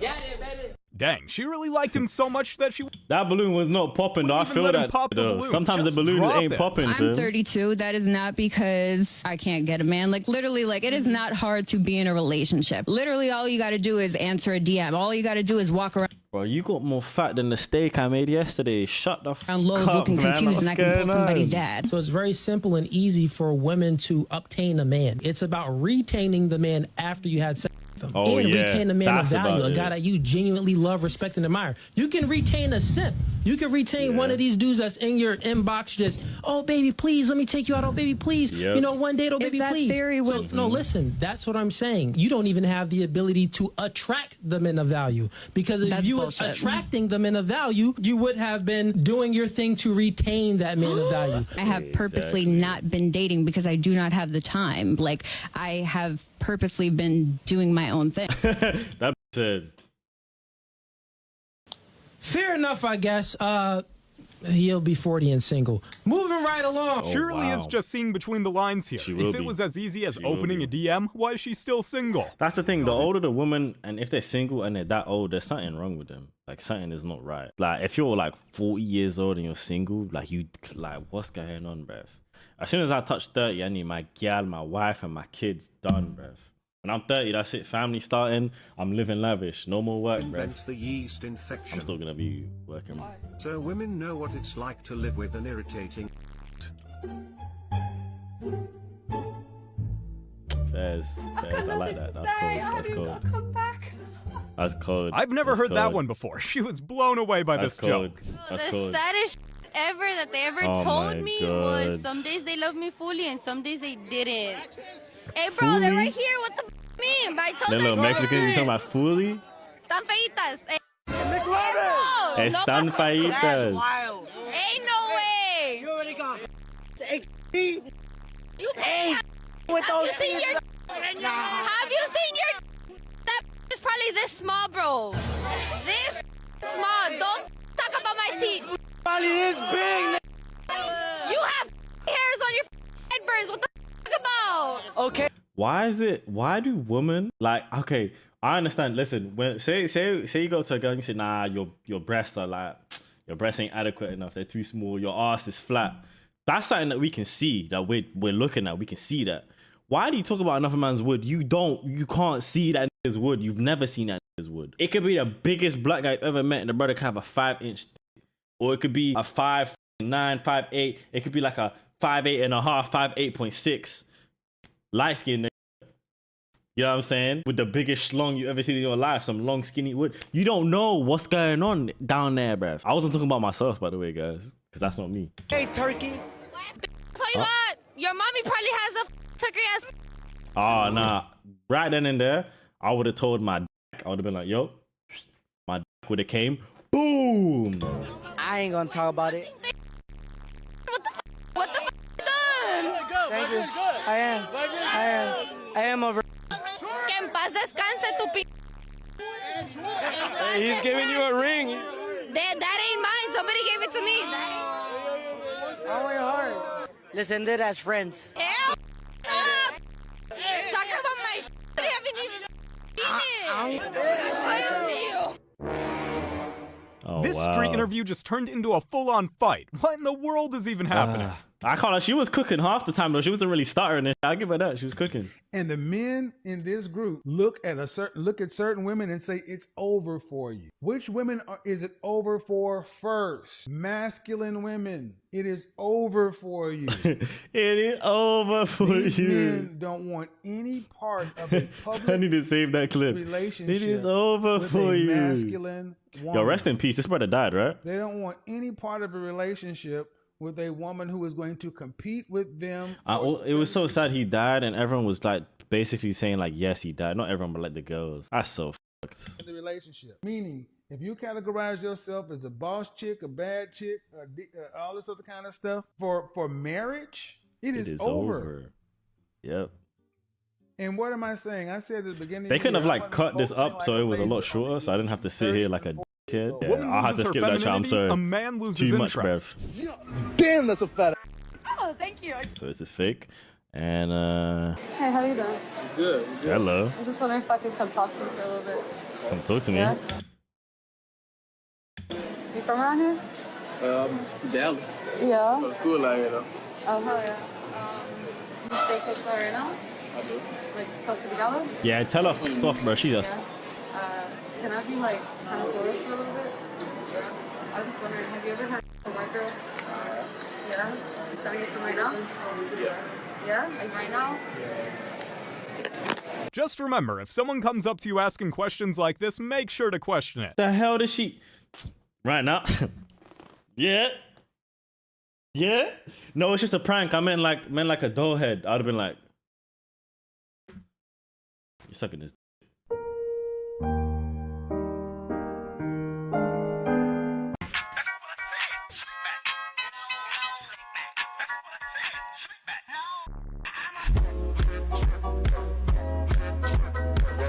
[SPEAKER 12] Got it, baby.
[SPEAKER 10] Dang, she really liked him so much that she...
[SPEAKER 3] That balloon was not popping though. I feel that though. Sometimes the balloon ain't popping.
[SPEAKER 28] I'm 32. That is not because I can't get a man. Like literally, like it is not hard to be in a relationship. Literally, all you got to do is answer a DM. All you got to do is walk around.
[SPEAKER 3] Bro, you got more fat than the steak I made yesterday. Shut the fuck
[SPEAKER 28] Lowe's
[SPEAKER 3] up,
[SPEAKER 28] looking
[SPEAKER 3] man.
[SPEAKER 28] confused, and I can pull somebody's dad.
[SPEAKER 24] So it's very simple and easy for women to obtain a man. It's about retaining the man after you had sex with them.
[SPEAKER 3] Oh,
[SPEAKER 24] and
[SPEAKER 3] yeah.
[SPEAKER 24] retain the man of
[SPEAKER 3] That's
[SPEAKER 24] value,
[SPEAKER 3] about
[SPEAKER 24] a guy
[SPEAKER 3] it.
[SPEAKER 24] that you genuinely love, respect, and admire. You can retain a simp. You can retain one of these dudes that's in your inbox just, oh, baby, please, let me take you out. Oh, baby, please.
[SPEAKER 3] Yep.
[SPEAKER 24] You know, one date, oh,
[SPEAKER 28] If
[SPEAKER 24] baby,
[SPEAKER 28] that
[SPEAKER 24] please.
[SPEAKER 28] theory was-
[SPEAKER 24] So, no, listen, that's what I'm saying. You don't even have the ability to attract the men of value. Because if
[SPEAKER 28] That's
[SPEAKER 24] you were
[SPEAKER 28] bullshit.
[SPEAKER 24] attracting the men of value, you would have been doing your thing to retain that man of value.
[SPEAKER 28] I have purposely not been dating because I do not have the time. Like I have purposely been doing my own thing.
[SPEAKER 3] That said.
[SPEAKER 24] Fair enough, I guess. He'll be 40 and single. Moving right along.
[SPEAKER 10] Surely is just seeing between the lines here.
[SPEAKER 3] will
[SPEAKER 10] If it
[SPEAKER 3] be.
[SPEAKER 10] was as easy as
[SPEAKER 3] She will
[SPEAKER 10] opening
[SPEAKER 3] be.
[SPEAKER 10] a DM, why is she still single?
[SPEAKER 3] That's the thing. The older the woman, and if they're single and they're that old, there's something wrong with them. Like something is not right. Like if you're like 40 years old and you're single, like what's going on, bruv? As soon as I touch 30, I need my gal, my wife, and my kids done, bruv. When I'm 30, that's it. Family starting. I'm living lavish. No more work, bruv.
[SPEAKER 29] Prevents the yeast infection.
[SPEAKER 3] I'm still gonna be working.
[SPEAKER 29] So women know what it's like to live with an irritating.
[SPEAKER 3] Fairs. I like that. That's cool. That's cool. That's cold.
[SPEAKER 10] I've never
[SPEAKER 3] That's
[SPEAKER 10] heard that
[SPEAKER 3] cold.
[SPEAKER 10] one before. She was blown away by
[SPEAKER 3] That's
[SPEAKER 10] this
[SPEAKER 3] cold.
[SPEAKER 10] joke.
[SPEAKER 3] That's
[SPEAKER 9] The
[SPEAKER 3] cold.
[SPEAKER 9] saddest ever that they ever
[SPEAKER 3] Oh
[SPEAKER 9] told
[SPEAKER 3] my
[SPEAKER 9] me was
[SPEAKER 3] God.
[SPEAKER 9] some days they love me fully and some days they didn't. Hey, bro, they're right here. What the mean? But I told
[SPEAKER 3] Them
[SPEAKER 9] them
[SPEAKER 3] little Mexicans, you talking about fully?
[SPEAKER 9] Están feitas.
[SPEAKER 3] Están feitas.
[SPEAKER 9] Ain't no way.
[SPEAKER 12] You already got.
[SPEAKER 9] You can't.
[SPEAKER 12] With
[SPEAKER 9] Have
[SPEAKER 12] those
[SPEAKER 9] you seen your?
[SPEAKER 12] Nah.
[SPEAKER 9] Have you seen your? That is probably this small, bro. This small. Don't talk about my teeth.
[SPEAKER 12] Probably this big.
[SPEAKER 9] You have hairs on your headburns. What the fuck about?
[SPEAKER 12] Okay.
[SPEAKER 3] Why do women like, okay, I understand. Listen, when say you go to a girl and you say, nah, your breasts are like, your breasts ain't adequate enough. They're too small. Your ass is flat. That's something that we can see, that we're looking at. We can see that. Why do you talk about another man's wood? You can't see that nigga's wood. You've never seen that nigga's wood. It could be the biggest black guy you've ever met, and the brother can have a 5-inch, or it could be a 5'9", 5'8". It could be like a 5'8.5", 5'8.6". Light skin nigga. You know what I'm saying? With the biggest schlong you ever seen in your life, some long skinny wood. You don't know what's going on down there, bruv. I wasn't talking about myself, by the way, guys, because that's not me.
[SPEAKER 9] Hey, turkey. Tell you what, your mommy probably has a turkey ass.
[SPEAKER 3] Oh, nah. Right then and there, I would have told my dick. I would have been like, yo, my dick would have came. Boom.
[SPEAKER 27] I ain't gonna talk about it.
[SPEAKER 9] What the done?
[SPEAKER 27] Thank you. I am over.
[SPEAKER 9] Que en paz descanse tu p.
[SPEAKER 27] He's giving you a ring.
[SPEAKER 9] That ain't mine. Somebody gave it to me.
[SPEAKER 27] Oh my heart. Let's end it as friends.
[SPEAKER 9] Hell up. Talking about my shit. I haven't even seen it.
[SPEAKER 3] Oh,
[SPEAKER 10] This
[SPEAKER 3] wow.
[SPEAKER 10] street interview just turned into a full-on fight. What in the world is even happening?
[SPEAKER 3] I call her. She was cooking half the time though. She wasn't really stuttering. I'll give her that. She was cooking.
[SPEAKER 5] And the men in this group look at certain women and say it's over for you. Which women is it over for first? Masculine women. It is over for you.
[SPEAKER 3] It is over for
[SPEAKER 5] These
[SPEAKER 3] you.
[SPEAKER 5] men don't want any part of a public
[SPEAKER 3] I need to save that clip.
[SPEAKER 5] relationship.
[SPEAKER 3] It is over
[SPEAKER 5] with
[SPEAKER 3] for
[SPEAKER 5] a
[SPEAKER 3] you.
[SPEAKER 5] Masculine woman.
[SPEAKER 3] Yo, rest in peace. This brother died, right?
[SPEAKER 5] They don't want any part of a relationship with a woman who is going to compete with them.
[SPEAKER 3] It was so sad he died, and everyone was like basically saying like, yes, he died. Not everyone, but like the girls. That's so fucked.
[SPEAKER 5] The relationship. Meaning, if you categorize yourself as a boss chick, a bad chick, all this other kind of stuff, for marriage, it is over.
[SPEAKER 3] Yep.
[SPEAKER 5] And what am I saying? I said at the beginning.
[SPEAKER 3] They couldn't have
[SPEAKER 5] I
[SPEAKER 3] like
[SPEAKER 5] wasn't
[SPEAKER 3] cut this
[SPEAKER 5] focusing
[SPEAKER 3] up so it was a lot shorter, so I didn't have to sit here like a kid. Yeah,
[SPEAKER 10] Woman
[SPEAKER 3] I'll have to
[SPEAKER 10] loses
[SPEAKER 3] skip
[SPEAKER 10] her
[SPEAKER 3] that chat. I'm
[SPEAKER 10] femininity,
[SPEAKER 3] sorry.
[SPEAKER 10] a man loses
[SPEAKER 3] Too much,
[SPEAKER 10] interest.
[SPEAKER 3] bruv.
[SPEAKER 6] Damn, that's a fat.
[SPEAKER 9] Oh, thank you.
[SPEAKER 3] So is this fake? And
[SPEAKER 7] Hey, how you doing?
[SPEAKER 6] Good.
[SPEAKER 3] hello.
[SPEAKER 7] I'm just wondering if I could come talk to you for a little bit.
[SPEAKER 3] Come talk to me.
[SPEAKER 7] Yeah? You from around here?
[SPEAKER 6] Dallas.
[SPEAKER 7] Yeah.
[SPEAKER 6] Go to school out here though.
[SPEAKER 7] Oh, hell yeah. You stay close by right now?
[SPEAKER 6] I do.
[SPEAKER 7] Like close to the gallows?
[SPEAKER 3] Yeah, tell her f off, bro. She's a.
[SPEAKER 7] Can I be like kind of close for a little bit? I was just wondering, have you ever had a white girl? Yeah? Telling you from right now?
[SPEAKER 6] Yeah.
[SPEAKER 7] Yeah? Like right now?
[SPEAKER 10] Just remember, if someone comes up to you asking questions like this, make sure to question it.
[SPEAKER 3] The hell does she? Right now? Yeah. Yeah. No, it's just a prank. I meant like a dough head. I'd have been like, you're sucking this.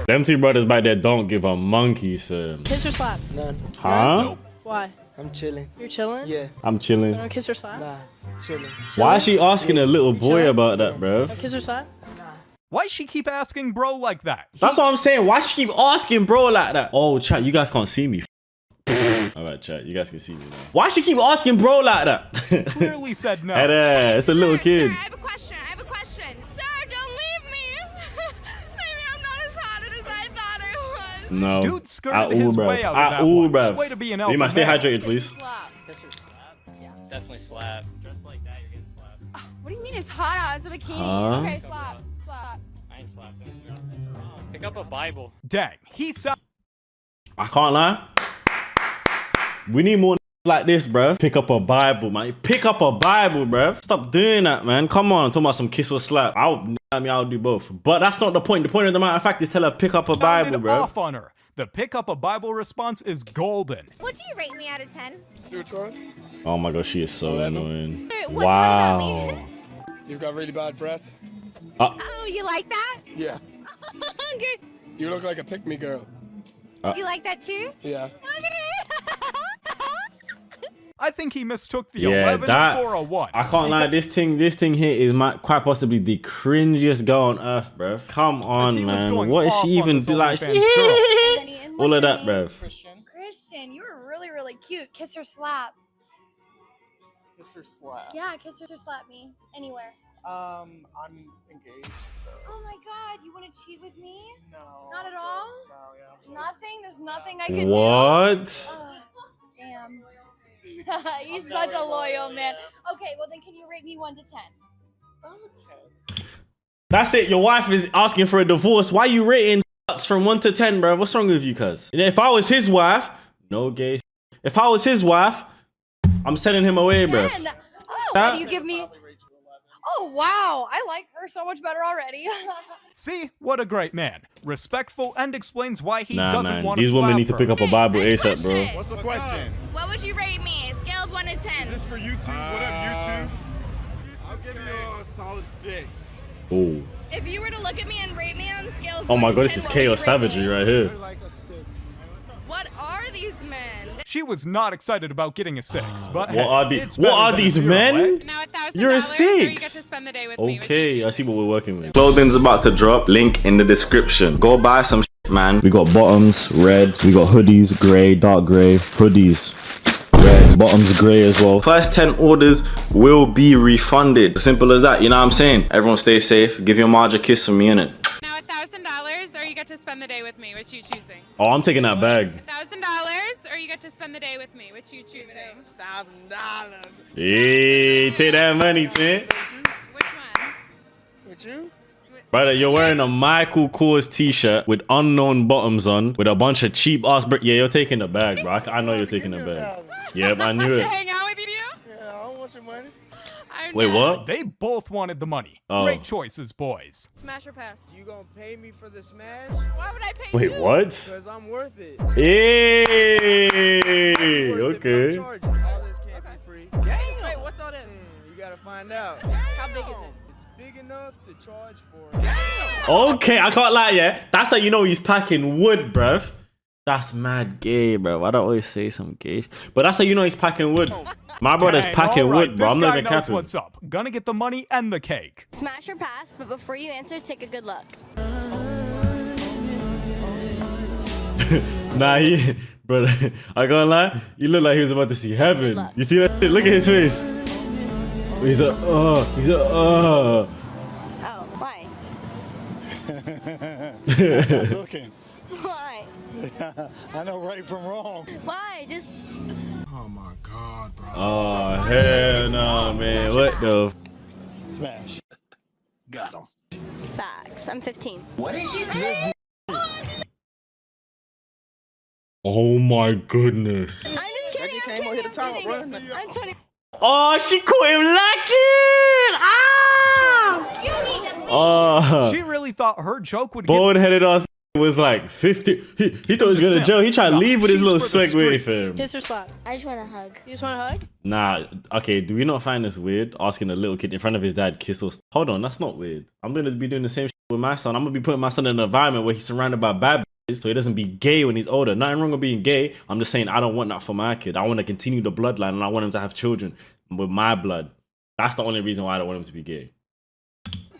[SPEAKER 3] Them two brothers back there don't give a monkey's fam.
[SPEAKER 7] Kiss or slap?
[SPEAKER 27] None.
[SPEAKER 3] Huh?
[SPEAKER 27] Nope.
[SPEAKER 7] Why?
[SPEAKER 27] I'm chilling.
[SPEAKER 7] You're chilling?
[SPEAKER 27] Yeah.
[SPEAKER 3] I'm chilling.
[SPEAKER 7] So kiss or slap?
[SPEAKER 27] Nah. Chilling.
[SPEAKER 3] Why is she asking a little boy about that, bruv?
[SPEAKER 7] Kiss or slap?
[SPEAKER 10] Why she keep asking bro like that?
[SPEAKER 3] That's what I'm saying. Why she keep asking bro like that? Oh, chat, you guys can't see me. Alright, chat, you guys can see me now. Why she keep asking bro like that?
[SPEAKER 10] Clearly said no.
[SPEAKER 3] Hey there, it's a little kid.
[SPEAKER 9] Sir, I have a question. Sir, don't leave me. Maybe I'm not as hot as I thought I was.
[SPEAKER 3] No.
[SPEAKER 10] Dude skirted his way out of that
[SPEAKER 3] Ooh,
[SPEAKER 10] one.
[SPEAKER 3] bruv.
[SPEAKER 10] Way to be an
[SPEAKER 3] You
[SPEAKER 10] alpha
[SPEAKER 3] must stay
[SPEAKER 10] male.
[SPEAKER 3] hydrated, please.
[SPEAKER 27] Yeah, definitely slap. Just like that, you're getting slapped.
[SPEAKER 9] What do you mean it's hot out? It's a bikini.
[SPEAKER 3] Huh?
[SPEAKER 9] Okay, slap.
[SPEAKER 27] I ain't slapping. Pick up a Bible.
[SPEAKER 10] Dang, he said.
[SPEAKER 3] I can't lie. We need more like this, bruv. Pick up a Bible, man. Pick up a Bible, bruv. Stop doing that, man. Come on. Talking about some kiss or slap. I'll do both. But that's not the point. The point of the matter of fact is tell her pick up a Bible, bruv.
[SPEAKER 10] Off on her. The pick up a Bible response is golden.
[SPEAKER 9] What do you rate me out of 10?
[SPEAKER 6] You try?
[SPEAKER 3] Oh my gosh, she is so annoying.
[SPEAKER 9] What's
[SPEAKER 3] Wow.
[SPEAKER 6] You've got really bad breath.
[SPEAKER 9] Oh, you like that?
[SPEAKER 6] Yeah.
[SPEAKER 9] Good.
[SPEAKER 6] You look like a pick-me girl.
[SPEAKER 9] Do you like that too?
[SPEAKER 6] Yeah.
[SPEAKER 10] I think he mistook the
[SPEAKER 3] Yeah,
[SPEAKER 10] 11
[SPEAKER 3] that
[SPEAKER 10] for a 1.
[SPEAKER 3] I can't lie. This thing here is quite possibly the cringiest girl on earth, bruv. Come on, man. What is she even do? Like, all of that, bruv.
[SPEAKER 8] Christian, you were really, really cute. Kiss or slap.
[SPEAKER 6] Kiss or slap?
[SPEAKER 8] Yeah, kiss or slap me. Anywhere.
[SPEAKER 6] I'm engaged, so.
[SPEAKER 8] Oh my god, you want to cheat with me?
[SPEAKER 6] No.
[SPEAKER 8] Not at all?
[SPEAKER 6] No, yeah.
[SPEAKER 8] Nothing? There's nothing I could
[SPEAKER 3] What?
[SPEAKER 8] do? Damn. He's such a loyal man. Okay, well then can you rate me 1 to 10?
[SPEAKER 6] I'm a 10.
[SPEAKER 3] That's it. Your wife is asking for a divorce. Why you rating from 1 to 10, bro? What's wrong with you, cuz? If I was his wife, no gay. If I was his wife, I'm sending him away, bro.
[SPEAKER 8] Oh, why do you give me? Oh wow, I like her so much better already.
[SPEAKER 10] See? What a great man. Respectful and explains why he
[SPEAKER 3] Nah,
[SPEAKER 10] doesn't
[SPEAKER 3] man.
[SPEAKER 10] want to
[SPEAKER 3] These women
[SPEAKER 10] slap
[SPEAKER 3] need to
[SPEAKER 10] her.
[SPEAKER 3] pick up a Bible ASAP, bro.
[SPEAKER 6] What's the question?
[SPEAKER 9] What would you rate me? Scale of 1 to 10.
[SPEAKER 6] Is this for YouTube? What up, YouTube? I'll give you a solid 6.
[SPEAKER 3] Oh.
[SPEAKER 9] If you were to look at me and rate me on a scale of
[SPEAKER 3] Oh
[SPEAKER 9] 1
[SPEAKER 3] my
[SPEAKER 9] to
[SPEAKER 3] god, this
[SPEAKER 9] 10,
[SPEAKER 3] is
[SPEAKER 9] what would you
[SPEAKER 3] chaos
[SPEAKER 9] rate
[SPEAKER 3] savagery
[SPEAKER 9] me?
[SPEAKER 3] right here.
[SPEAKER 6] Like a 6.
[SPEAKER 9] What are these men?
[SPEAKER 10] She was not excited about getting a 6, but
[SPEAKER 3] What are
[SPEAKER 10] hey,
[SPEAKER 3] these?
[SPEAKER 10] it's
[SPEAKER 3] What
[SPEAKER 10] better
[SPEAKER 3] are
[SPEAKER 10] than a
[SPEAKER 3] these
[SPEAKER 10] 0,
[SPEAKER 3] men?
[SPEAKER 10] eh?
[SPEAKER 12] Now
[SPEAKER 3] You're a
[SPEAKER 12] $1,000, or you get to
[SPEAKER 3] 6.
[SPEAKER 12] spend the day with me.
[SPEAKER 3] Okay, I see what we're working with. Clothing's about to drop. Link in the description. Go buy some shit, man. We got bottoms, red. We got hoodies, grey, dark grey. Hoodies, red. Bottoms, grey as well. First 10 orders will be refunded. Simple as that. You know what I'm saying? Everyone stay safe. Give your Marge a kiss from me, innit?
[SPEAKER 12] Now $1,000, or you get to spend the day with me. Which you choosing?
[SPEAKER 3] Oh, I'm taking that bag.
[SPEAKER 12] $1,000, or you get to spend the day with me. Which you choosing?
[SPEAKER 6] $1,000.
[SPEAKER 3] Hey, take that money, Tim.
[SPEAKER 12] Which one?
[SPEAKER 6] With you?
[SPEAKER 3] Brother, you're wearing a Michael Kors t-shirt with unknown bottoms on, with a bunch of cheap ass yeah, you're taking the bag, bro. I know you're taking the bag. Yep, I knew
[SPEAKER 12] To
[SPEAKER 3] it.
[SPEAKER 12] hang out with you?
[SPEAKER 6] Yeah, I don't want your money.
[SPEAKER 3] Wait, what?
[SPEAKER 10] They both wanted the money.
[SPEAKER 3] Oh.
[SPEAKER 10] Great choices, boys.
[SPEAKER 12] Smash or pass?
[SPEAKER 6] You gonna pay me for the smash?
[SPEAKER 12] Why would I pay
[SPEAKER 3] Wait,
[SPEAKER 12] you?
[SPEAKER 3] what?
[SPEAKER 6] Because I'm worth it.
[SPEAKER 3] Hey, okay.
[SPEAKER 6] All this can't be free.
[SPEAKER 12] Wait, what's all this?
[SPEAKER 6] You gotta find out.
[SPEAKER 12] How big is it?
[SPEAKER 6] It's big enough to charge for.
[SPEAKER 3] Okay, I can't lie, yeah. That's how you know he's packing wood, bruv. That's mad gay, bro. I don't always say some gay, but that's how you know he's packing wood. My brother's
[SPEAKER 10] Dang,
[SPEAKER 3] packing
[SPEAKER 10] all right,
[SPEAKER 3] wood, bro.
[SPEAKER 10] this
[SPEAKER 3] I'm not
[SPEAKER 10] guy
[SPEAKER 3] even
[SPEAKER 10] knows
[SPEAKER 3] capping.
[SPEAKER 10] what's up. Gonna get the money and the cake.
[SPEAKER 9] Smash or pass, but before you answer, take a good look.
[SPEAKER 3] Nah, brother, I can't lie. You look like he was about to see heaven. You see that? Look at his face. He's a,
[SPEAKER 9] Oh, why?
[SPEAKER 13] Looking.
[SPEAKER 9] Why?
[SPEAKER 13] I know right from wrong.
[SPEAKER 9] Why? Just.
[SPEAKER 13] Oh my god, bro.
[SPEAKER 3] Oh, hell no, man. What the?
[SPEAKER 13] Smash. Got him.
[SPEAKER 9] Facts. I'm 15.
[SPEAKER 13] What did she say?
[SPEAKER 3] Oh my goodness.
[SPEAKER 9] I'm just kidding.
[SPEAKER 6] Came over here to talk, bro.
[SPEAKER 9] I'm 20.
[SPEAKER 3] Oh, she caught him lacking. Ah! Oh.
[SPEAKER 10] She really thought her joke would
[SPEAKER 3] Bald-headed ass was like 50. He thought he was going to jail. He tried to leave with his little swag with him.
[SPEAKER 9] Kiss or slap? I just want a hug. You just want a hug?
[SPEAKER 3] Nah, okay, do we not find this weird? Asking a little kid in front of his dad kiss or... Hold on, that's not weird. I'm going to be doing the same shit with my son. I'm going to be putting my son in an environment where he's surrounded by bad bitches so he doesn't be gay when he's older. Nothing wrong with being gay. I'm just saying I don't want that for my kid. I want to continue the bloodline and I want him to have children with my blood. That's the only reason why I don't want him to be gay.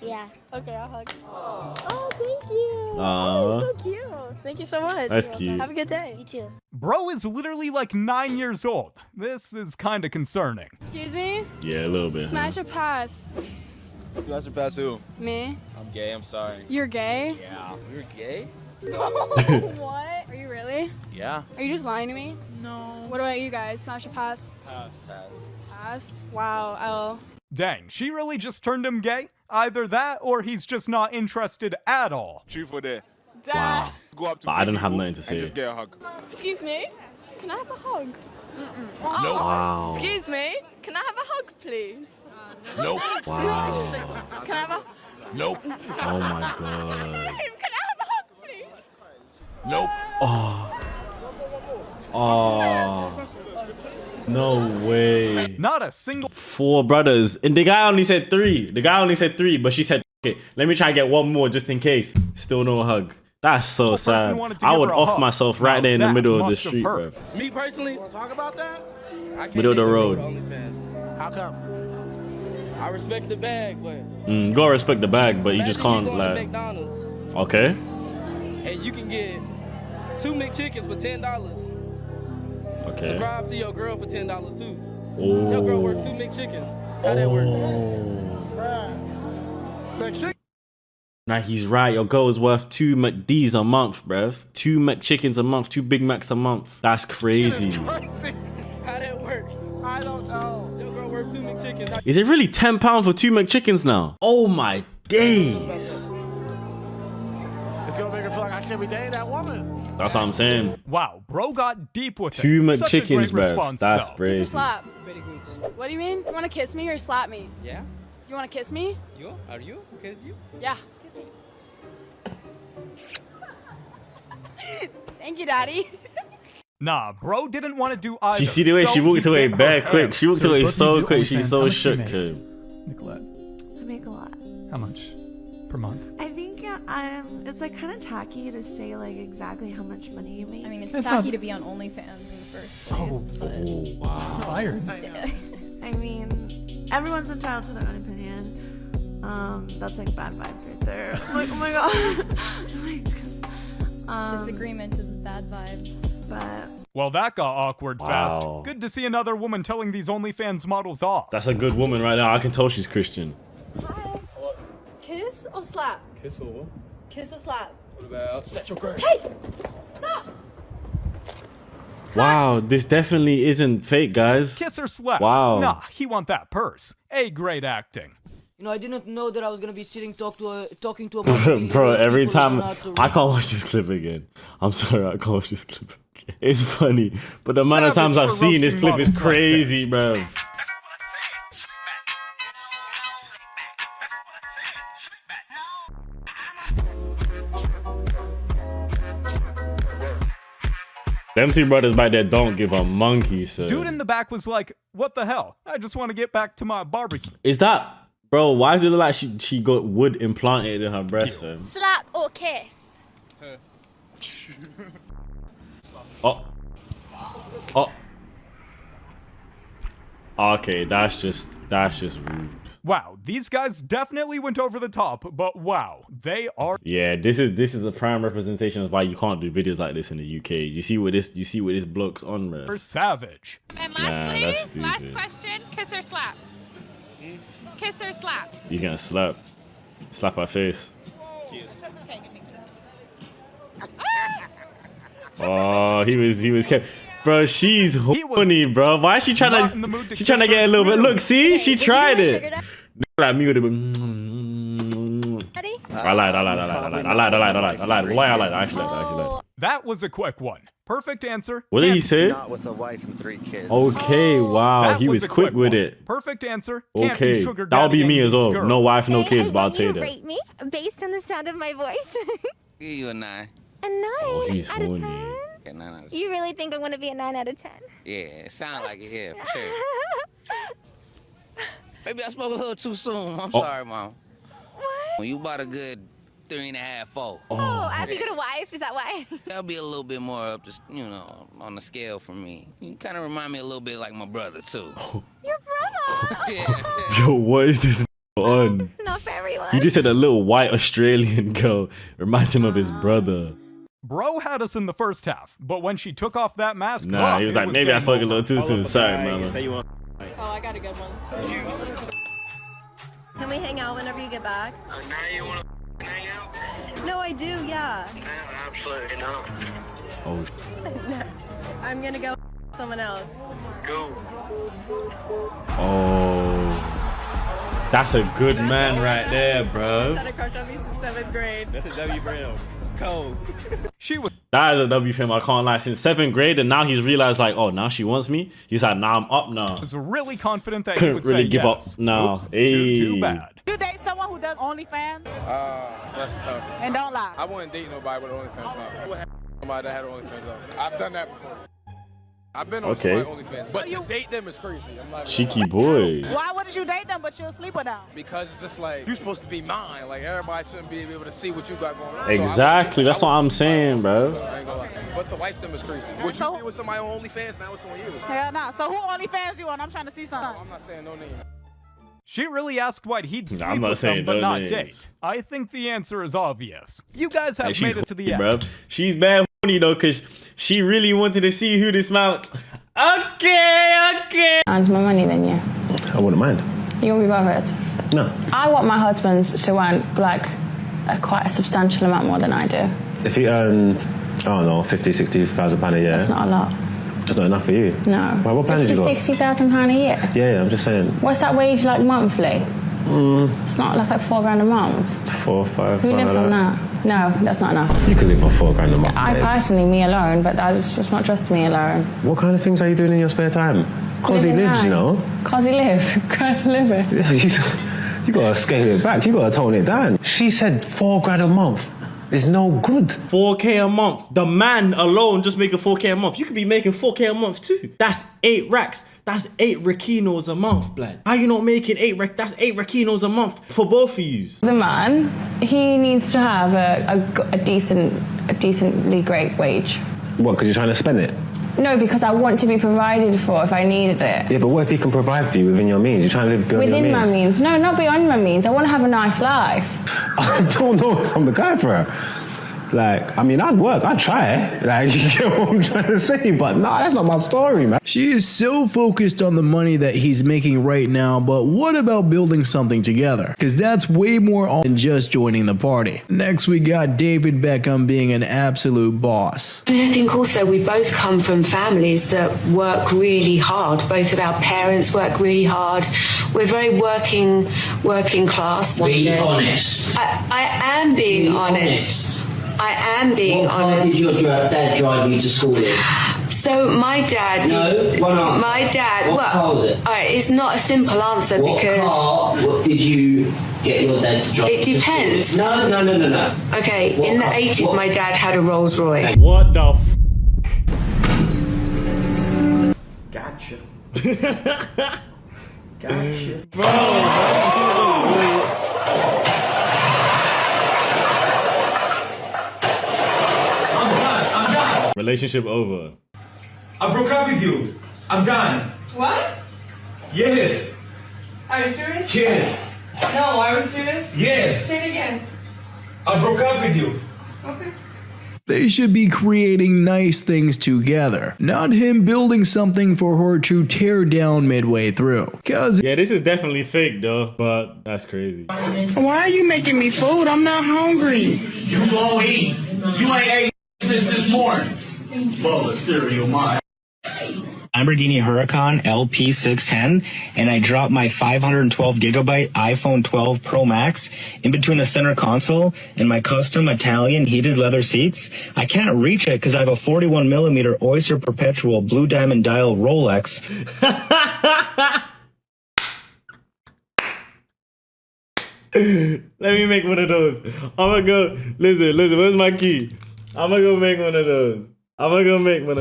[SPEAKER 9] Yeah. Okay, I'll hug. Oh, thank you.
[SPEAKER 3] Aw.
[SPEAKER 9] That's so cute. Thank you so much.
[SPEAKER 3] That's cute.
[SPEAKER 9] Have a good day. You too.
[SPEAKER 10] Bro is literally like 9 years old. This is kind of concerning.
[SPEAKER 12] Excuse me?
[SPEAKER 3] Yeah, a little bit.
[SPEAKER 12] Smash or pass?
[SPEAKER 6] Smash or pass who?
[SPEAKER 12] Me?
[SPEAKER 6] I'm gay, I'm sorry.
[SPEAKER 12] You're gay?
[SPEAKER 6] Yeah. You're gay?
[SPEAKER 12] What? Are you really?
[SPEAKER 6] Yeah.
[SPEAKER 12] Are you just lying to me?
[SPEAKER 6] No.
[SPEAKER 12] What about you guys? Smash or pass?
[SPEAKER 6] Pass.
[SPEAKER 12] Pass? Wow, L.
[SPEAKER 10] Dang, she really just turned him gay? Either that or he's just not interested at all.
[SPEAKER 6] Truth or dare?
[SPEAKER 12] Dad.
[SPEAKER 6] Go up to
[SPEAKER 3] But I don't have
[SPEAKER 6] people
[SPEAKER 3] nothing to say.
[SPEAKER 6] and just get a hug.
[SPEAKER 12] Excuse me? Can I have a hug?
[SPEAKER 6] Nope.
[SPEAKER 3] Wow.
[SPEAKER 12] Excuse me? Can I have a hug, please?
[SPEAKER 6] Nope.
[SPEAKER 3] Wow.
[SPEAKER 12] Can I have a...
[SPEAKER 6] Nope.
[SPEAKER 3] Oh my god.
[SPEAKER 12] Can I have a hug, please?
[SPEAKER 6] Nope.
[SPEAKER 3] Oh. Oh. No way.
[SPEAKER 10] Not a single
[SPEAKER 3] 4 brothers. And the guy only said 3. The guy only said 3, but she said, okay, let me try to get one more just in case. Still no hug. That's so sad. I would off myself right there in the middle of the street, bro.
[SPEAKER 6] Me personally, talk about that. I can't
[SPEAKER 3] Middle of the road.
[SPEAKER 6] How come? I respect the bag, but
[SPEAKER 3] Go respect the bag, but you just can't
[SPEAKER 6] go to
[SPEAKER 3] like.
[SPEAKER 6] McDonald's
[SPEAKER 3] Okay.
[SPEAKER 6] and you can get 2 McChickens for $10.
[SPEAKER 3] Okay.
[SPEAKER 6] Subscribe to your girl for $10 too.
[SPEAKER 3] Oh.
[SPEAKER 6] Your girl worth 2 McChickens. How that work?
[SPEAKER 3] Nah, he's right. Your girl is worth 2 McDs a month, bruv. 2 McChickens a month, 2 Big Macs a month. That's crazy.
[SPEAKER 6] How that work? I don't know. Your girl worth 2 McChickens.
[SPEAKER 3] Is it really £10 for 2 McChickens now? Oh my days.
[SPEAKER 13] It's gonna make her feel like I should be dating that woman.
[SPEAKER 3] That's what I'm saying.
[SPEAKER 10] Wow, bro got deep with
[SPEAKER 3] 2
[SPEAKER 10] it. Such a
[SPEAKER 3] McChickens,
[SPEAKER 10] great
[SPEAKER 3] bruv.
[SPEAKER 10] response,
[SPEAKER 3] That's
[SPEAKER 10] though.
[SPEAKER 3] crazy.
[SPEAKER 7] Slap. What do you mean? You want to kiss me or slap me?
[SPEAKER 2] Yeah.
[SPEAKER 7] You want to kiss me?
[SPEAKER 2] You? Are you? Okay, you?
[SPEAKER 7] Yeah. Kiss me. Thank you, Daddy.
[SPEAKER 10] Nah, bro didn't want to do either.
[SPEAKER 3] You see the way
[SPEAKER 10] so
[SPEAKER 3] she walked
[SPEAKER 10] he
[SPEAKER 3] away
[SPEAKER 10] bit
[SPEAKER 3] bare
[SPEAKER 10] her
[SPEAKER 3] quick.
[SPEAKER 10] hair.
[SPEAKER 3] She walked away so quick. She's so shook.
[SPEAKER 11] Nicolette,
[SPEAKER 14] I make a lot.
[SPEAKER 11] how much per month?
[SPEAKER 14] I think it's like kind of tacky to say like exactly how much money you make.
[SPEAKER 12] I mean, it's
[SPEAKER 11] That's
[SPEAKER 12] tacky
[SPEAKER 11] not-
[SPEAKER 12] to be on OnlyFans in the first place. but
[SPEAKER 3] wow.
[SPEAKER 11] Fired.
[SPEAKER 12] I know.
[SPEAKER 14] I mean, everyone's entitled to their own opinion. That's like bad vibes right there. Like, oh my god.
[SPEAKER 12] Disagreement is bad vibes.
[SPEAKER 14] But
[SPEAKER 10] Well, that got awkward fast.
[SPEAKER 3] Wow.
[SPEAKER 10] Good to see another woman telling these OnlyFans models off.
[SPEAKER 3] That's a good woman right now. I can tell she's Christian.
[SPEAKER 7] Hi. Kiss or slap?
[SPEAKER 2] Kiss or what?
[SPEAKER 7] Kiss or slap?
[SPEAKER 2] What about snatch your girl?
[SPEAKER 7] Hey! Stop!
[SPEAKER 3] Wow, this definitely isn't fake, guys.
[SPEAKER 10] Kiss or slap?
[SPEAKER 3] Wow.
[SPEAKER 10] Nah, he want that purse. Great acting.
[SPEAKER 15] You know, I didn't know that I was gonna be talking to a
[SPEAKER 3] Bro, every time I can't watch this clip again. I'm sorry, I can't watch this clip again. It's funny, but the amount of times I've seen this clip is crazy, bro. Them two brothers back there don't give a monkey, sir.
[SPEAKER 10] Dude in the back was like, what the hell? I just want to get back to my barbecue.
[SPEAKER 3] Is that, bro? Why does it look like she got wood implanted in her breast, fam?
[SPEAKER 9] Slap or kiss?
[SPEAKER 3] Oh. Oh. Okay, that's just rude.
[SPEAKER 10] Wow, these guys definitely went over the top, but wow, they are.
[SPEAKER 3] Yeah, this is a prime representation of why you can't do videos like this in the UK. You see what this bloke's on, man.
[SPEAKER 10] They're savage.
[SPEAKER 9] And
[SPEAKER 3] Nah, that's stupid.
[SPEAKER 9] last question, kiss or slap? Kiss or slap?
[SPEAKER 3] You gonna slap her face.
[SPEAKER 9] Okay, give me kiss.
[SPEAKER 3] Oh, he was kept. Bro, she's horny, bro. Why is she trying to? She trying to get a little bit. Look, see, she tried it. Like me with it. I lied. Why I lied? I actually lied.
[SPEAKER 10] That was a quick one. Perfect answer.
[SPEAKER 3] What did he say?
[SPEAKER 16] Not with a wife and 3 kids.
[SPEAKER 3] Okay, wow,
[SPEAKER 10] That
[SPEAKER 3] he was
[SPEAKER 10] a
[SPEAKER 3] quick with
[SPEAKER 10] one.
[SPEAKER 3] it.
[SPEAKER 10] Perfect answer. Can't be
[SPEAKER 3] Okay,
[SPEAKER 10] sugar
[SPEAKER 3] that'll be
[SPEAKER 10] daddy
[SPEAKER 3] me
[SPEAKER 10] and
[SPEAKER 3] as
[SPEAKER 10] these
[SPEAKER 3] well.
[SPEAKER 10] girls.
[SPEAKER 3] No wife, no kids, but I'll say
[SPEAKER 8] You
[SPEAKER 3] that.
[SPEAKER 8] rate me based on the sound of my voice.
[SPEAKER 16] Give you a 9.
[SPEAKER 8] A 9
[SPEAKER 3] he's
[SPEAKER 8] out of
[SPEAKER 3] horny.
[SPEAKER 8] 10.
[SPEAKER 16] Yeah, 9 out of 10.
[SPEAKER 8] You really think I'm gonna be a 9 out of 10?
[SPEAKER 16] Yeah, it sound like it, yeah, for sure. Maybe I spoke a little too soon. I'm sorry, Mom.
[SPEAKER 8] What?
[SPEAKER 16] When you bought a good 3.5, 4.
[SPEAKER 8] Oh, I have to get a wife. Is that why?
[SPEAKER 16] That'll be a little bit more up to, on the scale for me. You kind of remind me a little bit like my brother, too.
[SPEAKER 8] Your brother.
[SPEAKER 16] Yeah.
[SPEAKER 3] Yo, what is this on?
[SPEAKER 8] Not for everyone.
[SPEAKER 3] He just said a little white Australian girl reminds him of his brother.
[SPEAKER 10] Bro had us in the first half, but when she took off that mask,
[SPEAKER 3] Nah, he was like, maybe I spoke a little too soon. Sorry, mama.
[SPEAKER 7] Oh, I got a good one.
[SPEAKER 14] can we hang out whenever you get back?
[SPEAKER 13] Now you want to hang out?
[SPEAKER 14] No, I do. Yeah.
[SPEAKER 13] Absolutely not.
[SPEAKER 3] Oh,
[SPEAKER 14] I'm gonna go someone else.
[SPEAKER 13] Go.
[SPEAKER 3] oh. That's a good man right there, bro.
[SPEAKER 14] Had a crush on me since 7th grade.
[SPEAKER 2] That's a W Brown. Cold.
[SPEAKER 10] She was.
[SPEAKER 3] That is a W for him, I can't lie. Since 7th grade, and now he's realized, like, oh, now she wants me. He's like, nah, I'm up now.
[SPEAKER 10] Was really confident that he
[SPEAKER 3] Couldn't
[SPEAKER 10] would
[SPEAKER 3] really
[SPEAKER 10] say
[SPEAKER 3] give
[SPEAKER 10] yes.
[SPEAKER 3] up now.
[SPEAKER 10] Oops,
[SPEAKER 3] Hey.
[SPEAKER 10] too bad.
[SPEAKER 17] You date someone who does OnlyFans?
[SPEAKER 6] That's tough.
[SPEAKER 17] And don't lie.
[SPEAKER 6] I wouldn't date nobody with OnlyFans now. I would have somebody that had OnlyFans up. I've done that before. I've been on somebody OnlyFans, but to date them is crazy. I'm not
[SPEAKER 3] Cheeky boy.
[SPEAKER 17] Why wouldn't you date them, but you'll sleep with them?
[SPEAKER 6] Because it's just like, you're supposed to be mine. Like, everybody shouldn't be able to see what you got going on.
[SPEAKER 3] Exactly. That's what I'm saying, bro.
[SPEAKER 6] I ain't gonna lie. But to wife them is crazy. Would you be with somebody on OnlyFans now it's on you?
[SPEAKER 17] Hell nah. So who OnlyFans you on? I'm trying to see something.
[SPEAKER 6] No, I'm not saying no name.
[SPEAKER 10] She really asked why he'd sleep
[SPEAKER 3] I'm not
[SPEAKER 10] with
[SPEAKER 3] saying
[SPEAKER 10] them, but
[SPEAKER 3] no
[SPEAKER 10] not
[SPEAKER 3] names.
[SPEAKER 10] date. I think the answer is obvious. You guys have
[SPEAKER 3] Hey,
[SPEAKER 10] made it to the end.
[SPEAKER 3] bro. She's bad horny though, cause she really wanted to see who this man. Okay.
[SPEAKER 7] Earns more money than you.
[SPEAKER 1] I wouldn't mind.
[SPEAKER 7] You'll be bothered.
[SPEAKER 1] No.
[SPEAKER 7] I want my husband to earn like quite a substantial amount more than I do.
[SPEAKER 1] If he earned, I don't know, 50, 60,000 pounds a year.
[SPEAKER 7] That's not a lot.
[SPEAKER 1] That's not enough for you.
[SPEAKER 7] No.
[SPEAKER 1] Well, what plan did you got?
[SPEAKER 7] £60,000 a year.
[SPEAKER 1] Yeah, I'm just saying.
[SPEAKER 7] What's that wage like monthly? It's not. That's like £4 a month.
[SPEAKER 1] 4, 5.
[SPEAKER 7] Who lives on that? No, that's not enough.
[SPEAKER 1] You can live on £4 a month.
[SPEAKER 7] I personally, me alone, but it's not just me alone.
[SPEAKER 1] What kind of things are you doing in your spare time? Cause he lives, you know.
[SPEAKER 7] Cause he lives. Cause living.
[SPEAKER 1] Yeah, you gotta scale it back. You gotta tone it down. She said £4 a month. It's no good.
[SPEAKER 3] 4K a month. The man alone just making 4K a month. You could be making 4K a month too. That's 8 racks. That's 8 rakinos a month, blood. How you not making 8 racks? That's 8 rakinos a month for both of yous.
[SPEAKER 7] The man, he needs to have a decently great wage.
[SPEAKER 1] What, because you're trying to spend it?
[SPEAKER 7] No, because I want to be provided for if I needed it.
[SPEAKER 1] Yeah, but what if he can provide for you within your means? You're trying to live beyond your means.
[SPEAKER 7] Within my means. No, not beyond my means. I want to have a nice life.
[SPEAKER 1] I don't know if I'm the guy for her. Like, I mean, I'd work, I'd try. Like, you get what I'm trying to say, but no, that's not my story, man.
[SPEAKER 4] She is so focused on the money that he's making right now, but what about building something together? Because that's way more than just joining the party. Next, we got David Beckham being an absolute boss.
[SPEAKER 18] And I think also we both come from families that work really hard. Both of our parents work really hard. We're very working class.
[SPEAKER 19] Be honest.
[SPEAKER 18] I am being honest. I am being honest.
[SPEAKER 19] What car did your dad drive you to school in?
[SPEAKER 18] So my dad...
[SPEAKER 19] No, one answer.
[SPEAKER 18] My dad...
[SPEAKER 19] What car was it?
[SPEAKER 18] Alright, it's not a simple answer because...
[SPEAKER 19] What did you get your dad to drive?
[SPEAKER 18] It depends.
[SPEAKER 19] No.
[SPEAKER 18] Okay, in the 80s my dad had a Rolls Royce.
[SPEAKER 3] What the f...
[SPEAKER 19] Gotcha.
[SPEAKER 3] Relationship over.
[SPEAKER 20] I broke up with you. I'm done.
[SPEAKER 12] What?
[SPEAKER 20] Yes.
[SPEAKER 12] Are you serious?
[SPEAKER 20] Yes.
[SPEAKER 12] No, are you serious?
[SPEAKER 20] Yes.
[SPEAKER 12] Say it again.
[SPEAKER 20] I broke up with you.
[SPEAKER 12] Okay.
[SPEAKER 4] They should be creating nice things together, not him building something for her to tear down midway through.
[SPEAKER 3] Yeah, this is definitely fake though, but that's crazy.
[SPEAKER 17] Why are you making me food? I'm not hungry.
[SPEAKER 20] You won't eat. You ain't ate this morning. Bowl of cereal, mine.
[SPEAKER 21] Lamborghini Huracan LP610, and I dropped my 512 gigabyte iPhone 12 Pro Max in between the center console and my custom Italian heated leather seats. I can't reach it because I have a 41 millimeter Oyster Perpetual blue diamond dial Rolex.
[SPEAKER 3] Let me make one of those. I'm gonna go. Listen, where's my key? I'm gonna go make one of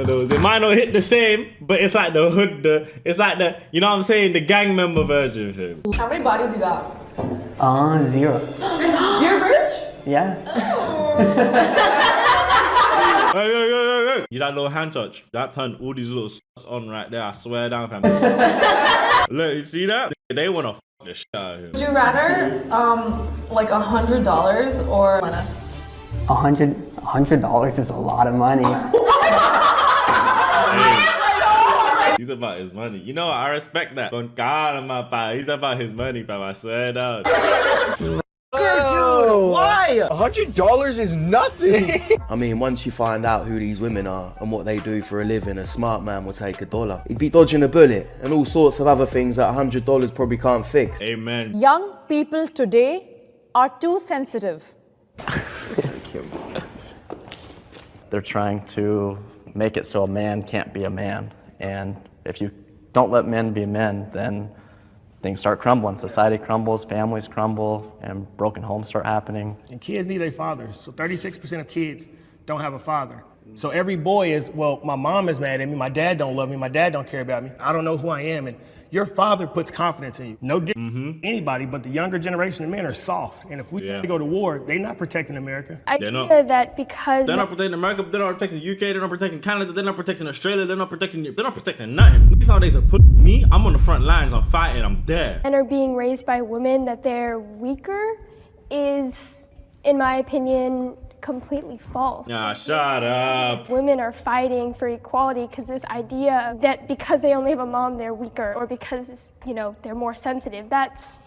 [SPEAKER 3] those. It might not hit the same, but it's like the hood, it's like the, you know what I'm saying, the gang member version, fam.
[SPEAKER 12] How many bodies you got?
[SPEAKER 15] 0.
[SPEAKER 12] You're rich?
[SPEAKER 15] Yeah.
[SPEAKER 3] Hey. You that little hand touch? That turned all these little spots on right there. I swear down, fam. Look, you see that? They wanna f the shit out of him.
[SPEAKER 12] Would you rather, like $100 or
[SPEAKER 15] $100 is a lot of money.
[SPEAKER 3] He's about his money. You know, I respect that. Con cara, my pa. He's about his money, fam. I swear down.
[SPEAKER 6] Dude, why? $100 is nothing. I mean, once you find out who these women are and what they do for a living, a smart man will take $1. He'd be dodging a bullet and all sorts of other things that $100 probably can't fix.
[SPEAKER 3] Amen.
[SPEAKER 17] Young people today are too sensitive.
[SPEAKER 15] They're trying to make it so a man can't be a man. And if you don't let men be men, then things start crumbling. Society crumbles, families crumble, and broken homes start happening.
[SPEAKER 22] And kids need their fathers. So 36% of kids don't have a father.
[SPEAKER 5] So every boy is, well, my mom is mad at me, my dad don't love me, my dad don't care about me, I don't know who I am, and your father puts confidence in you. No different anybody, but the younger generation of men are soft, and if we go to war, they're not protecting America.
[SPEAKER 22] I think that because
[SPEAKER 3] they're not protecting America, they're not protecting the UK, they're not protecting Canada, they're not protecting Australia, they're not protecting nothing. Niggas nowadays are put me, I'm on the front lines, I'm fighting, I'm there.
[SPEAKER 22] men are being raised by women that they're weaker is, in my opinion, completely false.
[SPEAKER 3] Nah, shut up.
[SPEAKER 22] Women are fighting for equality because this idea that because they only have a mom, they're weaker, or because, you know, they're more sensitive, that's,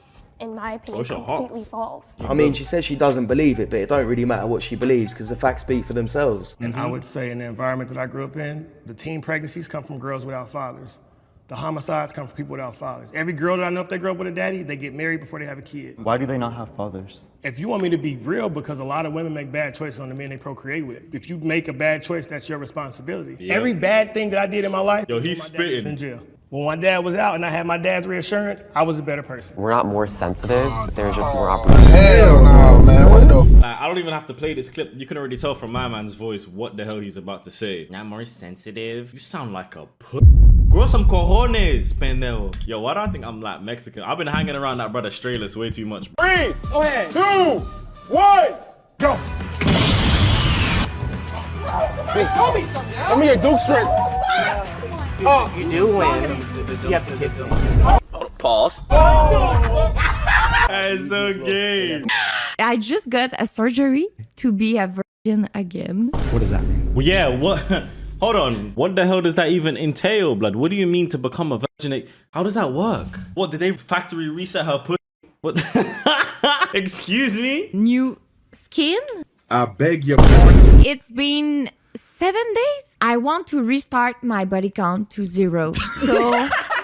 [SPEAKER 22] in my opinion, completely false.
[SPEAKER 6] I mean, she says she doesn't believe it, but it don't really matter what she believes because the facts speak for themselves.
[SPEAKER 5] And I would say in the environment that I grew up in, the teen pregnancies come from girls without fathers. The homicides come from people without fathers. Every girl that I know, if they grow up with a daddy, they get married before they have a kid.
[SPEAKER 23] Why do they not have fathers?
[SPEAKER 5] If you want me to be real, because a lot of women make bad choices on the men they procreate with. If you make a bad choice, that's your responsibility.
[SPEAKER 3] Yeah.
[SPEAKER 5] Every bad thing that I did in my life,
[SPEAKER 3] yo, he's spitting.
[SPEAKER 5] In jail. When my dad was out and I had my dad's reassurance, I was a better person.
[SPEAKER 24] We're not more sensitive, but there's just more opportunity.
[SPEAKER 1] Hell no, man. What the?
[SPEAKER 3] I don't even have to play this clip. You can already tell from my man's voice what the hell he's about to say. Not more sensitive. You sound like a grow some cojones, pendejo. Yo, why do I think I'm like Mexican? I've been hanging around that brother Strayless way too much.
[SPEAKER 20] 3, 2, 1, go.
[SPEAKER 13] Hey, show me your Duke strength.
[SPEAKER 19] Oh, you do win. You have to kiss them.
[SPEAKER 16] Pause.
[SPEAKER 3] That is so gay.
[SPEAKER 25] I just got a surgery to be a virgin again.
[SPEAKER 1] What does that mean?
[SPEAKER 3] Well, yeah, what? Hold on. What the hell does that even entail, blood? What do you mean to become a virgin? How does that work? What, did they factory reset her pussy? What? Excuse me?
[SPEAKER 25] New skin?
[SPEAKER 13] I beg your pardon.
[SPEAKER 25] It's been 7 days. I want to restart my body count to 0. So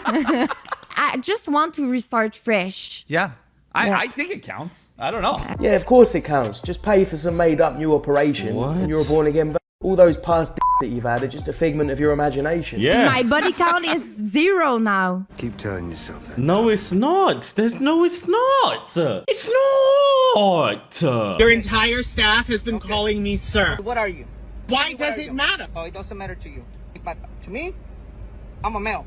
[SPEAKER 25] I just want to restart fresh.
[SPEAKER 10] Yeah. I think it counts. I don't know.
[SPEAKER 6] Yeah, of course it counts. Just pay for some made-up new operation and you're a born-again. All those past that you've had are just a figment of your imagination.
[SPEAKER 3] Yeah.
[SPEAKER 25] My body count is 0 now.
[SPEAKER 1] Keep telling yourself that.
[SPEAKER 3] No, it's not. It's not. It's not.
[SPEAKER 20] Your entire staff has been calling me sir.
[SPEAKER 26] What are you?
[SPEAKER 20] Why does it matter?
[SPEAKER 26] Oh, it doesn't matter to you. But to me, I'm a male.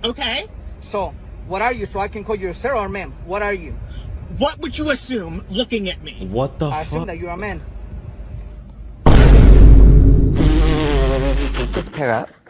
[SPEAKER 20] Okay.
[SPEAKER 26] So, what are you so I can call you a sir or ma'am? What are you?
[SPEAKER 20] What would you assume looking at me?
[SPEAKER 3] What the
[SPEAKER 26] I
[SPEAKER 3] fuck?
[SPEAKER 26] assume that you're a man.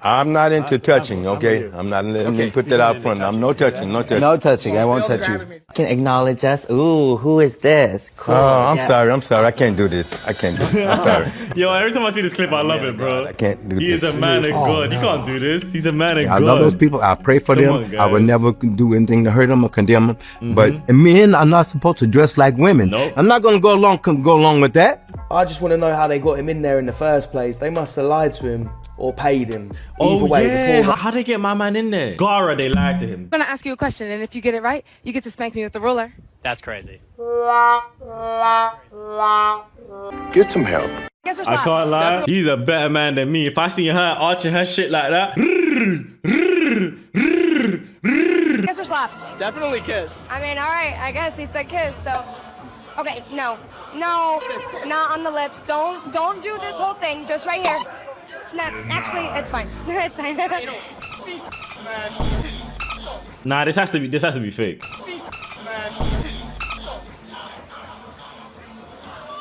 [SPEAKER 1] I'm not into touching, okay? I'm not. Let me put that out front. I'm no touching, no touching.
[SPEAKER 24] No touching. I won't touch you. Can acknowledge us. Ooh, who is this? Cool.
[SPEAKER 1] Oh, I'm
[SPEAKER 24] Yeah.
[SPEAKER 1] sorry. I'm sorry. I can't do this. I can't do this. I'm sorry.
[SPEAKER 3] Yo, every time I see this clip, I love it, bro.
[SPEAKER 1] I can't do
[SPEAKER 3] He
[SPEAKER 1] this.
[SPEAKER 3] is a man of God. You can't do this. He's a man of God.
[SPEAKER 1] I love those people. I pray for
[SPEAKER 3] Come
[SPEAKER 1] them.
[SPEAKER 3] on,
[SPEAKER 1] I would
[SPEAKER 3] guys.
[SPEAKER 1] never do anything to hurt them or condemn them. But men are not supposed to dress like women.
[SPEAKER 3] Nope.
[SPEAKER 1] I'm not going to go along with that.
[SPEAKER 6] I just want to know how they got him in there in the first place. They must have lied to him or paid him.
[SPEAKER 3] Oh,
[SPEAKER 6] Either way,
[SPEAKER 3] yeah.
[SPEAKER 6] the poor
[SPEAKER 3] How'd they get my man in there? Gara, they lied to him.
[SPEAKER 7] I'm gonna ask you a question, and if you get it right, you get to spank me with the ruler.
[SPEAKER 2] That's crazy.
[SPEAKER 1] Get some help.
[SPEAKER 7] Guess what's
[SPEAKER 3] I can't lie. He's a better man than me. If I see her arching her shit like that.
[SPEAKER 7] Kiss or slap?
[SPEAKER 2] Definitely kiss.
[SPEAKER 7] I mean, all right. I guess he said kiss. So, okay, no, not on the lips. Don't do this whole thing. Just right here. No, actually, it's fine. It's fine.
[SPEAKER 3] Nah, this has to be fake.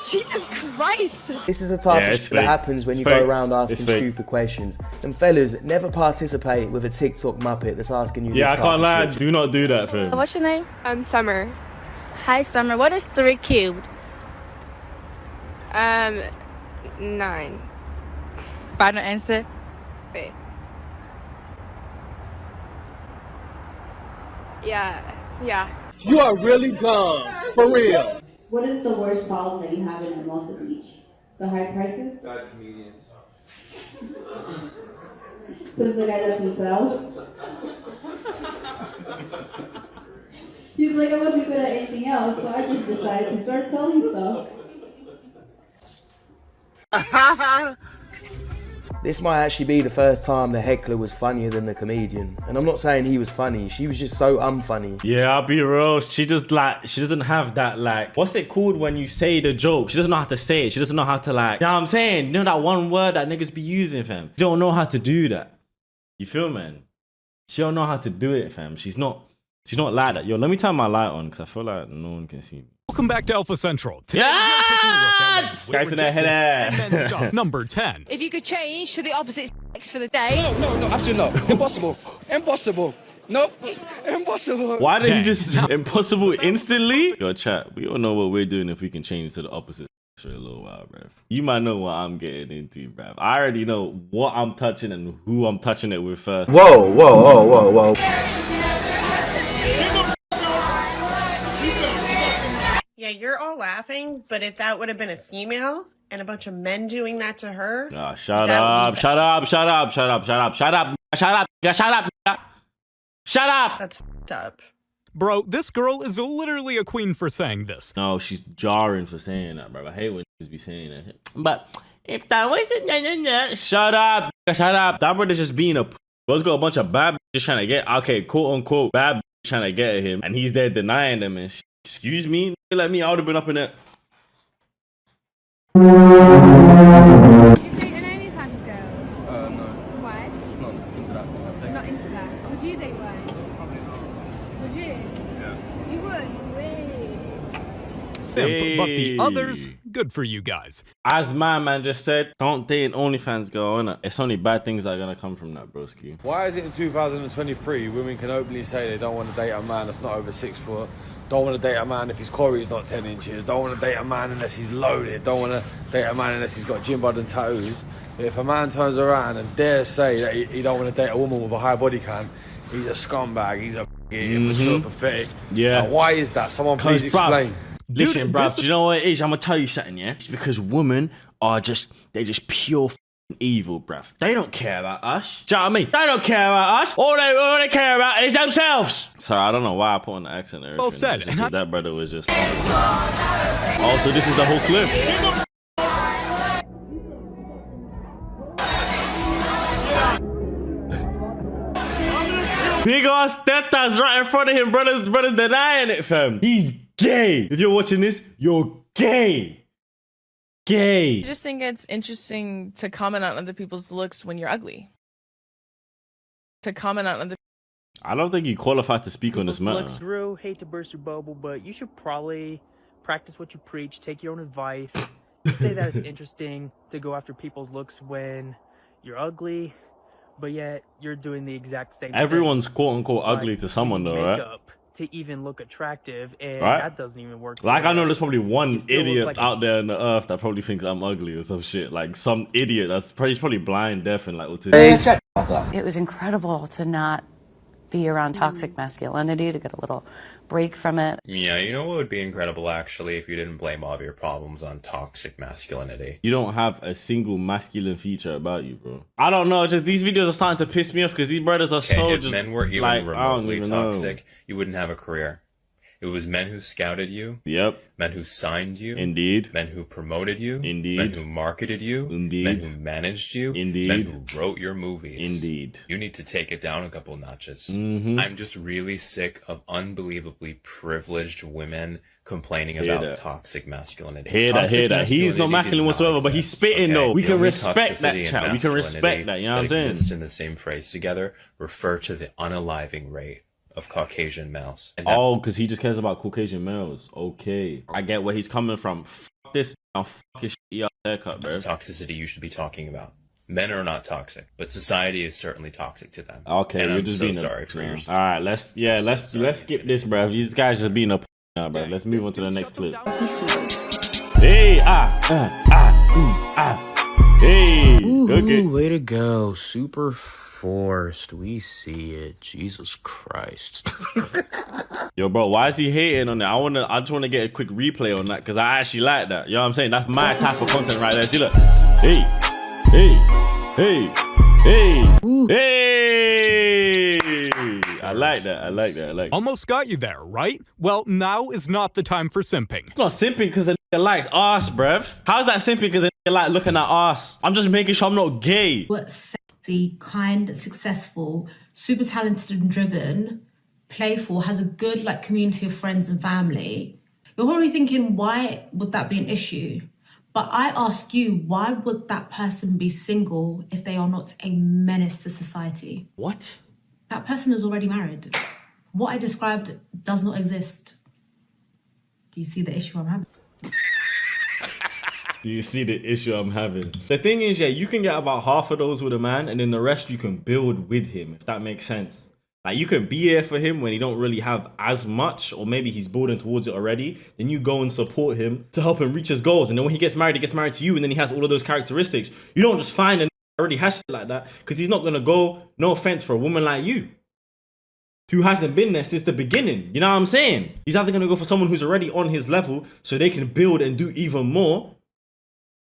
[SPEAKER 7] Jesus Christ!
[SPEAKER 6] This is the type
[SPEAKER 3] Yeah,
[SPEAKER 6] of
[SPEAKER 3] it's
[SPEAKER 6] shit that
[SPEAKER 3] fake.
[SPEAKER 6] happens when
[SPEAKER 3] It's
[SPEAKER 6] you
[SPEAKER 3] fake.
[SPEAKER 6] go around
[SPEAKER 3] It's
[SPEAKER 6] asking
[SPEAKER 3] fake.
[SPEAKER 6] stupid questions. And fellas, never participate with a TikTok muppet that's asking you
[SPEAKER 3] Yeah, I
[SPEAKER 6] this type
[SPEAKER 3] can't
[SPEAKER 6] of
[SPEAKER 3] lie.
[SPEAKER 6] shit.
[SPEAKER 3] Do not do that, fam.
[SPEAKER 14] What's your name?
[SPEAKER 7] I'm Summer.
[SPEAKER 14] Hi, Summer. What is 3 cubed?
[SPEAKER 7] 9.
[SPEAKER 14] Final answer.
[SPEAKER 7] Wait. Yeah.
[SPEAKER 20] You are really dumb. For real.
[SPEAKER 27] What is the worst problem that you have in Hermosa Beach? The high prices?
[SPEAKER 2] Bad comedians.
[SPEAKER 27] Because the guy doesn't sell? He's like, I wasn't good at anything else, so I just decided to start selling stuff.
[SPEAKER 6] This might actually be the first time the heckler was funnier than the comedian. And I'm not saying he was funny, she was just so unfunny.
[SPEAKER 3] Yeah, I'll be real. She just like, she doesn't have that like, what's it called when you say the joke? She doesn't know how to say it. She doesn't know how to like, you know what I'm saying? You know that one word that niggas be using, fam? She don't know how to do that. You feel, man? She don't know how to do it, fam. She's not like that. Yo, let me turn my light on because I feel like no one can see me.
[SPEAKER 10] Welcome back to Alpha Central. Today
[SPEAKER 3] Guys in their head ass.
[SPEAKER 10] Number 10.
[SPEAKER 4] If you could change to the opposite sex for the day.
[SPEAKER 26] No, absolutely not. Impossible. Impossible. Nope. Impossible.
[SPEAKER 3] Why did he just impossible instantly? Yo, chat, we all know what we're doing if we can change to the opposite for a little while, bruv. You might know what I'm getting into, bruv. I already know what I'm touching and who I'm touching it with first.
[SPEAKER 6] Whoa, whoa, whoa, whoa, whoa.
[SPEAKER 8] Yeah, you're all laughing, but if that would have been a female and a bunch of men doing that to her.
[SPEAKER 3] Oh, shut up, shut up, shut up, shut up, shut up, shut up, shut up, shut up, shut up.
[SPEAKER 8] That's f***ed up.
[SPEAKER 10] Bro, this girl is literally a queen for saying this.
[SPEAKER 3] No, she's jarring for saying that, bro. I hate when she be saying that. But if that wasn't, shut up, shut up. That brother's just being a. Bro's got a bunch of bad just trying to get, okay, quote unquote, bad trying to get at him, and he's there denying them and shit. Excuse me, like me, I would have been up in it.
[SPEAKER 4] Would you date an OnlyFans girl?
[SPEAKER 26] No.
[SPEAKER 4] Why?
[SPEAKER 26] It's not into that.
[SPEAKER 4] Not into that. Would you date one? Would you?
[SPEAKER 26] Yeah.
[SPEAKER 4] You would?
[SPEAKER 10] Hey. But the others, good for you guys.
[SPEAKER 3] As my man just said, don't date an OnlyFans girl, innit? It's only bad things that are gonna come from that, broski.
[SPEAKER 9] Why is it in 2023 women can openly say they don't want to date a man that's not over 6 foot? Don't want to date a man if his Corey's not 10 inches. Don't want to date a man unless he's loaded. Don't want to date a man unless he's got gym bod and tattoos. But if a man turns around and dares say that he don't want to date a woman with a high body count, he's a scumbag. He's a immature, pathetic.
[SPEAKER 3] Yeah.
[SPEAKER 9] Now, why is that? Someone please explain.
[SPEAKER 3] Listen, bruv, do you know what it is? I'm gonna tell you something, yeah? It's because women are they're just pure evil, bruv. They don't care about us. Do you know what I mean? They don't care about us. All they care about is themselves. Sorry, I don't know why I put on the accent there.
[SPEAKER 10] Well said.
[SPEAKER 3] That brother was just. Oh, so this is the whole clip. Big ass tetas right in front of him, brothers denying it, fam. He's gay. If you're watching this, you're gay. Gay.
[SPEAKER 11] I just think it's interesting to comment on other people's looks when you're ugly.
[SPEAKER 3] I don't think you qualified to speak on this matter.
[SPEAKER 18] Drew, hate to burst your bubble, but you should probably practice what you preach, take your own advice. Say that it's interesting to go after people's looks when you're ugly, but yet you're doing the exact same thing.
[SPEAKER 3] Everyone's quote unquote ugly to someone though, right?
[SPEAKER 18] To even look attractive, and
[SPEAKER 3] right?
[SPEAKER 18] that doesn't even work.
[SPEAKER 3] Like I know there's probably one idiot out there on the earth that probably thinks I'm ugly or some shit. Like some idiot that's probably blind, deaf, and like autistic.
[SPEAKER 21] It was incredible to not be around toxic masculinity, to get a little break from it.
[SPEAKER 23] Yeah, you know what would be incredible actually if you didn't blame all of your problems on toxic masculinity.
[SPEAKER 3] You don't have a single masculine feature about you, bro. I don't know, just these videos are starting to piss me off because these brothers are so
[SPEAKER 23] if
[SPEAKER 3] just
[SPEAKER 23] men were even
[SPEAKER 3] like,
[SPEAKER 23] remotely toxic, you wouldn't have a career. It was men who scouted you.
[SPEAKER 3] Yep.
[SPEAKER 23] Men who signed you.
[SPEAKER 3] Indeed.
[SPEAKER 23] Men who promoted you.
[SPEAKER 3] Indeed.
[SPEAKER 23] Men who marketed you.
[SPEAKER 3] Indeed.
[SPEAKER 23] Men who managed you.
[SPEAKER 3] Indeed.
[SPEAKER 23] Men who wrote your movies.
[SPEAKER 3] Indeed.
[SPEAKER 23] You need to take it down a couple notches.
[SPEAKER 3] Mm-hmm.
[SPEAKER 23] I'm just really sick of unbelievably privileged women complaining about toxic masculinity.
[SPEAKER 3] Hear that. He's not masculine whatsoever, but he's spitting though. We can respect that, chat. We can respect that, you know what I'm saying?
[SPEAKER 23] Exist in the same phrase together refer to the unaliving rate of Caucasian males.
[SPEAKER 3] Oh, because he just cares about Caucasian males. Okay. I get where he's coming from. Fuck this. Now fuck his shit haircut, bro.
[SPEAKER 23] That's the toxicity you should be talking about. Men are not toxic, but society is certainly toxic to them.
[SPEAKER 3] Okay,
[SPEAKER 23] and
[SPEAKER 3] you're
[SPEAKER 23] I'm
[SPEAKER 3] just
[SPEAKER 23] so
[SPEAKER 3] being
[SPEAKER 23] sorry for your.
[SPEAKER 3] All right, let's skip this, bro. These guys just being a now, bro. Let's move on to the next clip. Hey, hey.
[SPEAKER 28] Ooh, way to go. Super forced. We see it. Jesus Christ.
[SPEAKER 3] Yo, bro, why is he hating on that? I just wanna get a quick replay on that because I actually like that. You know what I'm saying? That's my type of content right there. See, look. Hey, hey, hey, hey, hey. I like that. I like that.
[SPEAKER 10] Almost got you there, right? Well, now is not the time for simping.
[SPEAKER 3] It's not simping because a nigga likes ass, bruv. How's that simping because a nigga like looking at ass? I'm just making sure I'm not gay.
[SPEAKER 5] What sexy, kind, successful, super talented and driven, playful, has a good like community of friends and family. You're probably thinking, why would that be an issue? But I ask you, why would that person be single if they are not a menace to society?
[SPEAKER 3] What?
[SPEAKER 5] That person is already married. What I described does not exist. Do you see the issue I'm having?
[SPEAKER 3] Do you see the issue I'm having? The thing is, yeah, you can get about half of those with a man and then the rest you can build with him, if that makes sense. Like, you can be there for him when he don't really have as much, or maybe he's building towards it already. Then you go and support him to help him reach his goals. And then when he gets married to you, and then he has all of those characteristics. You don't just find a already has shit like that, because he's not gonna go, no offense, for a woman like you, who hasn't been there since the beginning. You know what I'm saying? He's either gonna go for someone who's already on his level, so they can build and do even more,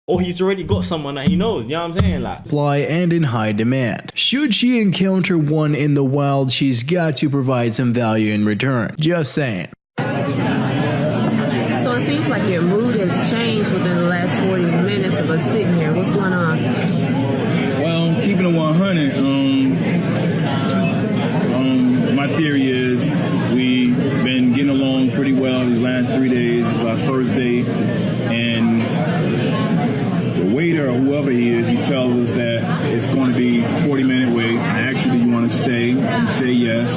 [SPEAKER 3] or he's already got someone that he knows, you know what I'm saying? Like,
[SPEAKER 12] supply and in high demand. Should she encounter one in the wild, she's got to provide some value in return. Just saying.
[SPEAKER 13] So it seems like your mood has changed within the last 40 minutes of us sitting here. What's going on?
[SPEAKER 20] Well, keeping it 100, my theory is we've been getting along pretty well these last 3 days. It's our first date, and the waiter or whoever he is, he tells us that it's going to be a 40-minute wait. I asked you, do you want to stay? You say yes.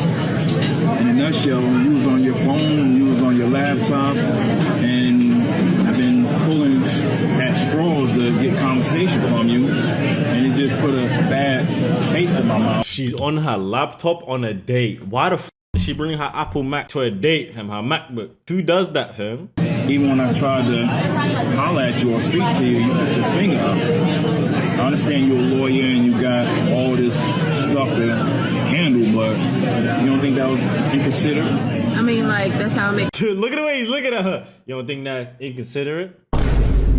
[SPEAKER 20] In a nutshell, you was on your phone, you was on your laptop, and I've been pulling at straws to get conversation from you, and it just put a bad taste in my mouth.
[SPEAKER 3] she's on her laptop on a date. Why the f did she bring her Apple Mac to a date, fam? Her MacBook. Who does that, fam?
[SPEAKER 20] Even when I tried to holler at you or speak to you, you put your finger up. I understand you're a lawyer and you got all this stuff to handle, but you don't think that was inconsiderate?
[SPEAKER 13] I mean, like, that's how I make.
[SPEAKER 3] Dude, look at the way he's looking at her. You don't think that's inconsiderate?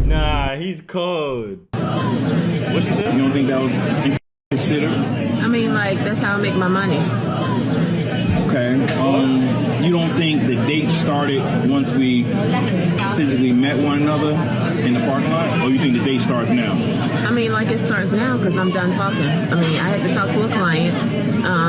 [SPEAKER 3] Nah, he's cold. What she said?
[SPEAKER 20] You don't think that was inconsiderate?
[SPEAKER 13] I mean, like, that's how I make my money.
[SPEAKER 20] Okay. You don't think the date started once we physically met one another in the parking lot? Or you think the date starts now?
[SPEAKER 13] I mean, like, it starts now because I'm done talking. I mean, I had to talk to a client.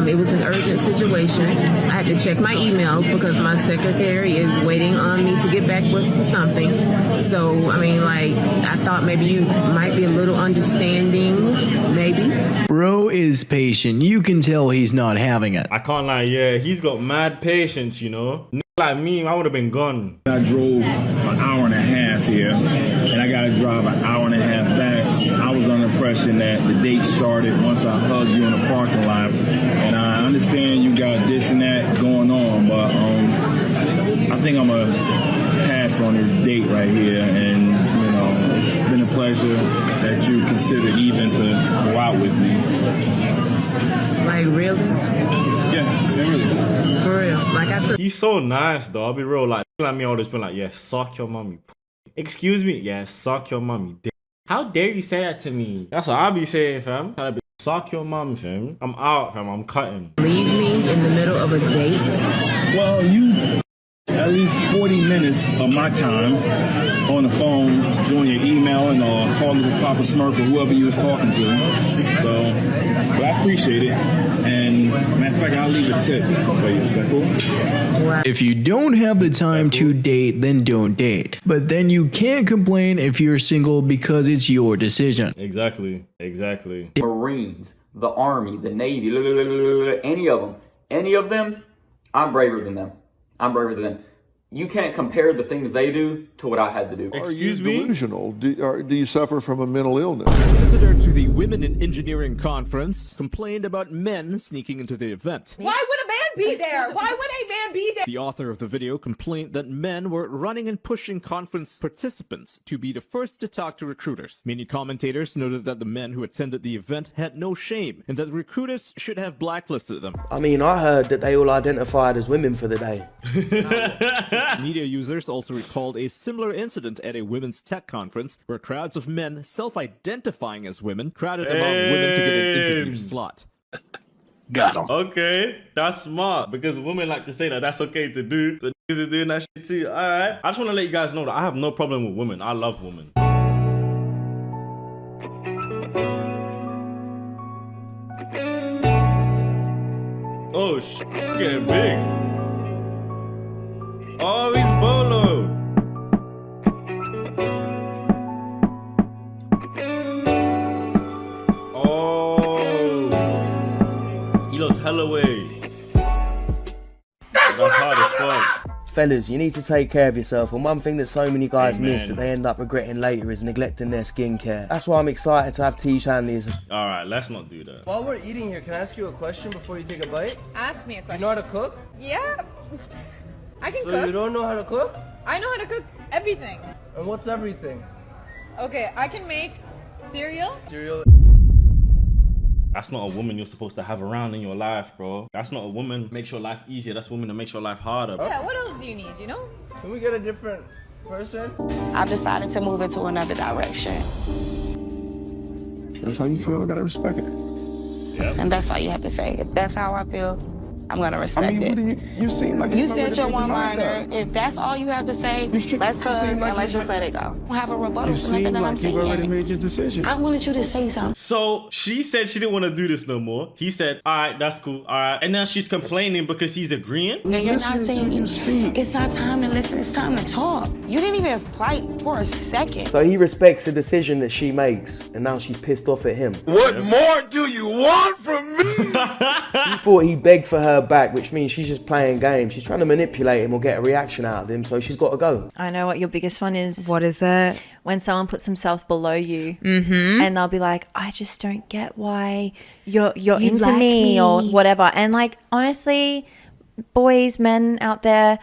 [SPEAKER 13] It was an urgent situation. I had to check my emails because my secretary is waiting on me to get back with something. So, I mean, like, I thought maybe you might be a little understanding, maybe.
[SPEAKER 12] Bro is patient. You can tell he's not having it.
[SPEAKER 3] I can't lie, yeah, he's got mad patience, you know? Like me, I would have been gone.
[SPEAKER 20] I drove an hour and a half here, and I got to drive an hour and a half back. I was under the impression that the date started once I hugged you in the parking lot. And I understand you got this and that going on, but I think I'm going to pass on this date right here. And, you know, it's been a pleasure that you considered even to go out with me.
[SPEAKER 13] Like, really?
[SPEAKER 20] Yeah, really.
[SPEAKER 13] For real. Like, I took.
[SPEAKER 3] He's so nice, though. I'll be real. Like me, I would just been like, yeah, suck your mommy. Excuse me? Yeah, suck your mommy. How dare you say that to me? That's what I'll be saying, fam. Suck your mom, fam. I'm out, fam. I'm cutting.
[SPEAKER 13] Leave me in the middle of a date?
[SPEAKER 20] Well, you at least 40 minutes of my time on the phone doing your emailing or talking to Papa Smurf or whoever you was talking to. So, but I appreciate it. And matter of fact, I'll leave a tip for you. Is that cool?
[SPEAKER 12] If you don't have the time to date, then don't date. But then you can't complain if you're single because it's your decision.
[SPEAKER 3] Exactly. Exactly.
[SPEAKER 15] The Marines, the Army, the Navy, any of them, I'm braver than them. I'm braver than them. You can't compare the things they do to what I had to do.
[SPEAKER 16] Excuse me? Delusional? Do you suffer from a mental illness?
[SPEAKER 17] A visitor to the Women in Engineering Conference complained about men sneaking into the event.
[SPEAKER 19] Why would a man be there? Why would a man be there?
[SPEAKER 17] The author of the video complained that men were running and pushing conference participants to be the first to talk to recruiters. Many commentators noted that the men who attended the event had no shame and that recruiters should have blacklisted them.
[SPEAKER 6] I mean, I heard that they all identified as women for the day.
[SPEAKER 17] Media users also recalled a similar incident at a women's tech conference where crowds of men self-identifying as women crowded about women to get an interview slot.
[SPEAKER 3] Got him. Okay, that's smart because women like to say that that's okay to do. So niggas is doing that shit too. All right. I just want to let you guys know that I have no problem with women. I love women. Oh, shit, getting big. Oh, he's bolo. Oh, he lost hella weight. That's hard as fuck.
[SPEAKER 6] Fellas, you need to take care of yourself, and one thing that so many guys miss that they end up regretting later is neglecting their skincare. That's why I'm excited to have T Shanley as a...
[SPEAKER 3] Alright, let's not do that.
[SPEAKER 1] While we're eating here, can I ask you a question before you take a bite?
[SPEAKER 19] Ask me a question.
[SPEAKER 1] You know how to cook?
[SPEAKER 19] Yeah. I can
[SPEAKER 1] So
[SPEAKER 19] cook.
[SPEAKER 1] you don't know how to cook?
[SPEAKER 19] I know how to cook everything.
[SPEAKER 1] And what's everything?
[SPEAKER 19] Okay, I can make cereal.
[SPEAKER 1] Cereal.
[SPEAKER 3] That's not a woman you're supposed to have around in your life, bro. That's not a woman that makes your life easier. That's a woman that makes your life harder, bro.
[SPEAKER 19] Yeah, what else do you need, you know?
[SPEAKER 1] Can we get a different person?
[SPEAKER 2] I've decided to move into another direction.
[SPEAKER 16] That's how you feel. I gotta respect it.
[SPEAKER 2] Yep. And that's all you have to say. If that's how I feel, I'm gonna respect it.
[SPEAKER 16] You seem like
[SPEAKER 2] you said your one-liner. If that's all you have to say, let's hug and let's just let it go. Don't have a rebuttal for nothing that I'm saying.
[SPEAKER 16] You've already made your decision.
[SPEAKER 2] I wanted you to say something.
[SPEAKER 3] So she said she didn't want to do this no more. He said, all right, that's cool. All right. And now she's complaining because he's agreeing.
[SPEAKER 2] And you're not saying it's not time to listen, it's time to talk. You didn't even fight for a second.
[SPEAKER 6] So he respects the decision that she makes, and now she's pissed off at him.
[SPEAKER 16] What more do you want from me?
[SPEAKER 6] She thought he begged for her back, which means she's just playing games. She's trying to manipulate him or get a reaction out of him, so she's got to go.
[SPEAKER 7] I know what your biggest one is.
[SPEAKER 14] What is it?
[SPEAKER 7] When someone puts themselves below you,
[SPEAKER 14] Mm-hmm.
[SPEAKER 7] and they'll be like, I just don't get why you're into
[SPEAKER 14] like
[SPEAKER 7] me or whatever. And like, honestly, boys, men out there,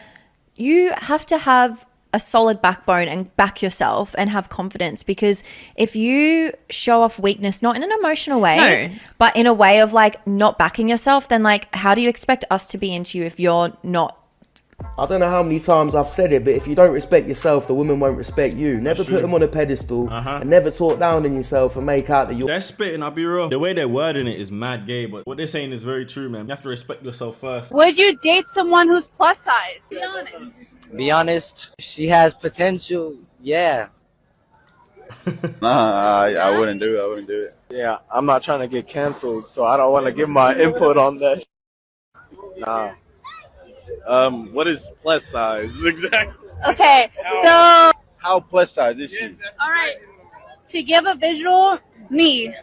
[SPEAKER 7] you have to have a solid backbone and back yourself and have confidence, because if you show off weakness, not in an emotional way, but in a way of like not backing yourself, then like, how do you expect us to be into you if you're not?
[SPEAKER 6] I don't know how many times I've said it, but if you don't respect yourself, the women won't respect you. Never put them on a pedestal, and never talk down on yourself and make out that you're...
[SPEAKER 3] They're spitting, I'll be real. The way they're wording it is mad gay, but what they're saying is very true, man. You have to respect yourself first.
[SPEAKER 22] Would you date someone who's plus size? Be honest.
[SPEAKER 24] Be honest, she has potential, yeah.
[SPEAKER 25] Nah, I wouldn't do it. I wouldn't do it.
[SPEAKER 27] Yeah, I'm not trying to get canceled, so I don't want to give my input on that. Nah. What is plus size exactly?
[SPEAKER 22] Okay, so
[SPEAKER 25] How plus size is she?
[SPEAKER 22] all right. To give a visual, me.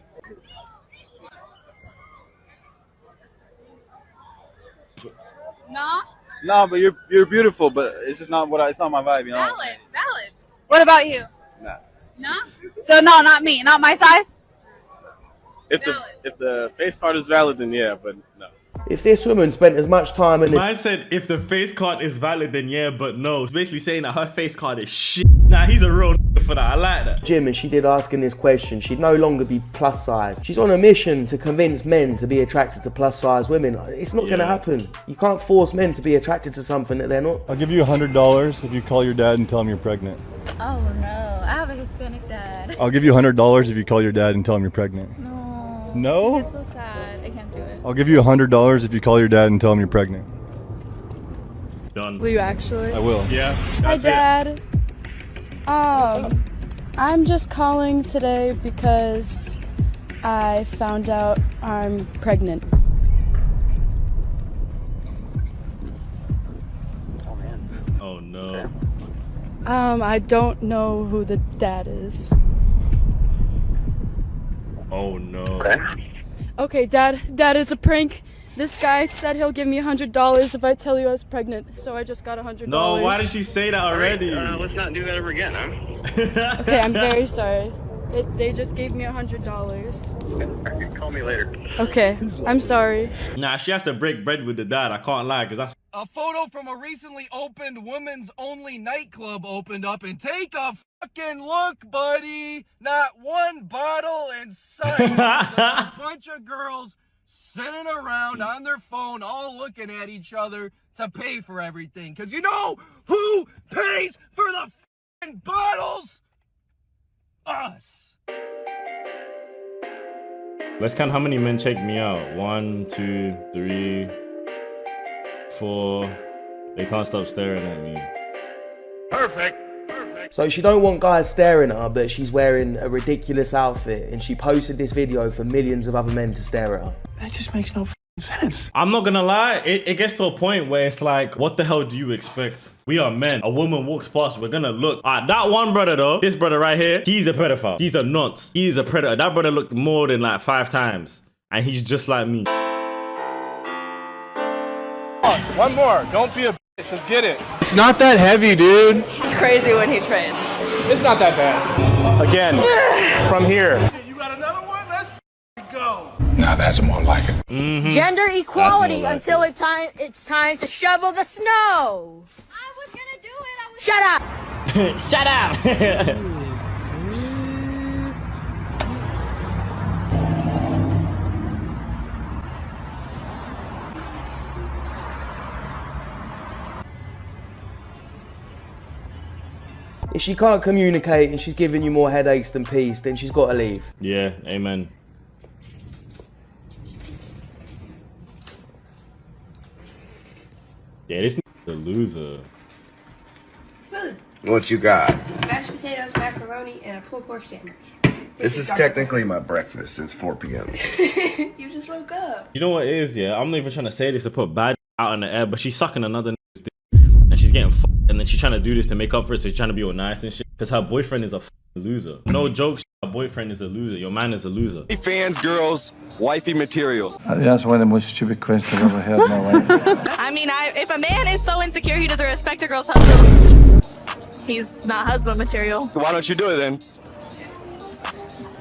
[SPEAKER 22] Nah.
[SPEAKER 25] No, but you're beautiful, but it's just not it's not my vibe, you know.
[SPEAKER 22] Valid. What about you?
[SPEAKER 25] Nah.
[SPEAKER 22] No. So no, not me, not my size.
[SPEAKER 27] If the face card is valid, then yeah, but no.
[SPEAKER 6] If this woman spent as much time in
[SPEAKER 3] Man said, if the face card is valid, then yeah, but no. It's basically saying that her face card is shit. Nah, he's a real for that. I like that.
[SPEAKER 6] gym and she did asking this question, she'd no longer be plus size. She's on a mission to convince men to be attracted to plus size women. It's not gonna happen. You can't force men to be attracted to something that they're not.
[SPEAKER 29] I'll give you $100 if you call your dad and tell him you're pregnant.
[SPEAKER 30] Oh no, I have a Hispanic dad.
[SPEAKER 29] I'll give you $100 if you call your dad and tell him you're pregnant.
[SPEAKER 30] No.
[SPEAKER 29] No?
[SPEAKER 30] It's so sad. I can't do it.
[SPEAKER 29] I'll give you $100 if you call your dad and tell him you're pregnant.
[SPEAKER 3] Done.
[SPEAKER 30] Will you actually?
[SPEAKER 29] I will.
[SPEAKER 3] Yeah.
[SPEAKER 30] Hi, Dad. I'm just calling today because I found out I'm pregnant.
[SPEAKER 3] Oh no.
[SPEAKER 30] I don't know who the dad is.
[SPEAKER 3] Oh no.
[SPEAKER 30] Okay, Dad, it's a prank. This guy said he'll give me $100 if I tell you I was pregnant, so I just got $100.
[SPEAKER 3] No, why did she say that already?
[SPEAKER 25] Let's not do that ever again, huh?
[SPEAKER 30] Okay, I'm very sorry. They just gave me $100.
[SPEAKER 25] Call me later.
[SPEAKER 30] Okay, I'm sorry.
[SPEAKER 3] Nah, she has to break bread with the dad. I can't lie, because that's...
[SPEAKER 1] A photo from a recently opened women's only nightclub opened up, and take a fucking look, buddy. Not one bottle in sight. A bunch of girls sitting around on their phone, all looking at each other to pay for everything. Cause you know who pays for the fucking bottles? Us.
[SPEAKER 3] Let's count how many men check me out. 1, 2, 3, 4. They can't stop staring at me.
[SPEAKER 1] Perfect.
[SPEAKER 6] So she don't want guys staring at her, but she's wearing a ridiculous outfit, and she posted this video for millions of other men to stare at her.
[SPEAKER 4] That just makes no sense.
[SPEAKER 3] I'm not gonna lie, it gets to a point where it's like, what the hell do you expect? We are men. A woman walks past, we're gonna look. That one brother though, this brother right here, he's a pedophile. He's a nonce. He's a predator. That brother looked more than like 5 times. And he's just like me.
[SPEAKER 1] One more. Don't be a bitch. Let's get it.
[SPEAKER 4] It's not that heavy, dude.
[SPEAKER 19] It's crazy when he trains.
[SPEAKER 1] It's not that bad. Again, from here. You got another one? Let's go.
[SPEAKER 4] Now that's more like it.
[SPEAKER 19] Gender equality
[SPEAKER 3] like
[SPEAKER 19] until it's time to shovel the snow. I was gonna do it. Shut up.
[SPEAKER 3] Shut up.
[SPEAKER 6] If she can't communicate and she's giving you more headaches than peace, then she's got to leave.
[SPEAKER 3] Yeah, amen. Yeah, this nigga's a loser.
[SPEAKER 8] Food.
[SPEAKER 9] What you got?
[SPEAKER 8] Mashed potatoes, macaroni, and a pulled pork sandwich.
[SPEAKER 9] This is technically my breakfast. It's 4 p.m.
[SPEAKER 8] You just woke up.
[SPEAKER 3] You know what it is, yeah? I'm not even trying to say this to put bad out in the air, but she's sucking another nigga's dick. And she's getting fucked. And then she's trying to do this to make up for it, so she's trying to be all nice and shit. Because her boyfriend is a loser. No jokes, her boyfriend is a loser. Your man is a loser.
[SPEAKER 9] Fans, girls, wifey material.
[SPEAKER 4] That's one of the most stupid questions I've ever heard in my life.
[SPEAKER 19] I mean, if a man is so insecure he doesn't respect a girl's husband, he's not husband material.
[SPEAKER 9] Why don't you do it then?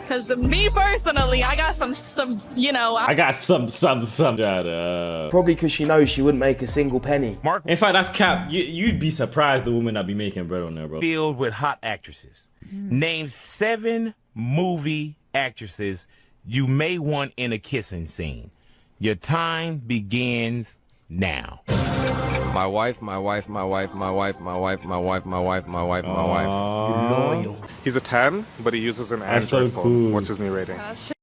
[SPEAKER 19] Because me personally, I got some, you know.
[SPEAKER 3] I got some.
[SPEAKER 6] Probably because she knows she wouldn't make a single penny.
[SPEAKER 3] In fact, that's cap. You'd be surprised the woman that be making bread on there, bro.
[SPEAKER 11] Filled with hot actresses. Name 7 movie actresses you may want in a kissing scene. Your time begins now.
[SPEAKER 14] My wife, my wife, my wife, my wife, my wife, my wife, my wife, my wife, my wife.
[SPEAKER 6] You're loyal.
[SPEAKER 18] He's a 10, but he uses an
[SPEAKER 3] That's
[SPEAKER 18] Android
[SPEAKER 3] so
[SPEAKER 18] phone.
[SPEAKER 3] cool.
[SPEAKER 18] What's his new rating?
[SPEAKER 19] Oh, shit.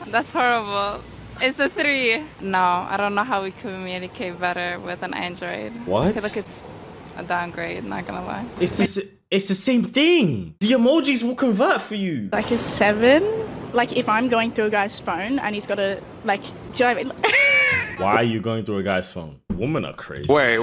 [SPEAKER 19] That's horrible. It's a 3. No, I don't know how we communicate better with an Android.
[SPEAKER 3] What?
[SPEAKER 19] I feel like it's a downgrade, not gonna lie.
[SPEAKER 3] It's the same thing. The emojis will convert for you.
[SPEAKER 21] Like a 7. Like if I'm going through a guy's phone and he's got a, like, do you know what I mean?
[SPEAKER 3] Why are you going through a guy's phone? Women are crazy.
[SPEAKER 18] Wait.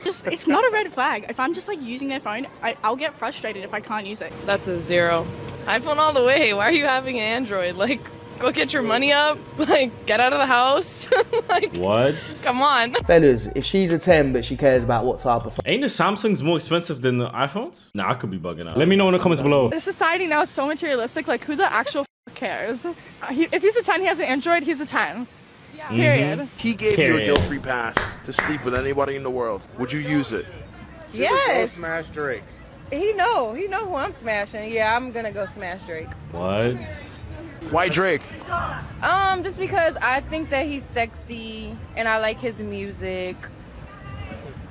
[SPEAKER 21] It's not a red flag. If I'm just like using their phone, I'll get frustrated if I can't use it.
[SPEAKER 23] That's a 0. iPhone all the way. Why are you having an Android? Like, go get your money up. Like, get out of the house. Like,
[SPEAKER 3] what?
[SPEAKER 23] Come on.
[SPEAKER 6] Fellas, if she's a 10 but she cares about what type of phone.
[SPEAKER 3] Ain't the Samsungs more expensive than the iPhones? Nah, I could be bugging out. Let me know in the comments below.
[SPEAKER 21] The society now is so materialistic. Like, who the actual cares? If he's a 10, he has an Android, he's a 10. Period.
[SPEAKER 16] He gave you a guilt-free pass to sleep with anybody in the world. Would you use it?
[SPEAKER 23] Yes.
[SPEAKER 16] Smash Drake.
[SPEAKER 23] He know who I'm smashing. Yeah, I'm gonna go smash Drake.
[SPEAKER 3] What?
[SPEAKER 16] Why Drake?
[SPEAKER 23] Just because I think that he's sexy and I like his music.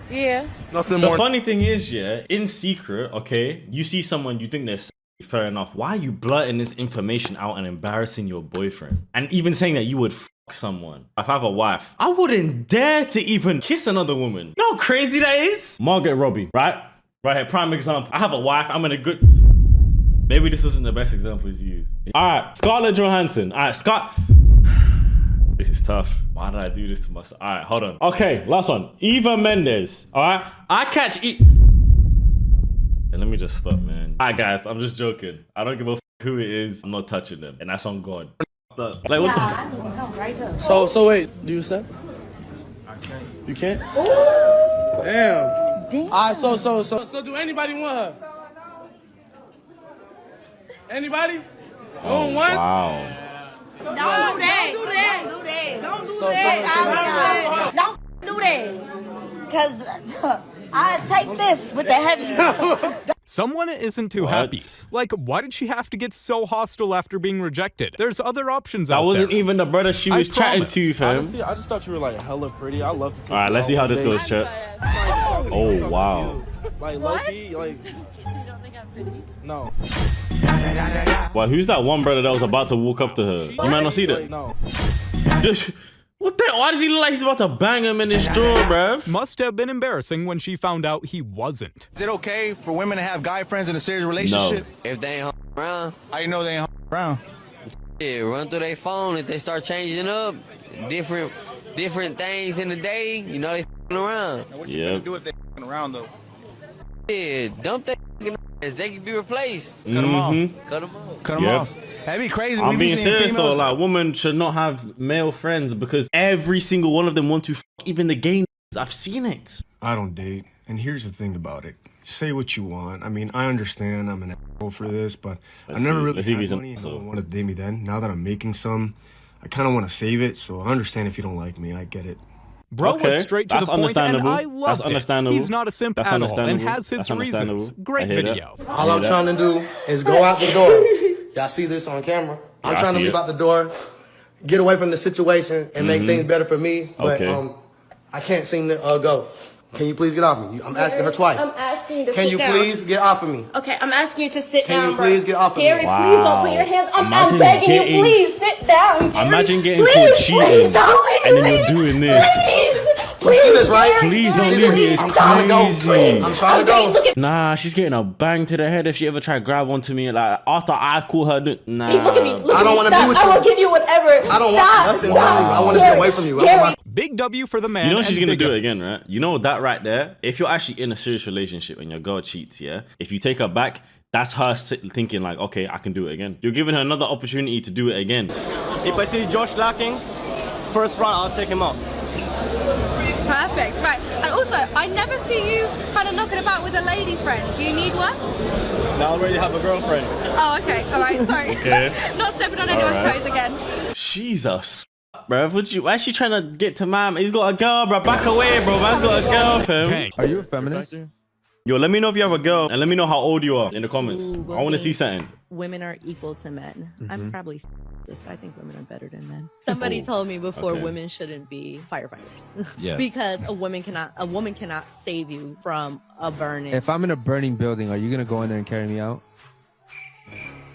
[SPEAKER 23] Yeah.
[SPEAKER 16] Nothing
[SPEAKER 3] The
[SPEAKER 16] more.
[SPEAKER 3] funny thing is, yeah, in secret, okay, you see someone you think they're sexy, fair enough. Why are you blurting this information out and embarrassing your boyfriend? And even saying that you would fuck someone. If I have a wife, I wouldn't dare to even kiss another woman. You know how crazy that is? Margaret Robbie, right? Right here, prime example. I have a wife, I'm in a good... Maybe this wasn't the best example to use. All right, Scarlett Johansson. All right, Scott... This is tough. Why did I do this to myself? All right, hold on. Okay, last one. Eva Mendes. All right, I catch And let me just stop, man. All right, guys, I'm just joking. I don't give a who it is. I'm not touching them, and that's on God. Like, what the?
[SPEAKER 4] So wait, do you say? I can't. You can't? Damn. Alright, so do anybody want her? Anybody? Going once?
[SPEAKER 3] Wow.
[SPEAKER 19] Don't do that. Don't do that. Don't do that. Because I take this with the heavy.
[SPEAKER 10] Someone isn't too happy. Like, why did she have to get so hostile after being rejected? There's other options out there.
[SPEAKER 3] That wasn't even the brother she was chatting to, fam.
[SPEAKER 4] Honestly, I just thought you were like hella pretty. I love to take
[SPEAKER 3] All right, let's see how this goes, chat. Oh, wow.
[SPEAKER 4] Like, low-key, like...
[SPEAKER 19] You don't think I'm pretty?
[SPEAKER 4] No.
[SPEAKER 3] Well, who's that one brother that was about to walk up to her? You might not see that.
[SPEAKER 25] No.
[SPEAKER 3] What the? Why does he look like he's about to bang him in his jaw, bruv?
[SPEAKER 10] Must have been embarrassing when she found out he wasn't.
[SPEAKER 25] Is it okay for women to have guy friends in a serious relationship?
[SPEAKER 14] No. If they ain't around.
[SPEAKER 25] How you know they ain't around?
[SPEAKER 14] Yeah, run through their phone. If they start changing up different things in the day, you know they around.
[SPEAKER 25] Now, what you gonna do if they around though?
[SPEAKER 14] Yeah, dump that ass. They can be replaced.
[SPEAKER 25] Cut them off.
[SPEAKER 14] Cut them off.
[SPEAKER 25] Cut them off. That'd be crazy.
[SPEAKER 3] I'm being serious though. Like, women should not have male friends because every single one of them want to f even the gay. I've seen it.
[SPEAKER 2] I don't date, and here's the thing about it. Say what you want. I mean, I understand I'm an asshole for this, but I never really had money, and no one wanted to date me then. Now that I'm making some, I kind of want to save it. So I understand if you don't like me. I get it.
[SPEAKER 10] Bro was straight to the point, and I loved it. He's not a simp at all, and has his reasons. Great video.
[SPEAKER 5] All I'm trying to do is go out the door. Y'all see this on camera? I'm trying to leave out the door, get away from the situation, and make things better for me. But I can't seem to go. Can you please get off me? I'm asking her twice.
[SPEAKER 19] I'm asking you to
[SPEAKER 5] Can
[SPEAKER 19] sit
[SPEAKER 5] you
[SPEAKER 19] down.
[SPEAKER 5] please get off of me?
[SPEAKER 19] Okay, I'm asking you to sit down.
[SPEAKER 5] Can you please get off of me?
[SPEAKER 19] Gary, please don't put your hands. I'm
[SPEAKER 3] Imagine
[SPEAKER 19] begging
[SPEAKER 3] getting-
[SPEAKER 19] you, please sit down. Gary.
[SPEAKER 3] Imagine getting
[SPEAKER 19] Please,
[SPEAKER 3] caught
[SPEAKER 19] please
[SPEAKER 3] cheating
[SPEAKER 19] don't.
[SPEAKER 3] and then you're doing this.
[SPEAKER 5] You see this, right?
[SPEAKER 3] Please don't
[SPEAKER 5] You see
[SPEAKER 3] leave me.
[SPEAKER 5] this?
[SPEAKER 3] It's
[SPEAKER 5] I'm trying to go.
[SPEAKER 3] crazy.
[SPEAKER 5] I'm trying to go.
[SPEAKER 3] Nah, she's getting a bang to the head if she ever try to grab onto me. Like after I call her, nah.
[SPEAKER 19] Look at me. Look
[SPEAKER 5] I don't want to be with you.
[SPEAKER 19] I will give you whatever.
[SPEAKER 5] I don't want nothing from you. I want to get away from you.
[SPEAKER 10] Big W for the man.
[SPEAKER 3] You know she's
[SPEAKER 10] and
[SPEAKER 3] gonna
[SPEAKER 10] big
[SPEAKER 3] do
[SPEAKER 10] up.
[SPEAKER 3] it again, right? You know that right there. If you're actually in a serious relationship and your girl cheats, yeah. If you take her back, that's her thinking like, okay, I can do it again. You're giving her another opportunity to do it again.
[SPEAKER 7] If I see Josh lacking, first round I'll take him out.
[SPEAKER 22] Perfect. Right. And also, I never see you kind of knocking about with a lady friend. Do you need one?
[SPEAKER 7] I already have a girlfriend.
[SPEAKER 22] Oh, okay. All right. Sorry.
[SPEAKER 3] Okay.
[SPEAKER 22] Not stepping on anyone's
[SPEAKER 3] Alright.
[SPEAKER 22] toes again.
[SPEAKER 3] Jesus, bruv. Why is she trying to get to man? He's got a girl, bro. Back away, bro. Man's got a girl, fam.
[SPEAKER 14] Are you a feminist?
[SPEAKER 3] Yo, let me know if you have a girl and let me know how old you are in the comments.
[SPEAKER 12] Ooh,
[SPEAKER 3] I want to see something.
[SPEAKER 12] Women are equal to men. I'm probably sexist. I think women are better than men. Somebody
[SPEAKER 3] Oh,
[SPEAKER 12] told me before
[SPEAKER 3] okay.
[SPEAKER 12] women shouldn't be firefighters.
[SPEAKER 14] Yeah.
[SPEAKER 12] Because a woman cannot save you from a burning.
[SPEAKER 14] If I'm in a burning building, are you gonna go in there and carry me out?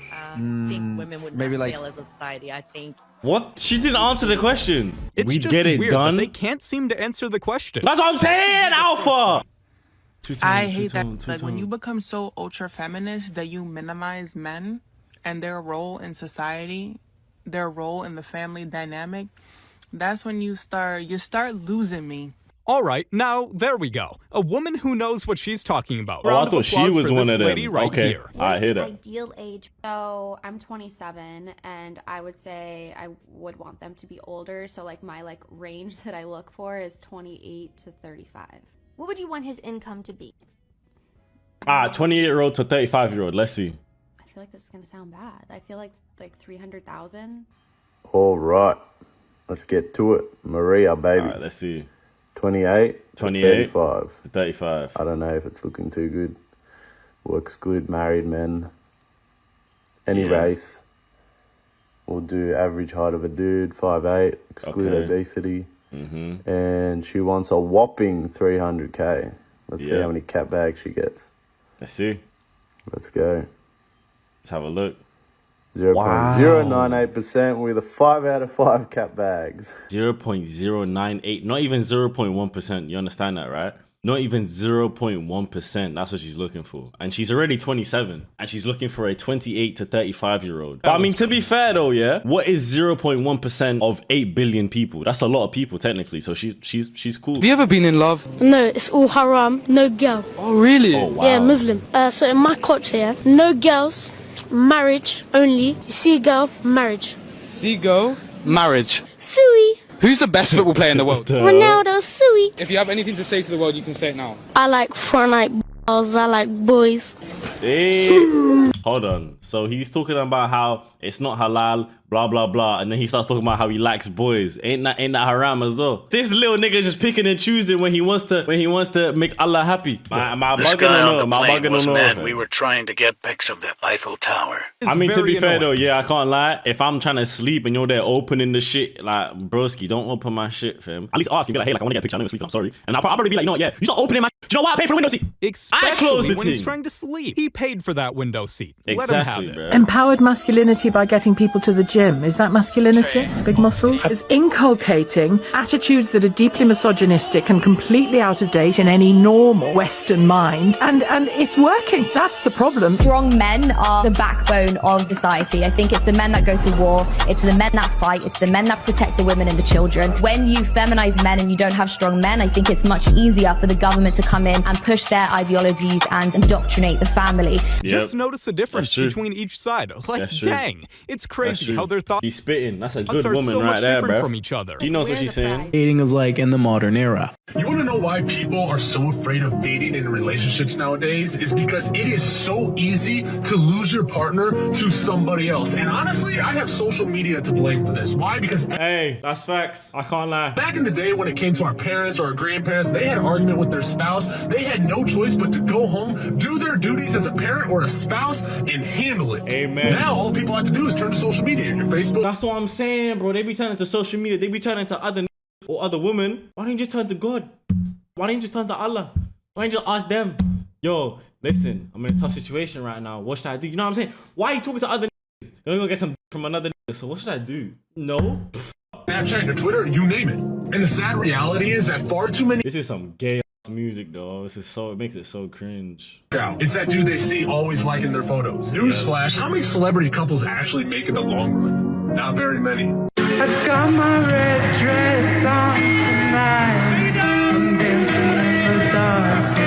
[SPEAKER 12] I think women would
[SPEAKER 14] maybe
[SPEAKER 12] not
[SPEAKER 14] like-
[SPEAKER 12] fail as a society. I think
[SPEAKER 3] What? She didn't answer the question.
[SPEAKER 10] It's
[SPEAKER 3] We
[SPEAKER 10] just
[SPEAKER 3] get it
[SPEAKER 10] weird
[SPEAKER 3] done.
[SPEAKER 10] that they can't seem to answer the question.
[SPEAKER 3] That's what I'm saying, Alpha.
[SPEAKER 13] I hate that. Like when you become so ultra feminist that you minimize men and their role in society, their role in the family dynamic, that's when you start losing me.
[SPEAKER 10] All right, now there we go. A woman who knows what she's talking about.
[SPEAKER 3] Oh, I
[SPEAKER 10] Round of
[SPEAKER 3] thought she
[SPEAKER 10] applause
[SPEAKER 3] was
[SPEAKER 10] for
[SPEAKER 3] one
[SPEAKER 10] this
[SPEAKER 3] of them.
[SPEAKER 10] lady right
[SPEAKER 3] Okay.
[SPEAKER 10] here.
[SPEAKER 3] I hear that.
[SPEAKER 15] Ideal age. So I'm 27 and I would say I would want them to be older. So like my range that I look for is 28 to 35.
[SPEAKER 17] What would you want his income to be?
[SPEAKER 3] 28-year-old to 35-year-old. Let's see.
[SPEAKER 15] I feel like this is gonna sound bad. I feel like 300,000.
[SPEAKER 20] All right, let's get to it. Maria, baby.
[SPEAKER 3] All right, let's see.
[SPEAKER 20] 28
[SPEAKER 3] 28
[SPEAKER 20] to 35.
[SPEAKER 3] to 35.
[SPEAKER 20] I don't know if it's looking too good. We'll exclude married men. Any
[SPEAKER 3] Yeah.
[SPEAKER 20] race. We'll do average height of a dude, 5'8", exclude
[SPEAKER 3] Okay.
[SPEAKER 20] obesity.
[SPEAKER 3] Mm-hmm.
[SPEAKER 20] And she wants a whopping 300K. Let's see
[SPEAKER 3] Yeah.
[SPEAKER 20] how many cat bags she gets.
[SPEAKER 3] Let's see.
[SPEAKER 20] Let's go.
[SPEAKER 3] Let's have a look.
[SPEAKER 20] 0.098% with a 5 out of 5 cat bags.
[SPEAKER 3] 0.098. Not even 0.1%. You understand that, right? Not even 0.1%. That's what she's looking for. And she's already 27. And she's looking for a 28 to 35-year-old. But I mean, to be fair though, yeah, what is 0.1% of 8 billion people? That's a lot of people technically. So she's cool.
[SPEAKER 26] Have you ever been in love?
[SPEAKER 30] No, it's all haram. No girl.
[SPEAKER 26] Oh, really?
[SPEAKER 3] Oh, wow.
[SPEAKER 30] Yeah, Muslim. So in my culture, yeah, no girls, marriage only. You see a girl, marriage.
[SPEAKER 26] See girl, marriage.
[SPEAKER 30] Suey.
[SPEAKER 26] Who's the best football player in the world?
[SPEAKER 30] Ronaldo, Suey.
[SPEAKER 26] If you have anything to say to the world, you can say it now.
[SPEAKER 30] I like Fortnite balls. I like boys.
[SPEAKER 3] Hey. Hold on. So he's talking about how it's not halal, blah blah blah, and then he starts talking about how he likes boys. Ain't that haram as well? This little nigga just picking and choosing when he wants to make Allah happy. Am I
[SPEAKER 28] This
[SPEAKER 3] bugging
[SPEAKER 28] guy
[SPEAKER 3] or
[SPEAKER 28] on
[SPEAKER 3] no?
[SPEAKER 28] the
[SPEAKER 3] Am I
[SPEAKER 28] plane
[SPEAKER 3] bugging
[SPEAKER 28] was
[SPEAKER 3] or no?
[SPEAKER 28] mad. We were trying to get pics of the Eiffel Tower.
[SPEAKER 3] I mean, to be fair though, yeah, I can't lie. If I'm trying to sleep and you're there opening the shit, like, broski, don't open my shit, fam. At least ask me, be like, hey, like, I want to get a picture. I know you're sleeping. I'm sorry. And I'll probably be like, you know what, yeah, you start opening my. Do you know what? I paid for the window seat.
[SPEAKER 10] Especially
[SPEAKER 3] I closed the
[SPEAKER 10] when he's
[SPEAKER 3] thing.
[SPEAKER 10] trying to sleep. He paid for that window seat. athlete.
[SPEAKER 3] Exactly,
[SPEAKER 10] Let him
[SPEAKER 3] bro.
[SPEAKER 10] have it.
[SPEAKER 1] Empowered masculinity by getting people to the gym. Is that masculinity? Big muscles? It's inculcating attitudes that are deeply misogynistic and completely out of date in any normal Western mind. And it's working. That's the problem.
[SPEAKER 6] Strong men are the backbone of society. I think it's the men that go to war. It's the men that fight. It's the men that protect the women and the children. When you feminize men and you don't have strong men, I think it's much easier for the government to come in and push their ideologies and indoctrinate the family.
[SPEAKER 10] Just notice the difference between each side. Like, dang, it's crazy how their thoughts
[SPEAKER 3] She's spitting. That's a good
[SPEAKER 10] are
[SPEAKER 3] woman
[SPEAKER 10] so
[SPEAKER 3] right
[SPEAKER 10] much
[SPEAKER 3] there,
[SPEAKER 10] different
[SPEAKER 3] bro.
[SPEAKER 10] from each other.
[SPEAKER 3] She knows what she's saying.
[SPEAKER 8] Dating is like in the modern era.
[SPEAKER 9] You want to know why people are so afraid of dating and relationships nowadays? Is because it is so easy to lose your partner to somebody else. And honestly, I have social media to blame for this. Why? Because
[SPEAKER 3] hey, that's facts. I can't lie.
[SPEAKER 9] Back in the day when it came to our parents or our grandparents, they had an argument with their spouse. They had no choice but to go home, do their duties as a parent or a spouse, and handle it.
[SPEAKER 3] Amen.
[SPEAKER 9] Now all people have to do is turn to social media, your Facebook.
[SPEAKER 3] That's what I'm saying, bro. They be turning to social media. They be turning to other or other women. Why don't you just turn to God? Why don't you just turn to Allah? Why don't you just ask them? Yo, listen, I'm in a tough situation right now. What should I do? You know what I'm saying? Why are you talking to other niggas? You're gonna go get some from another nigga. So what should I do? No.
[SPEAKER 9] Snapchat or Twitter, you name it. And the sad reality is that far too many.
[SPEAKER 3] This is some gay music, though. This is so, it makes it so cringe.
[SPEAKER 9] It's that dude they see always liking their photos. Newsflash, how many celebrity couples actually make it the long run? Not very many.
[SPEAKER 1] I've got my red dress on tonight. I'm dancing in the dark.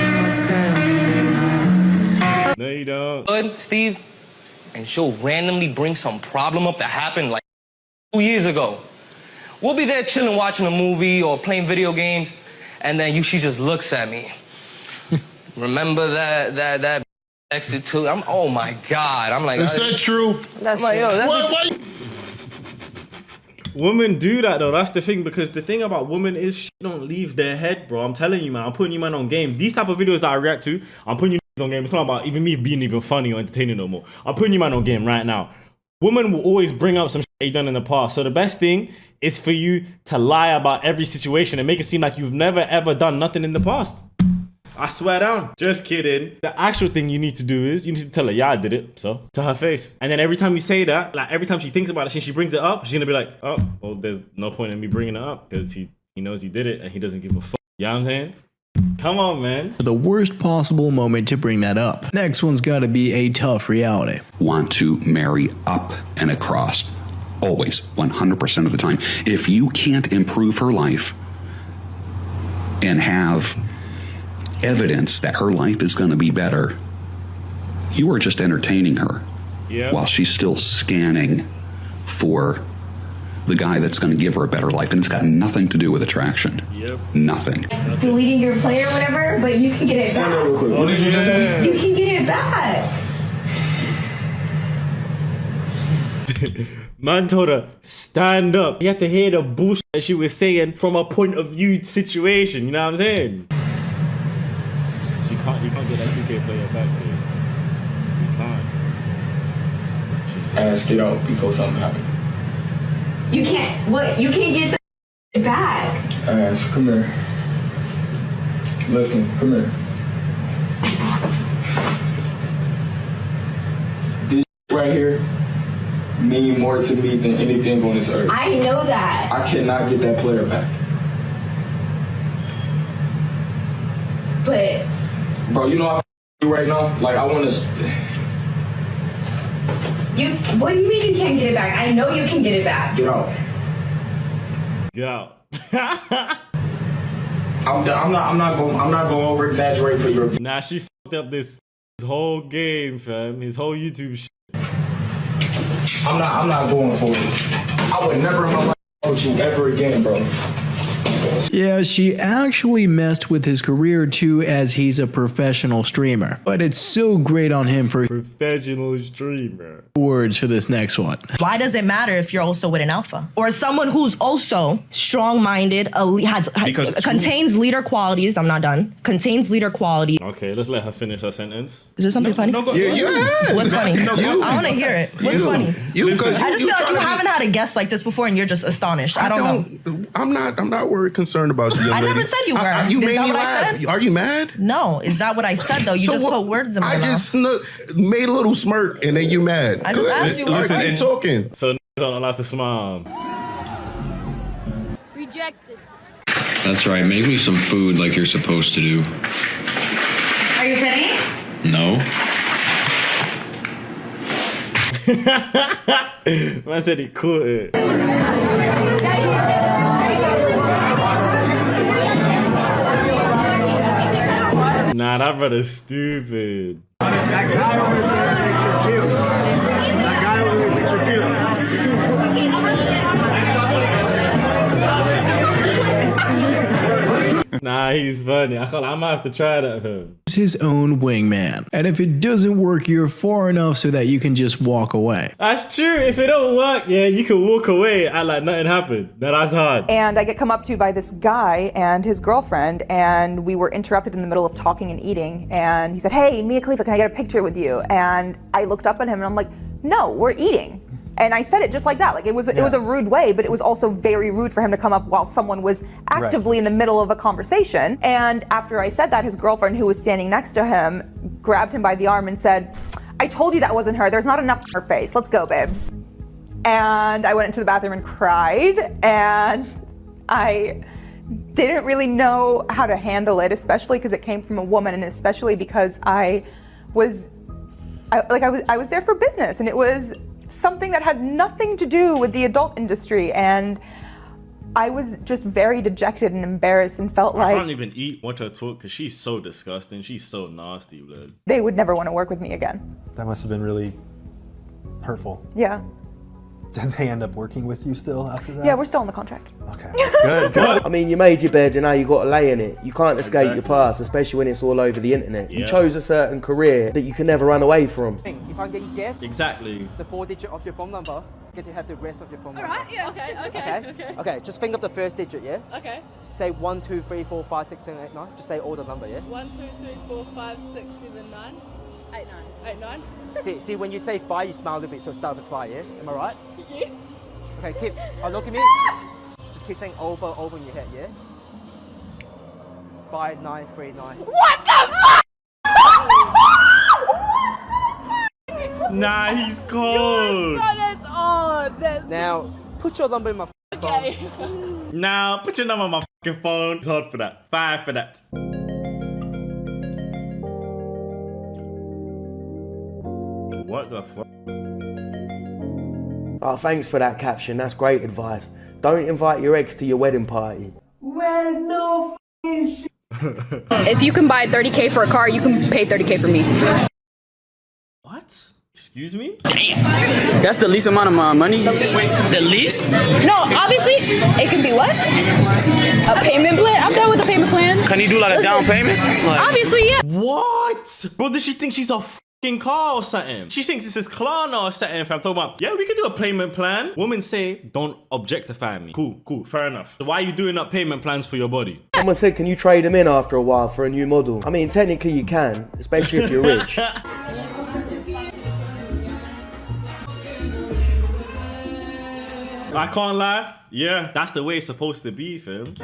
[SPEAKER 3] No, you don't.
[SPEAKER 11] Good, Steve, and she'll randomly bring some problem up that happened like 2 years ago. We'll be there chilling, watching a movie or playing video games, and then she just looks at me. Remember that texted too? Oh my God! I'm like,
[SPEAKER 16] is that true?
[SPEAKER 11] That's like, yo, that's
[SPEAKER 16] what?
[SPEAKER 3] Women do that though. That's the thing, because the thing about women is shit don't leave their head, bro. I'm telling you, man. I'm putting you man on game. These type of videos that I react to, I'm putting you on game. It's not about even me being even funny or entertaining no more. I'm putting you man on game right now. Women will always bring up some shit you done in the past. So the best thing is for you to lie about every situation and make it seem like you've never ever done nothing in the past. I swear down. Just kidding. The actual thing you need to do is you need to tell her, yeah, I did it. So to her face. And then every time you say that, like every time she thinks about it, she brings it up, she's gonna be like, oh, well, there's no point in me bringing it up because he knows he did it and he doesn't give a fuck. You know what I'm saying? Come on, man.
[SPEAKER 8] The worst possible moment to bring that up. Next one's got to be a tough reality.
[SPEAKER 18] Want to marry up and across. Always, 100% of the time. If you can't improve her life and have evidence that her life is going to be better, you are just entertaining her while she's still scanning for the guy that's going to give her a better life. And it's got nothing to do with attraction. Nothing.
[SPEAKER 19] Deleting your play or whatever, but you can get it back.
[SPEAKER 18] What did you just say?
[SPEAKER 19] You can get it back.
[SPEAKER 3] Man told her, stand up. You have to hear the bullshit that she was saying from a point of view situation. You know what I'm saying? You can't get that 2K player back, dude. You can't.
[SPEAKER 21] Ask it out before something happens.
[SPEAKER 19] You can't. What? You can't get the back.
[SPEAKER 21] Ash, come here. Listen, come here. This right here mean more to me than anything on this earth.
[SPEAKER 19] I know that.
[SPEAKER 21] I cannot get that player back.
[SPEAKER 19] But
[SPEAKER 21] bro, you know how I feel right now? Like I want to.
[SPEAKER 19] What do you mean you can't get it back? I know you can get it back.
[SPEAKER 21] Get out.
[SPEAKER 3] Get out.
[SPEAKER 21] I'm not going over exaggerate for your.
[SPEAKER 3] Nah, she fucked up this whole game, fam. His whole YouTube shit.
[SPEAKER 21] I'm not going for it. I would never in my life with you ever again, bro.
[SPEAKER 8] Yeah, she actually messed with his career too, as he's a professional streamer. But it's so great on him for
[SPEAKER 3] professional streamer.
[SPEAKER 8] Words for this next one.
[SPEAKER 24] Why does it matter if you're also with an alpha or someone who's also strong-minded, contains leader qualities? I'm not done. Contains leader qualities.
[SPEAKER 3] Okay, let's let her finish her sentence.
[SPEAKER 24] Is there something funny?
[SPEAKER 16] Yeah.
[SPEAKER 24] What's funny? I want to hear it. What's funny? I just feel like you haven't had a guest like this before, and you're just astonished. I don't know.
[SPEAKER 16] I'm not worried very concerned about you, young
[SPEAKER 24] I
[SPEAKER 16] lady.
[SPEAKER 24] never said you were.
[SPEAKER 16] You
[SPEAKER 24] Is
[SPEAKER 16] made
[SPEAKER 24] that
[SPEAKER 16] me
[SPEAKER 24] what I
[SPEAKER 16] laugh.
[SPEAKER 24] said?
[SPEAKER 16] Are you mad?
[SPEAKER 24] No, is that what I said though? You
[SPEAKER 16] So
[SPEAKER 24] just
[SPEAKER 16] what-
[SPEAKER 24] put words in my
[SPEAKER 16] I
[SPEAKER 24] mouth.
[SPEAKER 16] just made a little smirk and then you mad.
[SPEAKER 24] I just
[SPEAKER 16] Go ahead.
[SPEAKER 24] asked you
[SPEAKER 16] All
[SPEAKER 24] what
[SPEAKER 16] right,
[SPEAKER 24] you
[SPEAKER 16] keep talking.
[SPEAKER 3] So don't allow to smile.
[SPEAKER 30] Rejected.
[SPEAKER 2] That's right. Make me some food like you're supposed to do.
[SPEAKER 15] Are you kidding?
[SPEAKER 2] No.
[SPEAKER 3] Man said he caught it. Nah, that brother's stupid. Nah, he's funny. I might have to try that with him.
[SPEAKER 8] His own wingman. And if it doesn't work, you're far enough so that you can just walk away.
[SPEAKER 3] That's true. If it don't work, yeah, you can walk away and like nothing happened. No, that's hard.
[SPEAKER 4] And I get come up to by this guy and his girlfriend, and we were interrupted in the middle of talking and eating. And he said, "Hey, Mia Khalifa, can I get a picture with you?" And I looked up at him and I'm like, "No, we're eating." And I said it just like that. Like it was a rude way, but it was also very rude for him to come up while someone was actively in the middle of a conversation. And after I said that, his girlfriend, who was standing next to him, grabbed him by the arm and said, "I told you that wasn't her. There's not enough in her face. Let's go, babe." And I went into the bathroom and cried, and I didn't really know how to handle it, especially because it came from a woman, and especially because I was there for business, and it was something that had nothing to do with the adult industry, and I was just very dejected and embarrassed and felt
[SPEAKER 3] I
[SPEAKER 4] like
[SPEAKER 3] can't even watch her talk because she's so disgusting. She's so nasty, blood.
[SPEAKER 4] they would never want to work with me again.
[SPEAKER 5] That must have been really hurtful.
[SPEAKER 4] Yeah.
[SPEAKER 5] Did they end up working with you still after that?
[SPEAKER 4] Yeah, we're still on the contract.
[SPEAKER 5] Okay. Good.
[SPEAKER 7] I mean, you made your bed and now you got to lay in it. You can't escape your past, especially when it's all over the internet. You chose a certain career that you can never run away from.
[SPEAKER 14] If I'm getting guessed,
[SPEAKER 3] exactly
[SPEAKER 14] the 4 digit of your phone number, get to have the rest of your phone number.
[SPEAKER 30] Alright, yeah. Okay.
[SPEAKER 14] Okay, just think of the first digit, yeah?
[SPEAKER 30] Okay.
[SPEAKER 14] Say 1, 2, 3, 4, 5, 6, 7, 8, 9. Just say all the number, yeah?
[SPEAKER 30] 1, 2, 3, 4, 5, 6, 7, 9. 8, 9. 8, 9.
[SPEAKER 14] See, when you say 5, you smile a little bit, so start with 5, yeah? Am I right?
[SPEAKER 30] Yes.
[SPEAKER 14] Okay, look at me. Just keep saying over in your head, yeah? 5, 9, 3, 9.
[SPEAKER 30] What the fuck?
[SPEAKER 3] Nah, he's cold.
[SPEAKER 30] That's odd.
[SPEAKER 14] Now, put your number in my phone.
[SPEAKER 3] Now, put your number on my fucking phone. It's hard for that. 5 for that. What the fuck?
[SPEAKER 7] Oh, thanks for that caption. That's great advice. Don't invite your ex to your wedding party.
[SPEAKER 22] Well, no f***ing shit.
[SPEAKER 23] If you can buy 30K for a car, you can pay 30K for me.
[SPEAKER 3] What? Excuse me?
[SPEAKER 25] That's the least amount of my money?
[SPEAKER 23] The least? No, obviously, it can be what? A payment plan? I'm done with a payment plan.
[SPEAKER 25] Can you do like a down payment? Like,
[SPEAKER 23] obviously, yeah.
[SPEAKER 3] What? Bro, does she think she's a fucking car or something? She thinks this is Klarna or something, fam. Talking about, yeah, we can do a payment plan. Women say, don't objectify me. Cool, fair enough. So why are you doing up payment plans for your body?
[SPEAKER 7] Someone said, can you trade them in after a while for a new model? I mean, technically you can, especially if you're rich.
[SPEAKER 3] I can't lie. Yeah, that's the way it's supposed to be, fam.
[SPEAKER 27] Do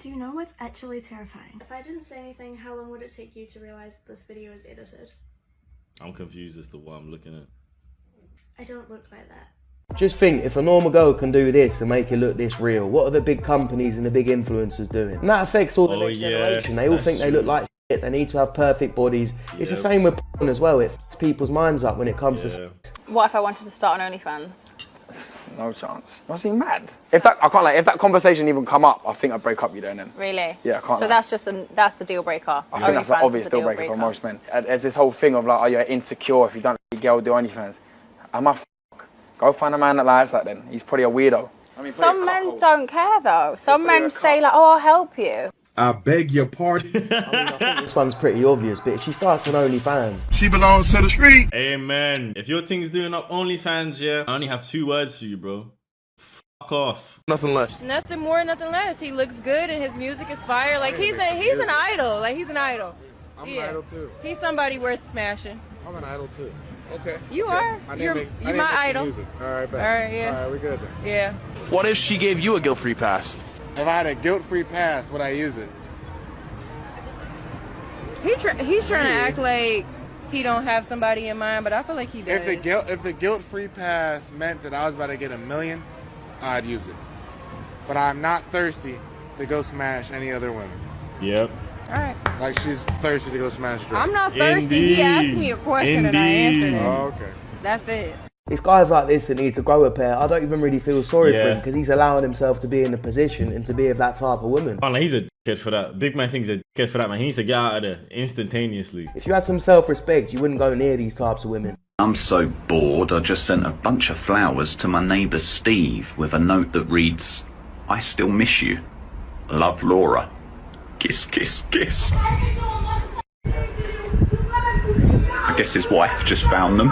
[SPEAKER 27] you know what's actually terrifying? If I didn't say anything, how long would it take you to realize this video is edited?
[SPEAKER 3] I'm confused as to what I'm looking at.
[SPEAKER 27] I don't look like that.
[SPEAKER 7] Just think, if a normal girl can do this and make it look this real, what are the big companies and the big influencers doing? And that affects all the next generation. They all think they look like shit, they need to have perfect bodies. It's the same with porn as well. It f***s people's minds up when it comes to
[SPEAKER 23] What if I wanted to start an OnlyFans?
[SPEAKER 21] No chance. Must be mad. If that conversation even come up, I think I'd break up with you then.
[SPEAKER 23] Really?
[SPEAKER 21] Yeah, I can't.
[SPEAKER 23] So that's the deal breaker.
[SPEAKER 21] I think that's an obvious deal breaker for most men. There's this whole thing of like, oh, you're insecure if you don't let a girl do OnlyFans. Am I Go find a man that likes that then. He's probably a weirdo. I mean,
[SPEAKER 23] some men don't care though. Some men say like, oh, I'll help you.
[SPEAKER 16] I beg your pardon.
[SPEAKER 7] I think this one's pretty obvious, but if she starts an OnlyFans,
[SPEAKER 16] she belongs to the street.
[SPEAKER 3] Amen. If your thing's doing up OnlyFans, yeah, I only have 2 words for you, bro. Fuck off.
[SPEAKER 16] Nothing less.
[SPEAKER 30] Nothing more, nothing less. He looks good and his music is fire. Like he's an idol. Like he's an idol.
[SPEAKER 16] I'm an idol too.
[SPEAKER 30] He's somebody worth smashing.
[SPEAKER 16] I'm an idol too. Okay.
[SPEAKER 30] You are. You're my idol.
[SPEAKER 16] Music. All right, bet.
[SPEAKER 30] All right, yeah.
[SPEAKER 16] All right, we're good then.
[SPEAKER 30] Yeah.
[SPEAKER 16] What if she gave you a guilt-free pass?
[SPEAKER 6] If I had a guilt-free pass, would I use it?
[SPEAKER 23] He's trying to act like he don't have somebody in mind, but I feel like he does.
[SPEAKER 6] If the guilt-free pass meant that I was about to get $1 million, I'd use it. But I'm not thirsty to go smash any other women.
[SPEAKER 3] Yep.
[SPEAKER 23] All right.
[SPEAKER 6] Like she's thirsty to go smash Drake.
[SPEAKER 23] I'm not thirsty. He asked me a question and I answered it.
[SPEAKER 6] Oh, okay.
[SPEAKER 23] That's it.
[SPEAKER 7] It's guys like this that need to grow a pair. I don't even really feel sorry for
[SPEAKER 3] Yeah.
[SPEAKER 7] him because he's allowing himself to be in a position and to be of that type of woman.
[SPEAKER 3] Man, like, he's a dickhead for that. Big man thinks he's a dickhead for that, man. He needs to get out of there instantaneously.
[SPEAKER 7] If you had some self-respect, you wouldn't go near these types of women.
[SPEAKER 18] I'm so bored, I just sent a bunch of flowers to my neighbour Steve with a note that reads, I still miss you. Love, Laura. Kiss, kiss, kiss. I guess his wife just found them.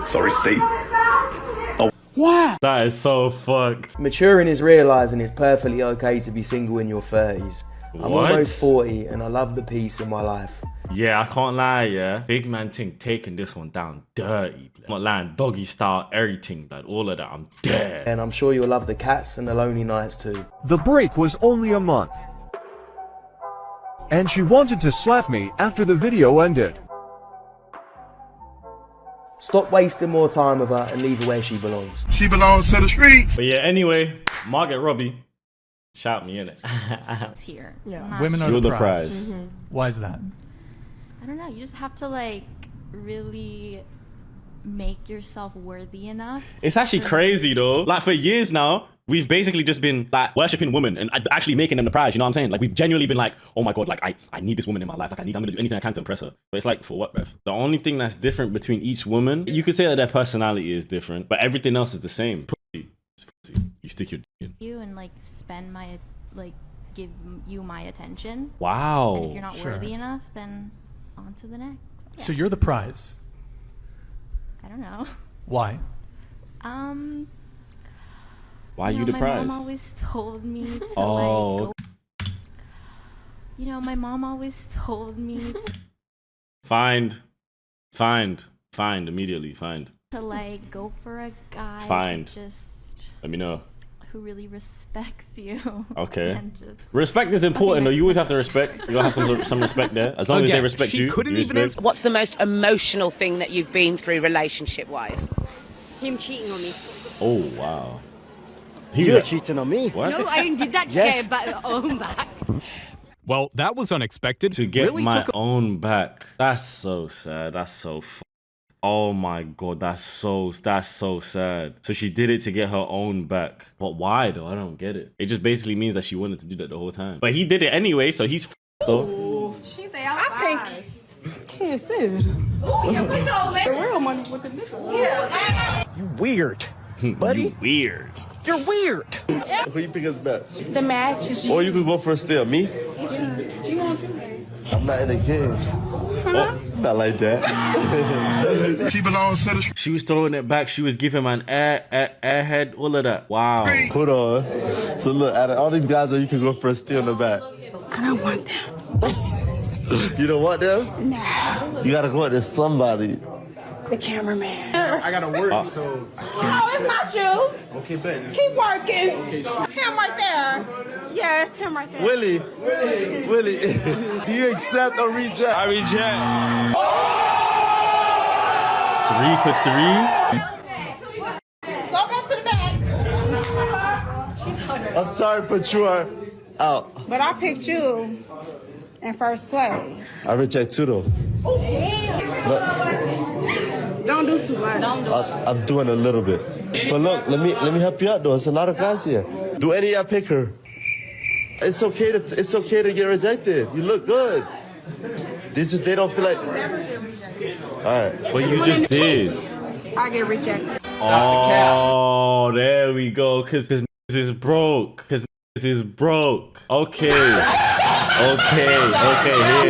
[SPEAKER 18] Sorry, Steve. Oh.
[SPEAKER 7] What?
[SPEAKER 3] That is so fucked.
[SPEAKER 7] Maturing is realising it's perfectly okay to be single in your 30s. I'm
[SPEAKER 3] What?
[SPEAKER 7] almost 40 and I love the peace in my life.
[SPEAKER 3] Yeah, I can't lie, yeah. Big man thing taking this one down dirty. I'm not lying, doggy style, everything, blood. All of that, I'm dead.
[SPEAKER 7] And I'm sure you'll love the cats and the lonely nights too.
[SPEAKER 9] The break was only a month. And she wanted to slap me after the video ended.
[SPEAKER 7] Stop wasting more time with her and leave her where she belongs.
[SPEAKER 16] She belongs to the streets.
[SPEAKER 3] But yeah, anyway, Margaret Robbie, shout me in it.
[SPEAKER 10] Here.
[SPEAKER 12] Yeah.
[SPEAKER 9] Women are
[SPEAKER 3] You're
[SPEAKER 9] the
[SPEAKER 3] the
[SPEAKER 9] prize.
[SPEAKER 10] Mhm.
[SPEAKER 9] Why is that?
[SPEAKER 10] I don't know. You just have to like really make yourself worthy enough.
[SPEAKER 3] It's actually crazy though. Like for years now, we've basically just been like worshipping women and actually making them the prize. You know what I'm saying? Like we've genuinely been like, oh my God, like I need this woman in my life. Like I'm gonna do anything I can to impress her. But it's like, for what, bruv? The only thing that's different between each woman, you could say that their personality is different, but everything else is the same. Pussy. It's pussy. You stick your dick in.
[SPEAKER 10] You and like spend my give you my attention.
[SPEAKER 3] Wow.
[SPEAKER 10] And if you're not
[SPEAKER 9] Sure.
[SPEAKER 10] worthy enough, then on to the next.
[SPEAKER 9] So you're the prize.
[SPEAKER 10] I don't know.
[SPEAKER 9] Why?
[SPEAKER 3] Why are you the
[SPEAKER 10] my
[SPEAKER 3] prize?
[SPEAKER 10] mom always told me to
[SPEAKER 3] Oh.
[SPEAKER 10] like go. You know, my mom always told me
[SPEAKER 3] Find immediately. Find.
[SPEAKER 10] to like go for a guy
[SPEAKER 3] Find.
[SPEAKER 10] who just
[SPEAKER 3] Let me know.
[SPEAKER 10] who really respects you.
[SPEAKER 3] Okay.
[SPEAKER 10] And just
[SPEAKER 3] Respect is important though. You always have to respect. You gotta have some respect there. As long as they respect you. You respect.
[SPEAKER 13] What's the most emotional thing that you've been through relationship-wise?
[SPEAKER 23] Him cheating on me.
[SPEAKER 3] Oh wow.
[SPEAKER 14] You're cheating on me.
[SPEAKER 3] What?
[SPEAKER 23] No, I only did that to
[SPEAKER 14] Yes.
[SPEAKER 23] get it own back.
[SPEAKER 9] Well, that was unexpected.
[SPEAKER 3] To get
[SPEAKER 9] Really
[SPEAKER 3] my
[SPEAKER 9] took a-
[SPEAKER 3] own back. That's so sad. That's so oh my God, that's so sad. So she did it to get her own back. But why though? I don't get it. It just basically means that she wanted to do that the whole time. But he did it anyway, so he's though.
[SPEAKER 23] She say I think.
[SPEAKER 12] Can't say it. The real money with the nigga. Yeah.
[SPEAKER 14] You weird.
[SPEAKER 3] Buddy? You weird.
[SPEAKER 12] You're weird.
[SPEAKER 17] Who you think is best?
[SPEAKER 12] The match is
[SPEAKER 17] Or you could go for a steal. Me?
[SPEAKER 12] She wants you married.
[SPEAKER 17] I'm not in the game. Oh, not like that.
[SPEAKER 16] She belongs to the streets.
[SPEAKER 3] She was throwing it back. She was giving him an airhead, all of that. Wow.
[SPEAKER 17] Hold on. So look, out of all these guys, you can go for a steal in the back.
[SPEAKER 12] I don't want them.
[SPEAKER 17] You don't want them?
[SPEAKER 12] No.
[SPEAKER 17] You gotta go out to somebody.
[SPEAKER 12] The cameraman.
[SPEAKER 5] I gotta work, so I can't.
[SPEAKER 12] No, it's not you.
[SPEAKER 5] Okay, bet.
[SPEAKER 12] Keep working. Him right there. Yeah, it's him right there.
[SPEAKER 17] Willie, do you accept or reject?
[SPEAKER 3] I reject. 3 for 3?
[SPEAKER 12] Go back to the back.
[SPEAKER 17] I'm sorry, but you are out.
[SPEAKER 12] But I picked you in first place.
[SPEAKER 17] I reject too, though.
[SPEAKER 12] Don't do too much.
[SPEAKER 17] I'm doing a little bit. But look, let me help you out, though. There's a lot of guys here. Do any of y'all pick her? It's okay to get rejected. You look good. They don't feel like. All right.
[SPEAKER 3] But you just did.
[SPEAKER 12] I get rejected.
[SPEAKER 3] Oh, there we go. Cause is broke. Okay. Hear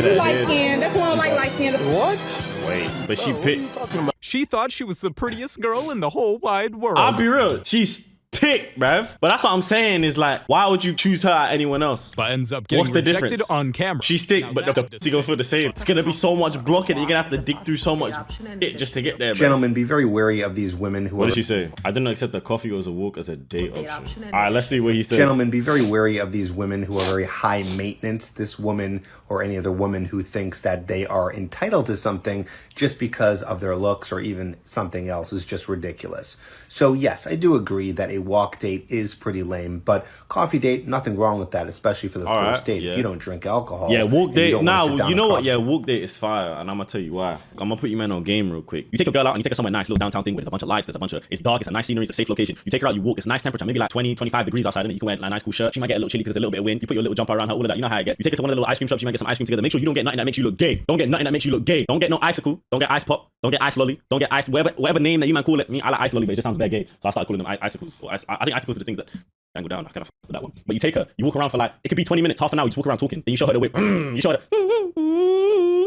[SPEAKER 3] that.
[SPEAKER 12] Light skin. That's why I like light skin.
[SPEAKER 9] What?
[SPEAKER 3] Wait, but she picked.
[SPEAKER 9] She thought she was the prettiest girl in the whole wide world.
[SPEAKER 3] I'll be real. She still chick, bruv. But that's what I'm saying is like, why would you choose her at anyone else?
[SPEAKER 9] But ends up getting
[SPEAKER 3] What's the
[SPEAKER 9] rejected
[SPEAKER 3] difference?
[SPEAKER 9] on camera.
[SPEAKER 3] She's thick, but the pussy gonna feel the same. It's gonna be so much blocking. You're gonna have to dig through so much shit just to get there, bruv.
[SPEAKER 1] Gentlemen, be very wary of these women who
[SPEAKER 3] What
[SPEAKER 1] are...
[SPEAKER 3] did she say? I didn't accept the coffee or as a walk as a date option. All right, let's see what he says.
[SPEAKER 1] Gentlemen, be very wary of these women who are very high maintenance. This woman or any other woman who thinks that they are entitled to something just because of their looks or even something else is just ridiculous. So yes, I do agree that a walk date is pretty lame, but coffee date, nothing wrong with that, especially for the first date.
[SPEAKER 3] Yeah.
[SPEAKER 1] If you don't drink alcohol.
[SPEAKER 3] Yeah, walk
[SPEAKER 1] and
[SPEAKER 3] date.
[SPEAKER 1] don't wanna sit
[SPEAKER 3] Nah,
[SPEAKER 1] down
[SPEAKER 3] you
[SPEAKER 1] and
[SPEAKER 3] know what?
[SPEAKER 1] coffee.
[SPEAKER 3] Yeah, walk date is fire, and I'm gonna tell you why. I'm gonna put you man on game real quick. You take a girl out and you take her somewhere nice, little downtown thing where there's a bunch of lights, it's dark, it's a nice scenery, it's a safe location. You take her out, you walk, it's nice temperature, maybe like 20, 25 degrees outside, and you can wear like a nice cool shirt. She might get a little chilly because there's a little bit of wind. You put your little jumper around her, all of that. You know how it gets. You take her to one of the little ice cream shops, you might get some ice cream together. Make sure you don't get nothing that makes you look gay. Don't get nothing that makes you look gay. Don't get no icicle. Don't get ice pop. Don't get ice lolly. Don't get ice whatever name that you might call it. Me, I like ice lolly, but it just sounds bad gay. So I started calling them icicles. Or I think icicles are the things that dangle down. I kind of with that one. But you take her, you walk around for like, it could be 20 minutes, half an hour. You just walk around talking. Then you show her the whip. You show her the,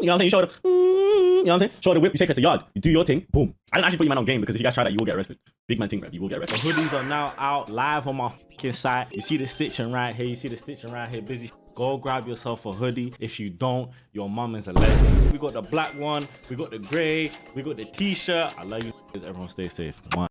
[SPEAKER 3] you know what I'm saying? You show her the, you know what I'm saying? Show her the whip. You take her to yard. You do your thing. Boom. I didn't actually put you man on game because if you guys try that, you will get arrested. Big man thing, right? You will get arrested. The hoodies are now out live on my fucking site. You see the stitching right here. You see the stitching right here. Busy. Go grab yourself a hoodie. If you don't, your mom is a legend. We got the black one. We got the gray. We got the t-shirt. I love you. Everyone stay safe.